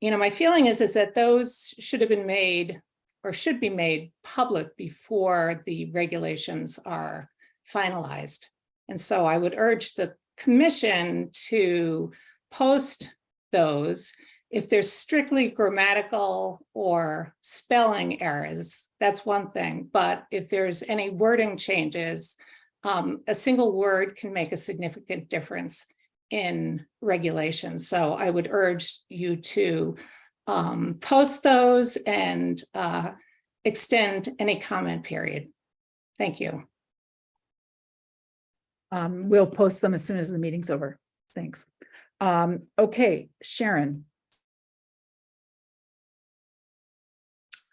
Speaker 11: you know, my feeling is that those should have been made or should be made public before the regulations are finalized. And so I would urge the commission to post those. If there's strictly grammatical or spelling errors, that's one thing. But if there's any wording changes, a single word can make a significant difference in regulations. So I would urge you to post those and extend any comment period. Thank you.
Speaker 1: We'll post them as soon as the meeting's over. Thanks. Okay, Sharon.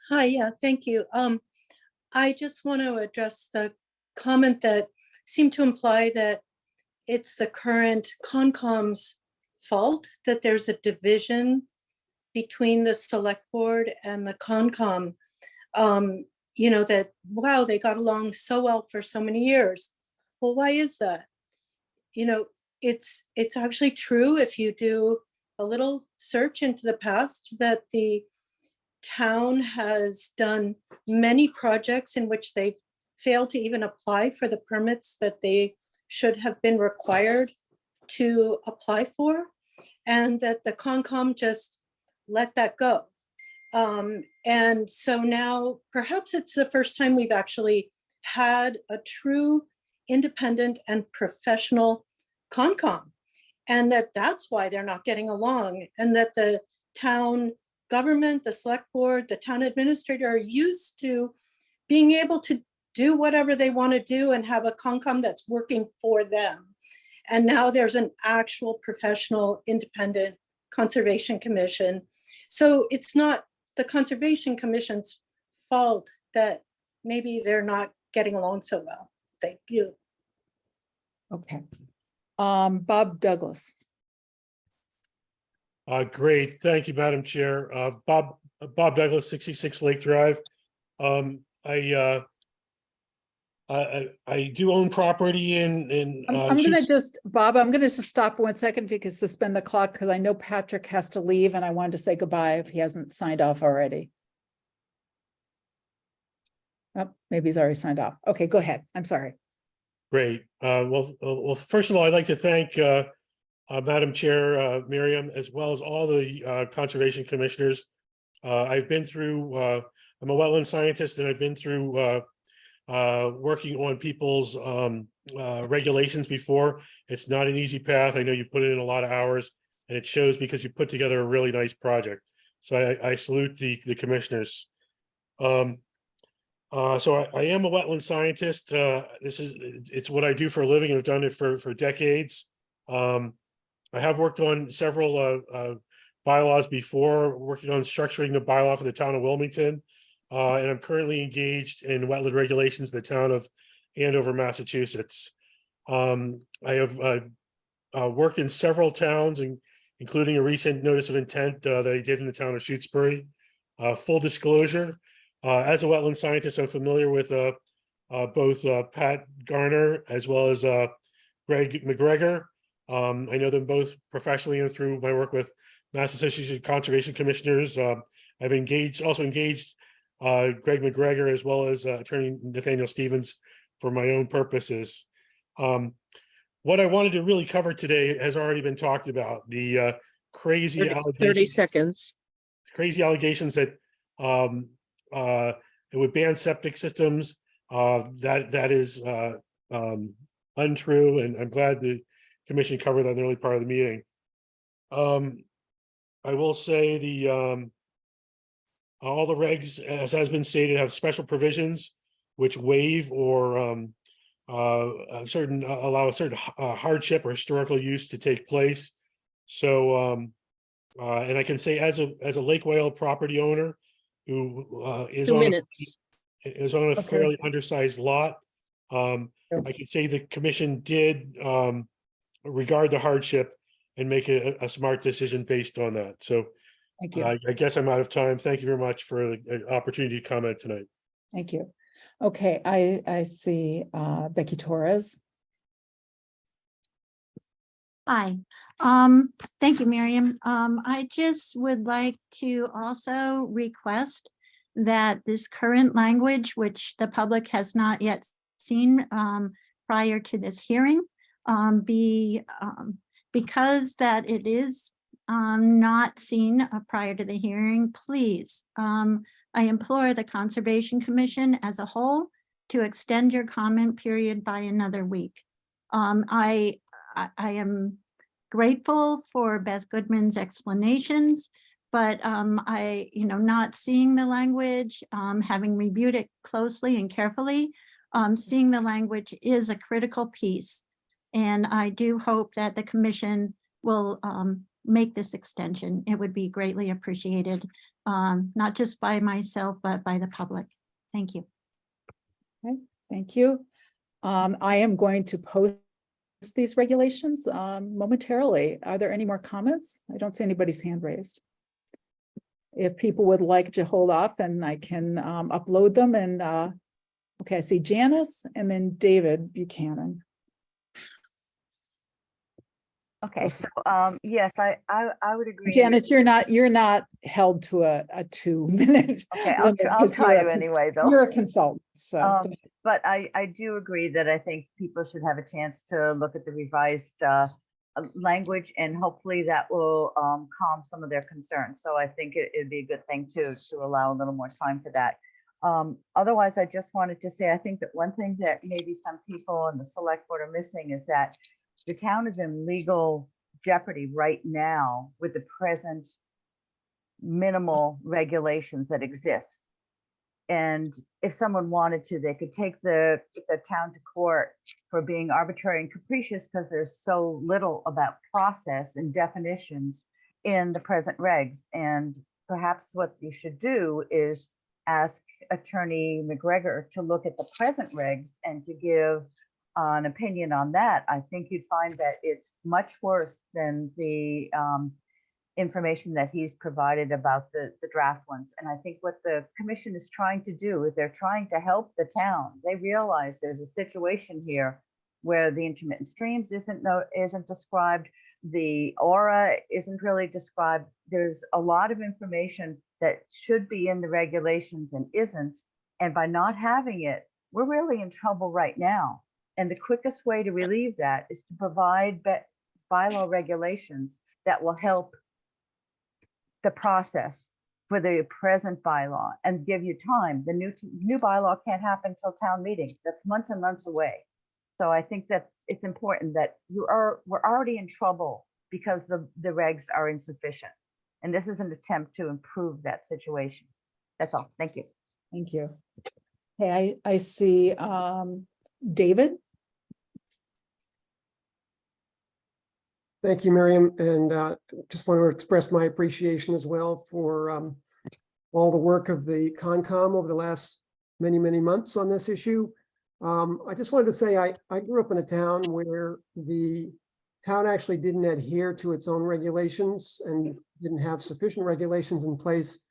Speaker 17: Hi, yeah, thank you. I just want to address the comment that seemed to imply that it's the current Concom's fault that there's a division between the select board and the Concom. You know, that, wow, they got along so well for so many years. Well, why is that? You know, it's actually true if you do a little search into the past that the town has done many projects in which they failed to even apply for the permits that they should have been required to apply for, and that the Concom just let that go. And so now perhaps it's the first time we've actually had a true independent and professional Concom, and that's why they're not getting along, and that the town government, the select board, the town administrator are used to being able to do whatever they want to do and have a Concom that's working for them. And now there's an actual professional independent conservation commission. So it's not the Conservation Commission's fault that maybe they're not getting along so well. Thank you.
Speaker 1: Okay. Bob Douglas.
Speaker 6: Great, thank you, Madam Chair. Bob Douglas, 66 Lake Drive. I do own property in.
Speaker 1: I'm gonna just, Bob, I'm gonna just stop for 1 second if you could suspend the clock, because I know Patrick has to leave and I wanted to say goodbye if he hasn't signed off already. Oh, maybe he's already signed off. Okay, go ahead. I'm sorry.
Speaker 6: Great. Well, first of all, I'd like to thank Madam Chair Miriam, as well as all the conservation commissioners. I've been through, I'm a wetland scientist, and I've been through working on people's regulations before. It's not an easy path. I know you put in a lot of hours, and it shows because you put together a really nice project. So I salute the commissioners. So I am a wetland scientist. It's what I do for a living. I've done it for decades. I have worked on several bylaws before, working on structuring the bylaw for the town of Wilmington. And I'm currently engaged in wetland regulations in the town of Andover, Massachusetts. I have worked in several towns, including a recent notice of intent that I did in the town of Shutesbury. Full disclosure, as a wetland scientist, I'm familiar with both Pat Garner as well as Greg McGregor. I know them both professionally and through my work with Mass Association of Conservation Commissioners. I've also engaged Greg McGregor as well as Attorney Nathaniel Stevens for my own purposes. what I wanted to really cover today has already been talked about. The crazy
Speaker 2: 30
Speaker 6: allegations.
Speaker 2: seconds.
Speaker 6: Crazy allegations that it would ban septic systems. That is untrue, and I'm glad the commission covered that in the early part of the meeting. I will say all the regs, as has been stated, have special provisions which waive or allow a certain hardship or historical use to take place. So, and I can say as a Lake Whale property owner who is
Speaker 2: 2
Speaker 6: on
Speaker 2: minutes.
Speaker 6: a fairly undersized lot, I could say the commission did regard the hardship and make a smart decision based on that. So
Speaker 1: Thank you.
Speaker 6: I guess I'm out of time. Thank you very much for the opportunity to comment tonight.
Speaker 1: Thank you. Okay, I see Becky Torres.
Speaker 8: Hi, thank you, Miriam. I just would like to also request that this current language, which the public has not yet seen prior to this hearing, be because that it is not seen prior to the hearing, please. I implore the Conservation Commission as a whole to extend your comment period by another week. I am grateful for Beth Goodman's explanations, but not seeing the language, having reviewed it closely and carefully, seeing the language is a critical piece. And I do hope that the commission will make this extension. It would be greatly appreciated, not just by myself, but by the public. Thank you.
Speaker 1: Okay, thank you. I am going to post these regulations momentarily. Are there any more comments? I don't see anybody's hand raised. If people would like to hold off, and I can upload them. And okay, I see Janice and then David Buchanan.
Speaker 9: Okay, so yes, I would agree.
Speaker 1: Janice, you're not held to a 2 minute.
Speaker 9: Okay,
Speaker 1: limit
Speaker 9: I'll
Speaker 1: 'cause
Speaker 9: try
Speaker 1: you're
Speaker 9: to anyway, though.
Speaker 1: You're a consultant, so.
Speaker 9: But I do agree that I think people should have a chance to look at the revised language, and hopefully that will calm some of their concerns. So I think it'd be a good thing to allow a little more time for that. Otherwise, I just wanted to say, I think that one thing that maybe some people in the select board are missing is that the town is in legal jeopardy right now with the present minimal regulations that exist. And if someone wanted to, they could take the town to court for being arbitrary and capricious because there's so little about process and definitions in the present regs. And perhaps what you should do is ask Attorney McGregor to look at the present regs and to give an opinion on that. I think you'd find that it's much worse than the information that he's provided about the draft ones. And I think what the commission is trying to do is they're trying to help the town. They realize there's a situation here where the intermittent streams isn't described, the aura isn't really described. There's a lot of information that should be in the regulations and isn't. And by not having it, we're really in trouble right now. And the quickest way to relieve that is to provide bylaw regulations that will help the process for the present bylaw and give you time. The new bylaw can't happen until town meeting. That's months and months away. So I think that it's important that we're already in trouble because the regs are insufficient. And this is an attempt to improve that situation. That's all. Thank you.
Speaker 1: Thank you. Hey, I see David.
Speaker 10: Thank you, Miriam, and just want to express my appreciation as well for all the work of the Concom over the last many months on this issue. I just wanted to say I grew up in a town where the town actually didn't adhere to its own regulations and didn't have sufficient regulations in place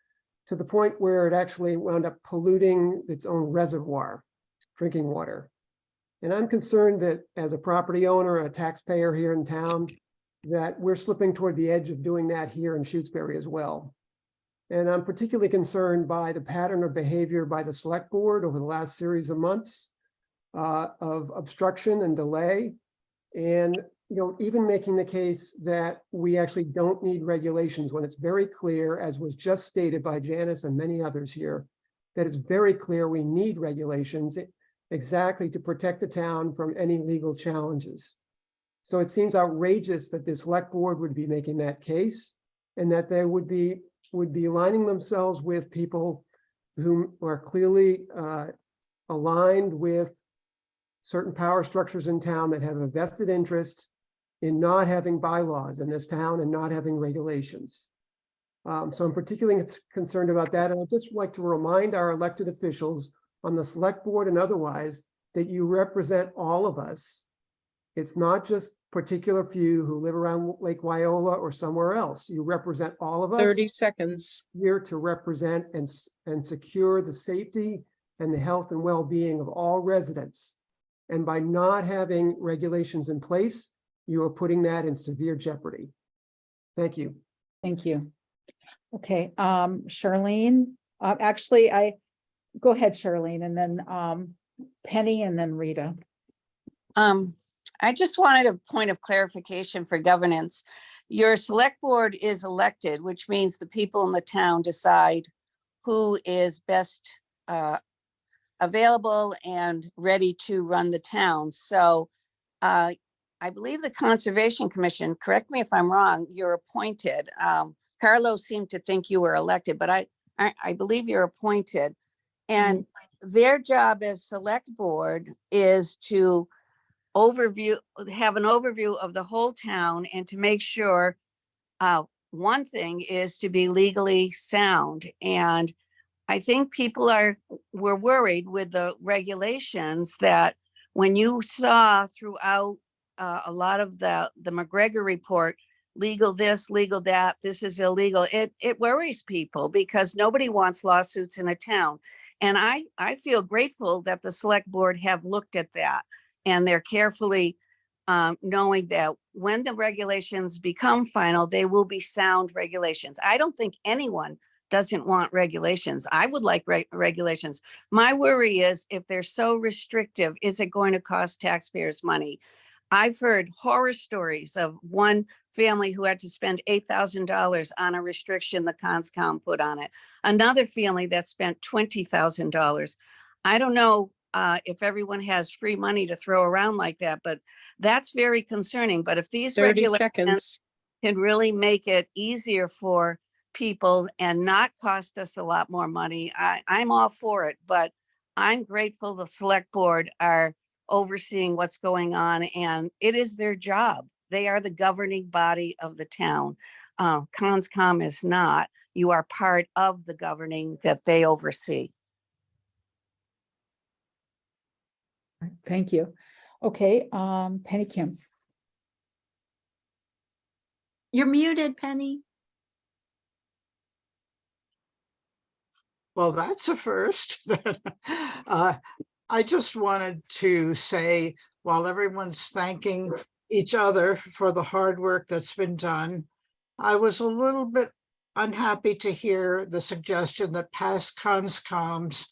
Speaker 10: to the point where it actually wound up polluting its own reservoir, drinking water. And I'm concerned that as a property owner, a taxpayer here in town, that we're slipping toward the edge of doing that here in Shutesbury as well. And I'm particularly concerned by the pattern of behavior by the select board over the last series of months of obstruction and delay And, even making the case that we actually don't need regulations when it's very clear, as was just stated by Janice and many others here, that it's very clear we need regulations exactly to protect the town from any legal challenges. So it seems outrageous that the select board would be making that case, and that they would be aligning themselves with people who are clearly aligned with certain power structures in town that have a vested interest in not having bylaws in this town and not having regulations. So I'm particularly concerned about that. And I'd just like to remind our elected officials on the select board and otherwise that you represent all of us. It's not just particular few who live around Lake Wyola or somewhere else. You represent all of us.
Speaker 2: 30 seconds.
Speaker 10: Here to represent and secure the safety and the health and well-being of all residents. And by not having regulations in place, you are putting that in severe jeopardy. Thank you.
Speaker 1: Thank you. Okay, Charlene, go ahead, Charlene, and then Penny, and then Rita.
Speaker 14: I just wanted a point of clarification for governance. Your select board is elected, which means the people in the town decide who is best available and ready to run the town. So I believe the Conservation Commission, correct me if I'm wrong, you're appointed. Carlos seemed to think you were elected, but I believe you're appointed. And their job as select board is to have an overview of the whole town and to make sure one thing is to be legally sound. And I think people were worried with the regulations that when you saw throughout a lot of the McGregor report, legal this, legal that, this is illegal, it worries people because nobody wants lawsuits in a town. And I feel grateful that the select board have looked at that, and they're carefully knowing that when the regulations become final, they will be sound regulations. I don't think anyone doesn't want regulations. I would like regulations. My worry is if they're so restrictive, is it going to cost taxpayers money? I've heard horror stories of one family who had to spend $8,000 on a restriction the CONSCOM put on it. Another family that spent $20,000. I don't know if everyone has free money to throw around like that, but that's very concerning. But if these
Speaker 2: 30
Speaker 14: regulations
Speaker 2: seconds.
Speaker 14: can really make it easier for people and not cost us a lot more money, I'm all for it. But I'm grateful the select board are overseeing what's going on, and it is their job. They are the governing body of the town. CONSCOM is not. You are part of the governing that they oversee.
Speaker 1: Thank you. Okay, Penny Kim.
Speaker 8: You're muted, Penny.
Speaker 16: Well, that's a first. I just wanted to say, while everyone's thanking each other for the hard work that's been done, I was a little bit unhappy to hear the suggestion that past CONSCOMs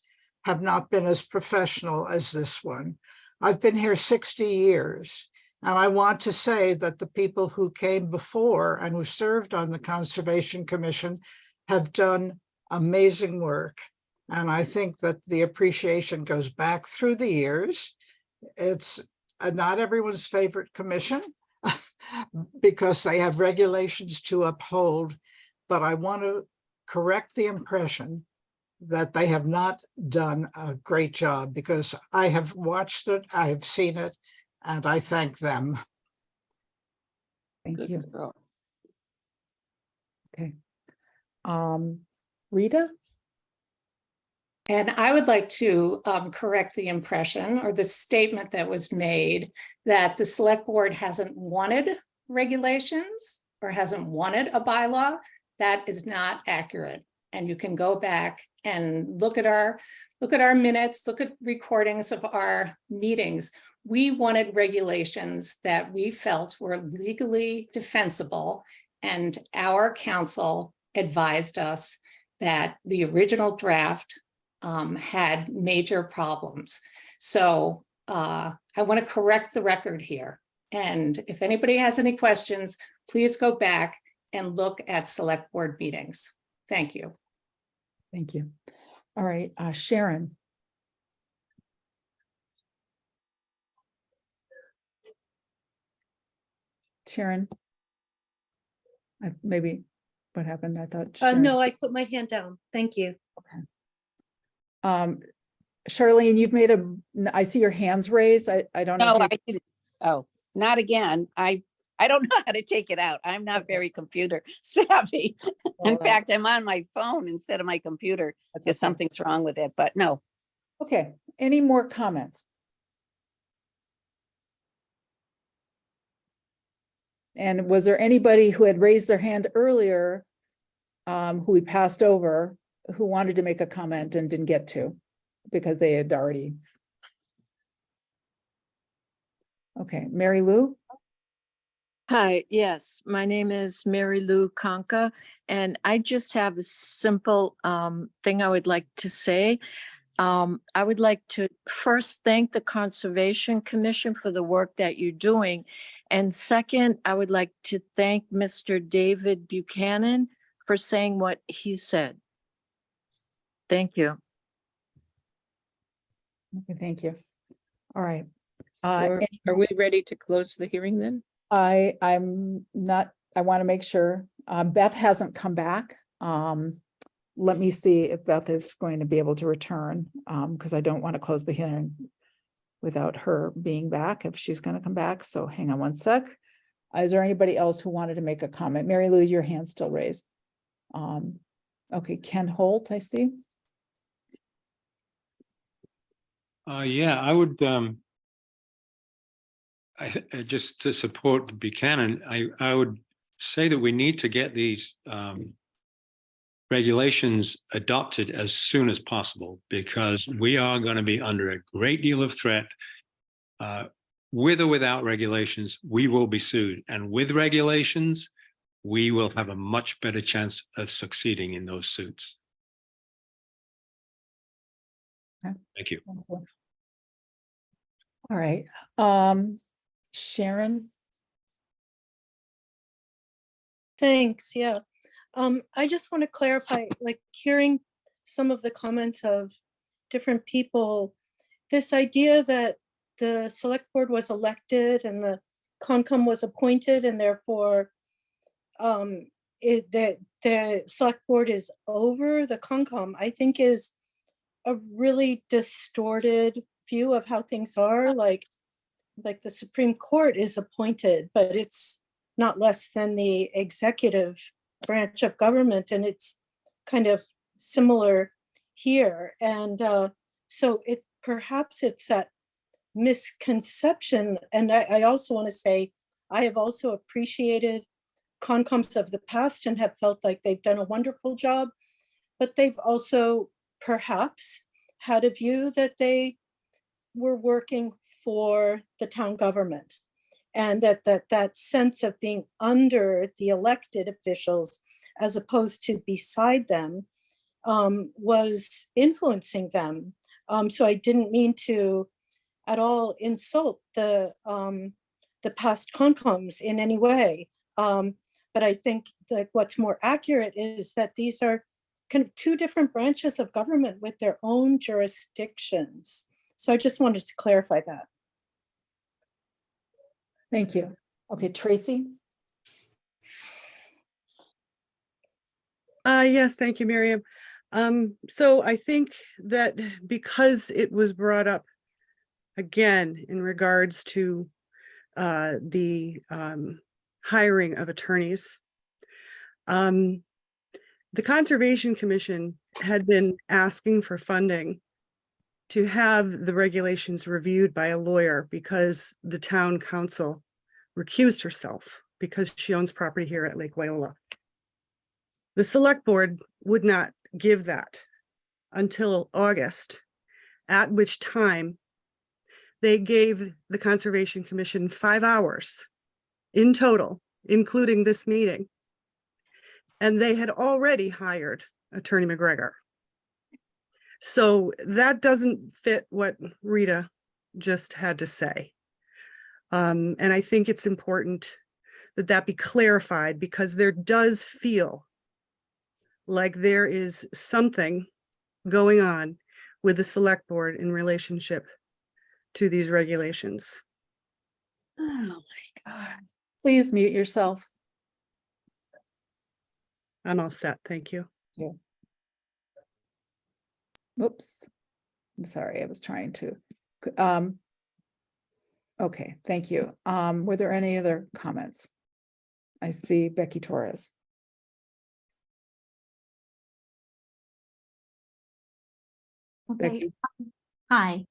Speaker 16: have not been as professional as this one. I've been here 60 years, and I want to say that the people who came before and who served on the Conservation Commission have done amazing work. And I think that the appreciation goes back through the years. It's not everyone's favorite commission because they have regulations to uphold, but I want to correct the impression that they have not done a great job, because I have watched it, I have seen it, and I thank them.
Speaker 1: Thank you. Okay. Rita?
Speaker 11: And I would like to correct the impression or the statement that was made that the select board hasn't wanted regulations or hasn't wanted a bylaw. That is not accurate. And you can go back and look at our minutes, look at recordings of our meetings. We wanted regulations that we felt were legally defensible, and our counsel advised us that the original draft had major problems. So I want to correct the record here. And if anybody has any questions, please go back and look at select board meetings. Thank you.
Speaker 1: Thank you. All right, Sharon. Sharon. Maybe what happened? I thought. Sharon-
Speaker 17: No, I put my hand down. Thank you.
Speaker 1: Charlene, you've made I see your hands raised. I don't know.
Speaker 14: No,
Speaker 1: if
Speaker 14: I didn't. Oh, not again. I don't know how to take it out. I'm not very computer savvy. In fact, I'm on my phone instead of my computer because something's wrong with it, but no.
Speaker 1: Okay, any more comments? And was there anybody who had raised their hand earlier, who we passed over, who wanted to make a comment and didn't get to because they had already? Okay, Mary Lou?
Speaker 18: Hi, yes, my name is Mary Lou Conca, and I just have a simple thing I would like to say. I would like to first thank the Conservation Commission for the work that you're doing. And second, I would like to thank Mr. David Buchanan for saying what he said. Thank you.
Speaker 1: Okay, thank you. All right.
Speaker 2: Are we ready to close the hearing then?
Speaker 1: I'm not, I want to make sure, Beth hasn't come back. Let me see if Beth is going to be able to return, because I don't want to close the hearing without her being back, if she's going to come back. So hang on one sec. Is there anybody else who wanted to make a comment? Mary Lou, your hand's still raised. Okay, Ken Holt, I see.
Speaker 4: Yeah, I would, just to support Buchanan, I would say that we need to get these regulations adopted as soon as possible, because we are going to be under a great deal of threat. With or without regulations, we will be sued. And with regulations, we will have a much better chance of succeeding in those suits.
Speaker 1: Okay.
Speaker 4: Thank you.
Speaker 1: All right. Sharon?
Speaker 17: Thanks, yeah. I just want to clarify, like hearing some of the comments of different people, this idea that the select board was elected and the Concom was appointed and therefore that the select board is over the Concom, I think is a really distorted view of how things are. Like the Supreme Court is appointed, but it's not less than the executive branch of government, and it's kind of similar here. And so perhaps it's that misconception. And I also want to say, I have also appreciated Concoms of the past and have felt like they've done a wonderful job, but they've also perhaps had a view that they were working for the town government, and that sense of being under the elected officials as opposed to beside them was influencing them. So I didn't mean to at all insult the past Concoms in any way. But I think that what's more accurate is that these are kind of two different branches of government with their own jurisdictions. So I just wanted to clarify that.
Speaker 1: Thank you. Okay, Tracy?
Speaker 19: Yes, thank you, Miriam. So I think that because it was brought up again in regards to the hiring of attorneys, the Conservation Commission had been asking for funding to have the regulations reviewed by a lawyer because the town council recused herself because she owns property here at Lake Wyola. The select board would not give that until August, at which time they gave the Conservation Commission 5 hours in total, including this meeting. And they had already hired Attorney McGregor. So that doesn't fit what Rita just had to say. And I think it's important that that be clarified, because there does feel like there is something going on with the select board in relationship to these regulations.
Speaker 1: Oh my God. Please mute yourself.
Speaker 19: I'm all set. Thank you.
Speaker 1: Yeah. Oops. I'm sorry, I was trying to. Okay, thank you. Were there any other comments? I see Becky Torres.
Speaker 8: Okay.
Speaker 1: Becky.
Speaker 8: Hi.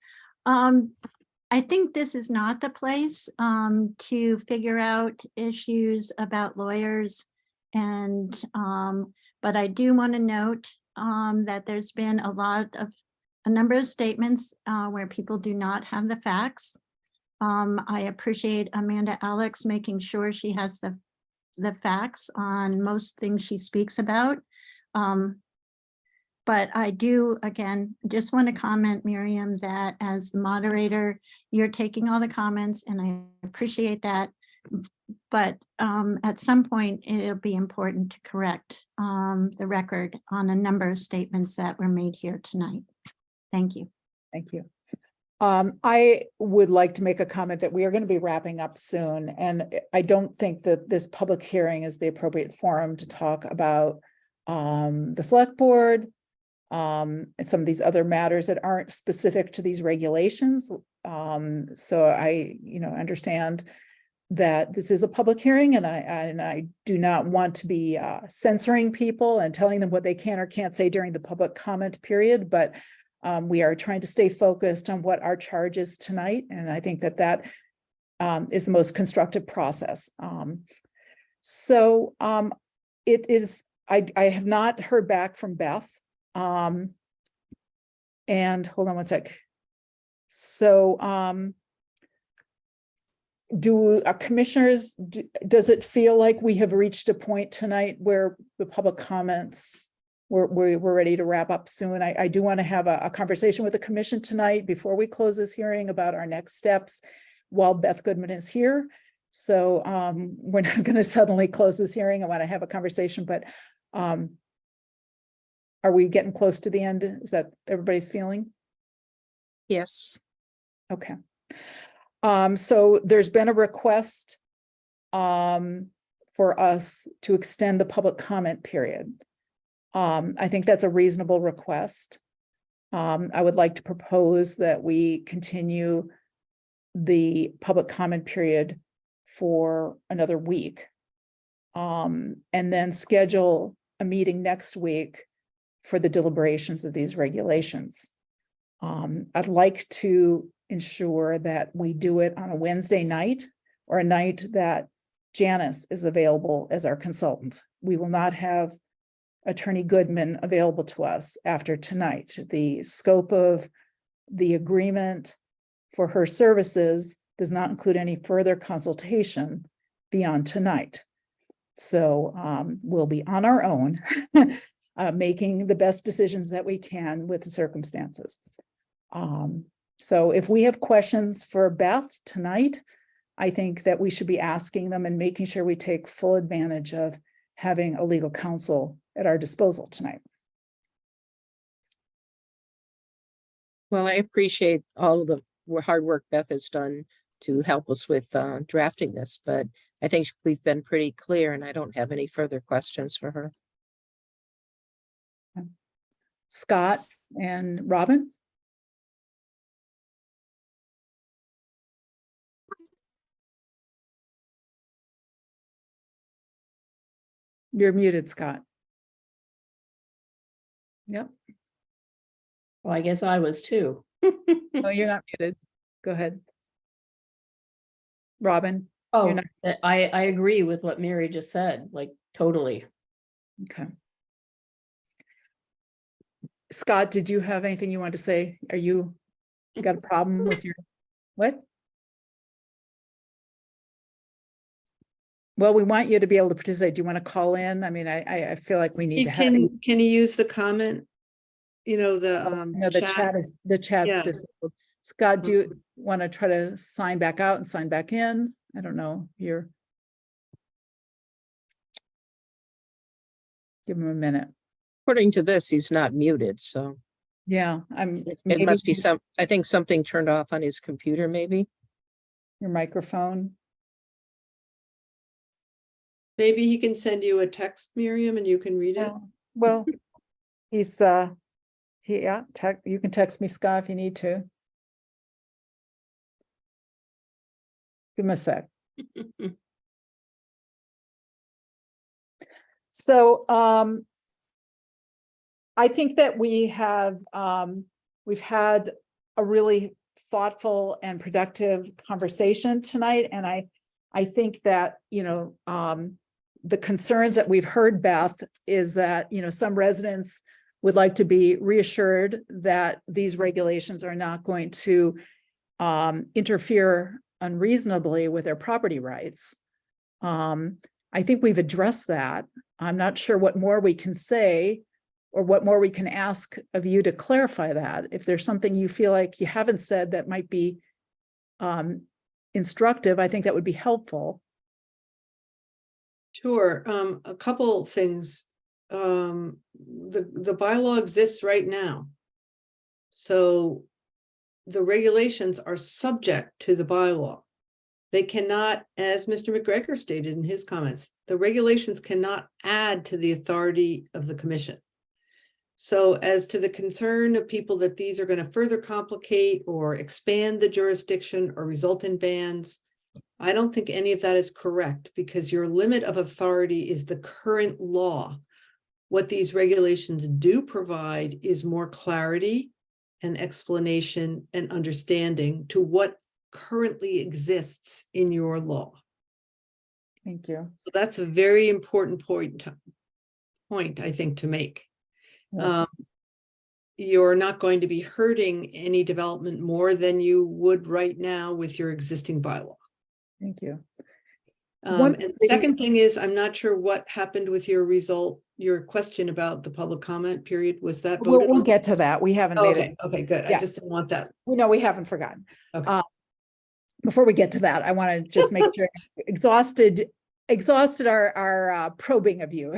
Speaker 8: I think this is not the place to figure out issues about lawyers. And but I do want to note that there's been a number of statements where people do not have the facts. I appreciate Amanda Alex making sure she has the facts on most things she speaks about. But I do, again, just want to comment, Miriam, that as the moderator, you're taking all the comments and I appreciate that. But at some point, it'll be important to correct the record on a number of statements that were made here tonight. Thank you.
Speaker 1: Thank you. I would like to make a comment that we are going to be wrapping up soon. And I don't think that this public hearing is the appropriate forum to talk about the select board, and some of these other matters that aren't specific to these regulations. So I, understand that this is a public hearing, and I do not want to be censoring people and telling them what they can or can't say during the public comment period, but we are trying to stay focused on what our charge is tonight, and I think that is the most constructive process. It is. I have not heard back from Beth. And hold on one sec. So, commissioners, does it feel like we have reached a point tonight where the public comments, we're ready to wrap up soon? I do want to have a conversation with the commission tonight before we close this hearing about our next steps while Beth Goodman is here. So we're not going to suddenly close this hearing. I want to have a conversation, but are we getting close to the end? Is that everybody's feeling?
Speaker 2: Yes.
Speaker 1: Okay. So there's been a request for us to extend the public comment period. I think that's a reasonable request. I would like to propose that we continue the public comment period for another week, and then schedule a meeting next week for the deliberations of these regulations. I'd like to ensure that we do it on a Wednesday night or a night that Janice is available as our consultant. We will not have Attorney Goodman available to us after tonight. The scope of the agreement for her services does not include any further consultation beyond tonight. So we'll be on our own, making the best decisions that we can with the circumstances. So if we have questions for Beth tonight, I think that we should be asking them and making sure we take full advantage of having a legal counsel at our disposal tonight.
Speaker 2: Well, I appreciate all of the hard work Beth has done to help us with drafting this, but I think we've been pretty clear and I don't have any further questions for her.
Speaker 1: Scott and Robin? You're muted, Scott. Yep.
Speaker 3: Well, I guess I was too.
Speaker 1: No, you're not muted. Go ahead. Robin?
Speaker 3: Oh, I agree with what Mary just said, like totally.
Speaker 1: Okay. Scott, did you have anything you want to say? You got a problem with your, what? Well, we want you to be able to participate. Do you want to call in? I mean, I feel like we need to have.
Speaker 7: Can you use the comment? The
Speaker 1: no, the chat is, the chat's
Speaker 7: Yeah.
Speaker 1: disabled. Scott, want to try to sign back out and sign back in? I don't know. Give him a minute.
Speaker 2: According to this, he's not muted, so
Speaker 1: Yeah,
Speaker 2: it
Speaker 1: maybe
Speaker 2: must be I think something turned off on his computer, maybe.
Speaker 1: your microphone.
Speaker 7: Maybe he can send you a text, Miriam, and you can read it.
Speaker 1: Well, he's you can text me, Scott, if you need to. Give him a sec. So I think that we've had a really thoughtful and productive conversation tonight. And I think that, the concerns that we've heard, Beth, is that, some residents would like to be reassured that these regulations are not going to interfere unreasonably with their property rights. I think we've addressed that. I'm not sure what more we can say or what more we can ask of you to clarify that. If there's something you feel like you haven't said that might be instructive, I think that would be helpful.
Speaker 7: Sure. A couple things. The bylaw exists right now. So the regulations are subject to the bylaw. They cannot, as Mr. McGregor stated in his comments, the regulations cannot add to the authority of the commission. So as to the concern of people that these are going to further complicate or expand the jurisdiction or result in bans, I don't think any of that is correct, because your limit of authority is the current law. What these regulations do provide is more clarity and explanation and understanding to what currently exists in your law.
Speaker 1: Thank you.
Speaker 7: So that's a very important point, I think, to make.
Speaker 1: Yes.
Speaker 7: You're not going to be hurting any development more than you would right now with your existing bylaw.
Speaker 1: Thank you.
Speaker 7: And the second thing is, I'm not sure what happened with your question about the public comment period. Was that voted
Speaker 1: We'll
Speaker 7: on?
Speaker 1: get to that. We haven't made it.
Speaker 7: Okay, good.
Speaker 1: Yeah.
Speaker 7: I just didn't want that.
Speaker 1: No, we haven't forgotten.
Speaker 7: Okay.
Speaker 1: Before we get to that, I want to just make sure exhausted our probing of you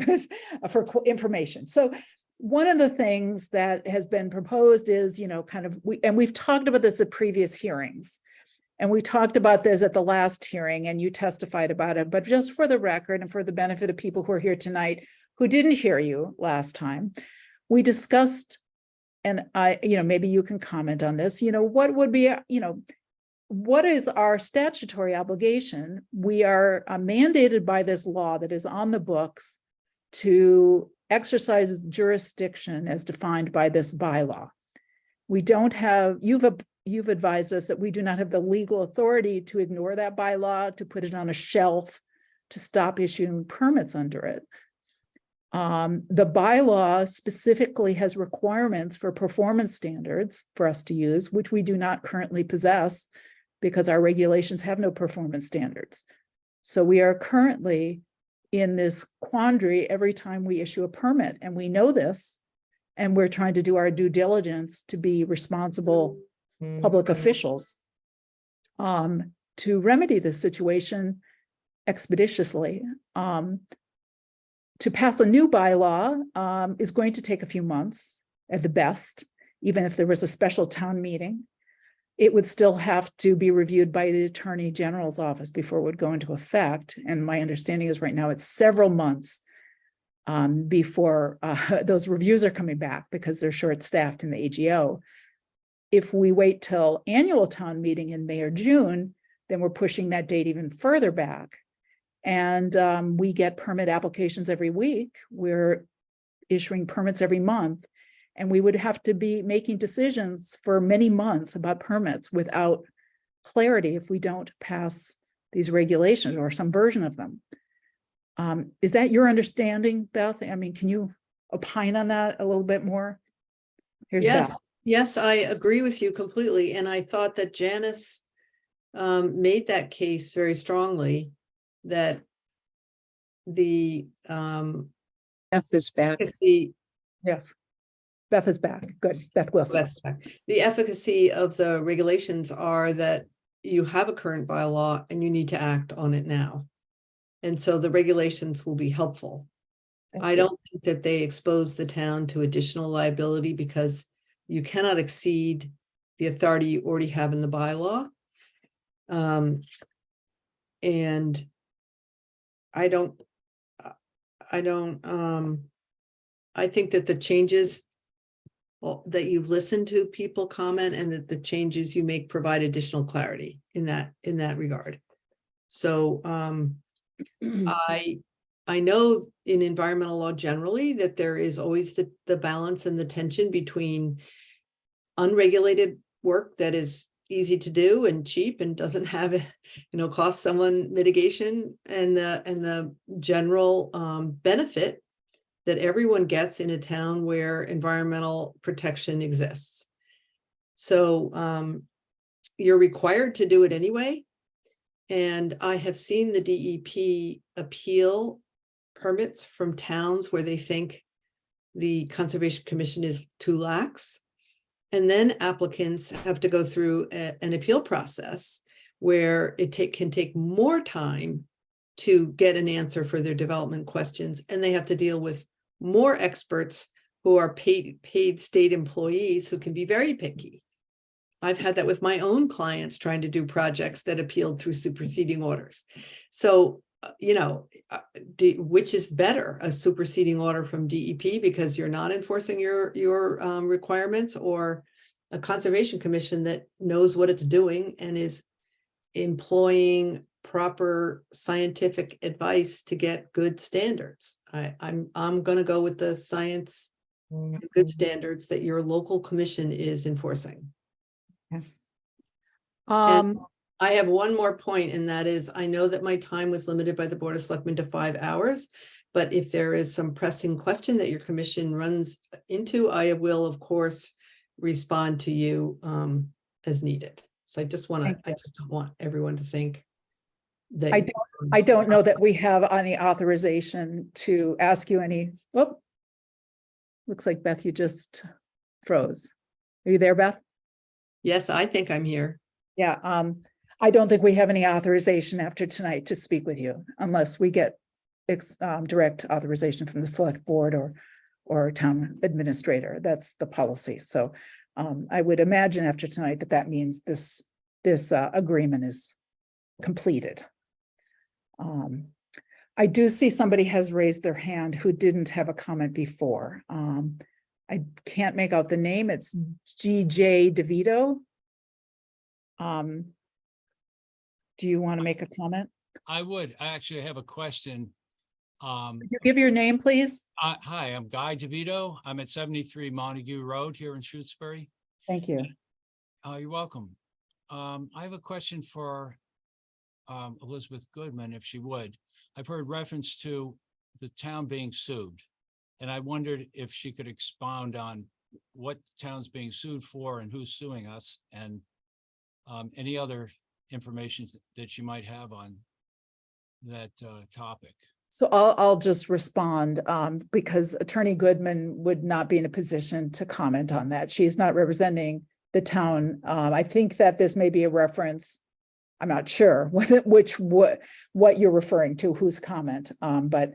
Speaker 1: for information. So one of the things that has been proposed is, we've talked about this at previous hearings, and we talked about this at the last hearing, and you testified about it, but just for the record and for the benefit of people who are here tonight who didn't hear you last time, we discussed, and maybe you can comment on this, what would be, what is our statutory obligation? We are mandated by this law that is on the books to exercise jurisdiction as defined by this bylaw. We don't have, you've advised us that we do not have the legal authority to ignore that bylaw, to put it on a shelf, to stop issuing permits under it. The bylaw specifically has requirements for performance standards for us to use, which we do not currently possess because our regulations have no performance standards. So we are currently in this quandary every time we issue a permit, and we know this, and we're trying to do our due diligence to be responsible public officials to remedy this situation expeditiously. To pass a new bylaw is going to take a few months at the best, even if there was a special town meeting. It would still have to be reviewed by the Attorney General's office before it would go into effect. And my understanding is right now it's several months before those reviews are coming back because they're short-staffed in the AGO. If we wait till annual town meeting in May or June, then we're pushing that date even further back. And we get permit applications every week. We're issuing permits every month. And we would have to be making decisions for many months about permits without clarity if we don't pass these regulations or some version of them. Is that your understanding, Beth? I mean, can you opine on that a little bit more? Here's Beth.
Speaker 7: Yes, I agree with you completely. And I thought that Janice made that case very strongly that the
Speaker 2: Beth is back.
Speaker 1: Yes. Beth is back. Good. Beth Wilson.
Speaker 7: That's back. The efficacy of the regulations are that you have a current bylaw and you need to act on it now. And so the regulations will be helpful.
Speaker 1: Thank
Speaker 7: I
Speaker 1: you.
Speaker 7: don't think that they expose the town to additional liability because you cannot exceed the authority you already have in the bylaw. And I think that the changes that you've listened to people comment and that the changes you make provide additional clarity in that regard. So I know in environmental law generally that there is always the balance and the tension between unregulated work that is easy to do and cheap and doesn't have, cost someone mitigation and the general benefit that everyone gets in a town where environmental protection exists. So you're required to do it anyway. And I have seen the DEP appeal permits from towns where they think the Conservation Commission is too lax. And then applicants have to go through an appeal process where it can take more time to get an answer for their development questions. And they have to deal with more experts who are paid state employees who can be very picky. I've had that with my own clients trying to do projects that appealed through superseding orders. So, which is better, a superseding order from DEP because you're not enforcing your requirements, or a conservation commission that knows what it's doing and is employing proper scientific advice to get good standards. I'm going to go with the science and good standards that your local commission is enforcing. And I have one more point, and that is, I know that my time was limited by the Board of Selectmen to 5 hours, but if there is some pressing question that your commission runs into, I will, of course, respond to you as needed. So I just don't want everyone to think that
Speaker 1: I don't know that we have any authorization to ask you any. Oh, looks like Beth, you just froze. Are you there, Beth?
Speaker 7: Yes, I think I'm here.
Speaker 1: Yeah, I don't think we have any authorization after tonight to speak with you unless we get direct authorization from the select board or town administrator. That's the policy. So I would imagine after tonight that means this agreement is completed. I do see somebody has raised their hand who didn't have a comment before. I can't make out the name. It's GJ DeVito. Do you want to make a comment?
Speaker 5: I would. I actually have a question.
Speaker 1: Could you give your name, please?
Speaker 5: Hi, I'm Guy DeVito. I'm at 73 Montague Road here in Shutesbury.
Speaker 1: Thank you.
Speaker 5: You're welcome. I have a question for Elizabeth Goodman, if she would. I've heard reference to the town being sued, and I wondered if she could expound on what the town's being sued for and who's suing us, and any other information that you might have on that topic.
Speaker 1: So I'll just respond because Attorney Goodman would not be in a position to comment on that. She's not representing the town. I think that this may be a reference. I'm not sure what you're referring to, whose comment, but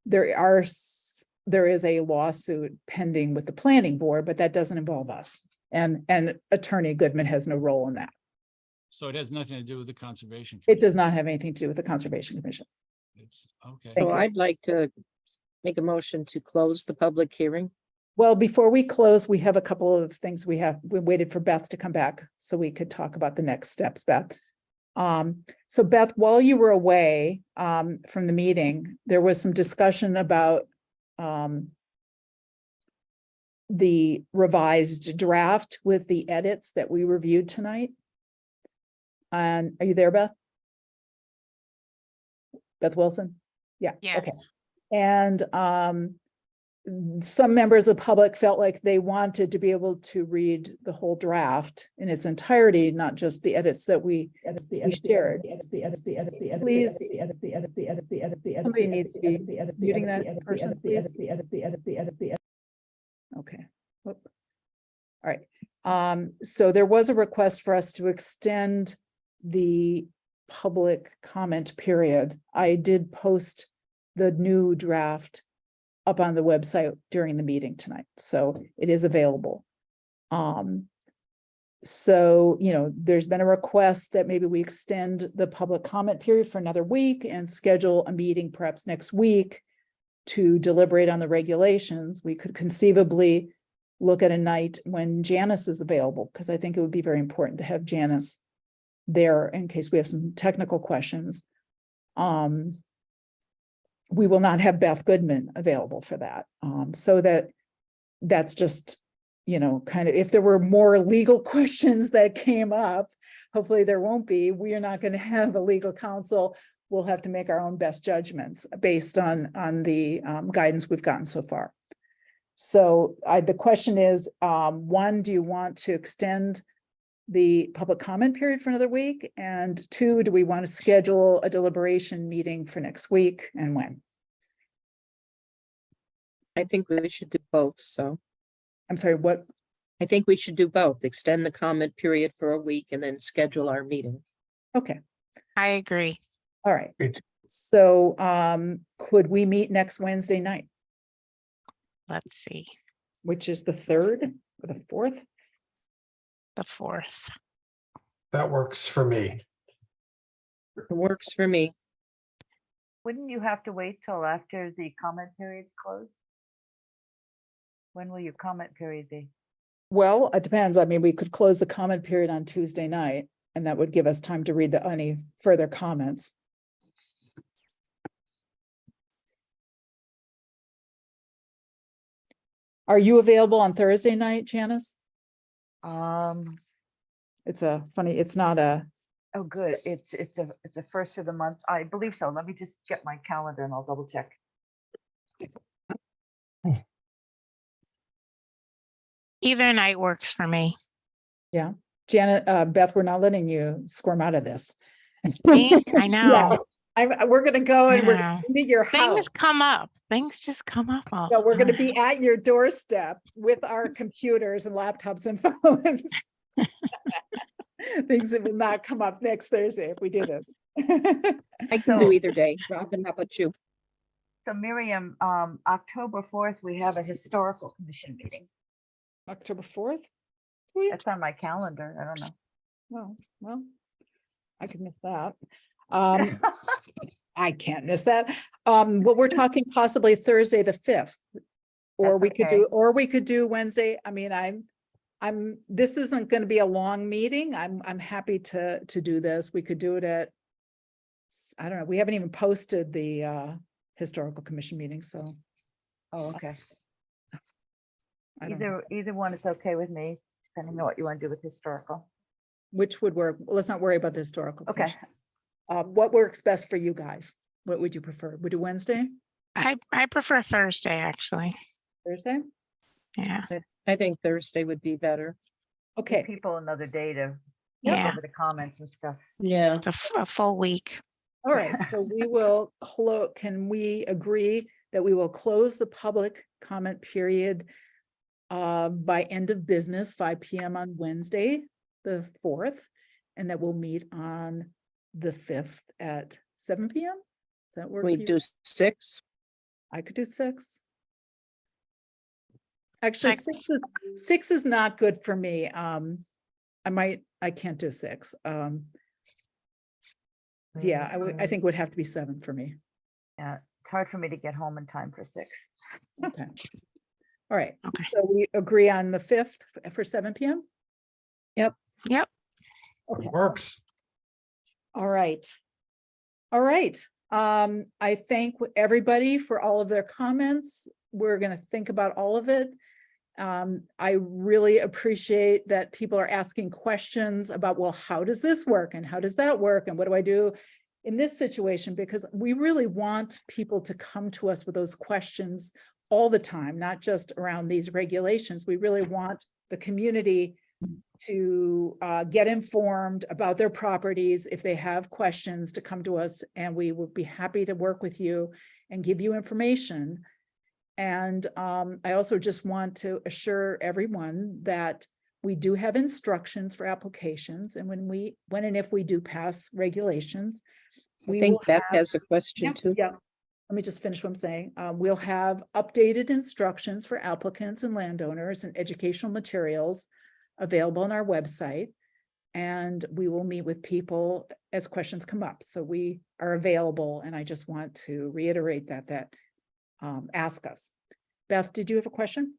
Speaker 1: there is a lawsuit pending with the planning board, but that doesn't involve us. And Attorney Goodman has no role in that.
Speaker 5: So it has nothing to do with the Conservation
Speaker 1: It does not have anything to do with the Conservation Commission.
Speaker 5: It's okay.
Speaker 2: So I'd like to make a motion to close the public hearing.
Speaker 1: Well, before we close, we have a couple of things we waited for Beth to come back so we could talk about the next steps, Beth. So Beth, while you were away from the meeting, there was some discussion about the revised draft with the edits that we reviewed tonight. And are you there, Beth? Beth Wilson? Yeah.
Speaker 21: Yes.
Speaker 1: Okay. And some members of the public felt like they wanted to be able to read the whole draft in its entirety, not just the edits that we shared. Please, somebody needs to be muting that person, please. Okay. Whoop. All right. So there was a request for us to extend the public comment period. I did post the new draft up on the website during the meeting tonight, so it is available. So, there's been a request that maybe we extend the public comment period for another week and schedule a meeting perhaps next week to deliberate on the regulations. We could conceivably look at a night when Janice is available, because I think it would be very important to have Janice there in case we have some technical questions. We will not have Beth Goodman available for that. So that's just, kind of, if there were more legal questions that came up, hopefully there won't be. We are not going to have a legal counsel. We'll have to make our own best judgments based on the guidance we've gotten so far. So the question is, one, do you want to extend the public comment period for another week? And two, do we want to schedule a deliberation meeting for next week, and when?
Speaker 2: I think we should do both, so.
Speaker 1: I'm sorry, what?
Speaker 2: I think we should do both, extend the comment period for a week and then schedule our meeting.
Speaker 1: Okay.
Speaker 14: I agree.
Speaker 1: All right. So could we meet next Wednesday night?
Speaker 14: Let's see.
Speaker 1: Which is the 3rd or the 4th?
Speaker 14: The 4th.
Speaker 6: That works for me.
Speaker 2: It works for me.
Speaker 9: Wouldn't you have to wait till after the comment period's closed? When will your comment period be?
Speaker 1: Well, it depends. I mean, we could close the comment period on Tuesday night, and that would give us time to read any further comments. Are you available on Thursday night, Janice? It's not a.
Speaker 9: Oh, good. It's a first of the month. I believe so. Let me just get my calendar and I'll double check.
Speaker 14: Either night works for me.
Speaker 1: Yeah. Janet, Beth, we're not letting you squirm out of this.
Speaker 14: Me? I know.
Speaker 1: Yeah, we're going to go and we're going to meet your house.
Speaker 14: Things come up. Things just come up. All
Speaker 1: No,
Speaker 14: the
Speaker 1: we're going to
Speaker 14: time.
Speaker 1: be at your doorstep with our computers and laptops and phones. Things that will not come up next Thursday if we do this.
Speaker 2: I can do either day. Robin, how about you?
Speaker 9: So Miriam, October 4th, we have a historical commission meeting.
Speaker 1: October 4th?
Speaker 9: That's on my calendar. I don't know.
Speaker 1: Well, I could miss that. I can't miss that. But we're talking possibly Thursday, the 5th, or we could do Wednesday. I mean, this isn't going to be a long meeting. I'm happy to do this. We could do it at, I don't know. We haven't even posted the historical commission meeting, so.
Speaker 9: Oh, okay.
Speaker 1: Either
Speaker 9: one is okay with me, depending on what you want to do with historical.
Speaker 1: Which would work. Let's not worry about the historical.
Speaker 9: Okay.
Speaker 1: Commission. What works best for you guys? What would you prefer? Would you Wednesday?
Speaker 14: I prefer Thursday, actually.
Speaker 1: Thursday?
Speaker 14: Yeah.
Speaker 2: I think Thursday would be better.
Speaker 1: Okay.
Speaker 9: Give people another day to go
Speaker 14: Yeah.
Speaker 9: over the comments and stuff.
Speaker 3: Yeah.
Speaker 14: It's a full week.
Speaker 1: All right, so we will can we agree that we will close the public comment period by end of business, 5 p.m. on Wednesday, the 4th, and that we'll meet on the 5th at 7 p.m.? Does that work?
Speaker 2: We
Speaker 1: for you?
Speaker 2: do 6.
Speaker 1: I could do 6. Actually, 6 is not good for me. I can't do 6. Yeah, I think it would have to be 7 for me.
Speaker 9: Yeah, it's hard for me to get home in time for 6.
Speaker 1: Okay. All right. So we agree on the 5th for 7 p.m.?
Speaker 2: Yep.
Speaker 14: Yep.
Speaker 1: Okay.
Speaker 6: Works.
Speaker 1: All right. All right. I thank everybody for all of their comments. We're going to think about all of it. I really appreciate that people are asking questions about, well, how does this work? And how does that work? And what do I do in this situation? Because we really want people to come to us with those questions all the time, not just around these regulations. We really want the community to get informed about their properties. If they have questions, to come to us, and we would be happy to work with you and give you information. And I also just want to assure everyone that we do have instructions for applications, and when and if we do pass regulations,
Speaker 2: I
Speaker 1: we
Speaker 2: think
Speaker 1: will
Speaker 2: Beth
Speaker 1: have.
Speaker 2: has a question
Speaker 1: Yep,
Speaker 2: too.
Speaker 1: yep. Let me just finish what I'm saying. We'll have updated instructions for applicants and landowners and educational materials available on our website. And we will meet with people as questions come up. So we are available, and I just want to reiterate that ask us. Beth, did you have a question?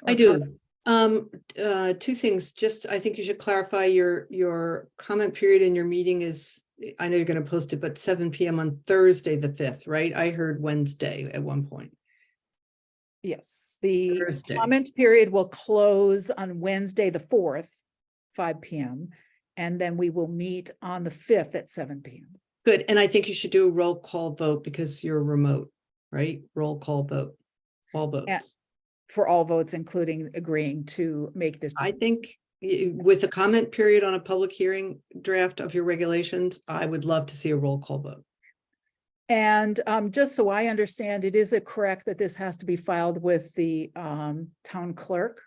Speaker 7: I
Speaker 1: Or
Speaker 7: do. Two things. Just, I think you should clarify your comment period in your meeting is, I know you're going to post it, but 7 p.m. on Thursday, the 5th, right? I heard Wednesday at one point.
Speaker 1: Yes, the
Speaker 7: Thursday.
Speaker 1: comment period will close on Wednesday, the 4th, 5 p.m. And then we will meet on the 5th at 7 p.m.
Speaker 7: Good. And I think you should do a roll call vote because you're remote, right? Roll call vote. All votes.
Speaker 1: For all votes, including agreeing to make this.
Speaker 7: I think with a comment period on a public hearing draft of your regulations, I would love to see a roll call vote.
Speaker 1: And just so I understand, it is correct that this has to be filed with the town clerk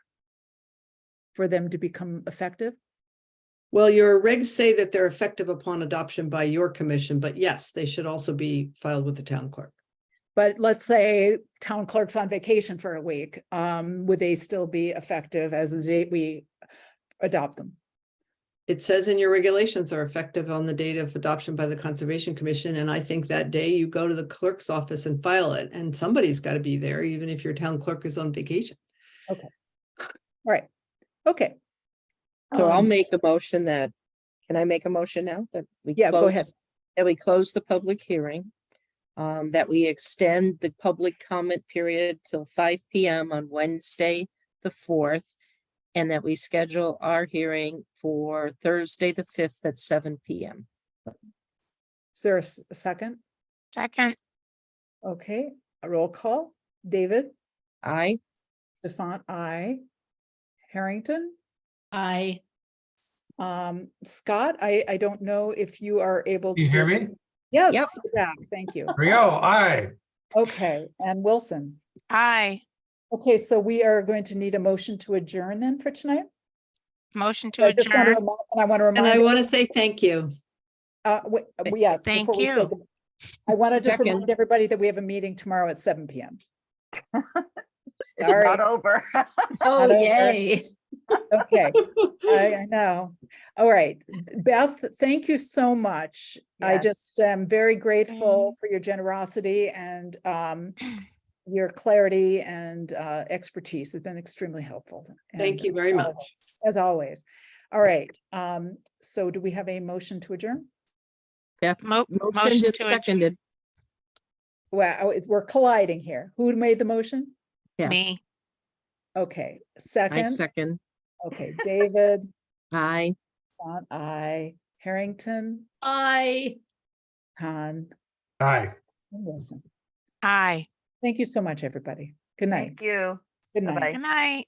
Speaker 1: for them to become effective?
Speaker 7: Well, your regs say that they're effective upon adoption by your commission, but yes, they should also be filed with the town clerk.
Speaker 1: But let's say town clerk's on vacation for a week, would they still be effective as the date we adopt them?
Speaker 7: It says in your regulations are effective on the date of adoption by the Conservation Commission. And I think that day you go to the clerk's office and file it, and somebody's got to be there, even if your town clerk is on vacation.
Speaker 1: Okay. All right. Okay.
Speaker 2: So I'll make a motion that, can I make a motion now that we?
Speaker 1: Yeah, go ahead.
Speaker 2: That we close the public hearing. That we extend the public comment period till 5 p.m. on Wednesday, the 4th. And that we schedule our hearing for Thursday, the 5th at 7 p.m.
Speaker 1: Is there a second?
Speaker 15: Second.
Speaker 1: Okay, a roll call. David?
Speaker 2: Aye.
Speaker 1: Stefan, aye. Harrington?
Speaker 3: Aye.
Speaker 1: Scott, I don't know if you are able to.
Speaker 21: You hear me?
Speaker 1: Yes,
Speaker 2: Yep.
Speaker 1: Zach, thank you.
Speaker 21: Rio, aye.
Speaker 1: Okay, and Wilson.
Speaker 15: Aye.
Speaker 1: Okay, so we are going to need a motion to adjourn then for tonight.
Speaker 15: Motion to
Speaker 1: I just want to
Speaker 15: adjourn.
Speaker 1: remind, and I want to
Speaker 7: And
Speaker 1: remind.
Speaker 7: I want to say thank you.
Speaker 1: Yes.
Speaker 15: Thank
Speaker 1: before we say
Speaker 15: you.
Speaker 1: the- I want to just
Speaker 2: Second.
Speaker 1: remind everybody that we have a meeting tomorrow at 7 p.m.
Speaker 9: It's
Speaker 1: All right.
Speaker 9: not over.
Speaker 3: Oh,
Speaker 1: over.
Speaker 3: yay.
Speaker 1: Okay, I know. All right, Beth, thank you so much. I
Speaker 9: Yes.
Speaker 1: just am very grateful for your generosity and your clarity and expertise. It's been extremely helpful.
Speaker 7: Thank
Speaker 1: And
Speaker 7: you very much.
Speaker 1: always, as always. All right, so do we have a motion to adjourn?
Speaker 2: Beth,
Speaker 15: Motion
Speaker 2: motioned and
Speaker 15: to adjourn.
Speaker 2: seconded.
Speaker 1: Well, we're colliding here. Who made the motion?
Speaker 2: Yes.
Speaker 15: Me.
Speaker 1: Okay,
Speaker 2: I
Speaker 1: second.
Speaker 2: second.
Speaker 1: Okay, David,
Speaker 2: Aye.
Speaker 1: aye. Harrington,
Speaker 3: Aye.
Speaker 1: Khan,
Speaker 21: Aye.
Speaker 1: and Wilson.
Speaker 15: Aye.
Speaker 1: Thank you so much, everybody. Good night.
Speaker 9: Thank you.
Speaker 1: Good night.
Speaker 9: Bye-bye.
Speaker 15: Good night.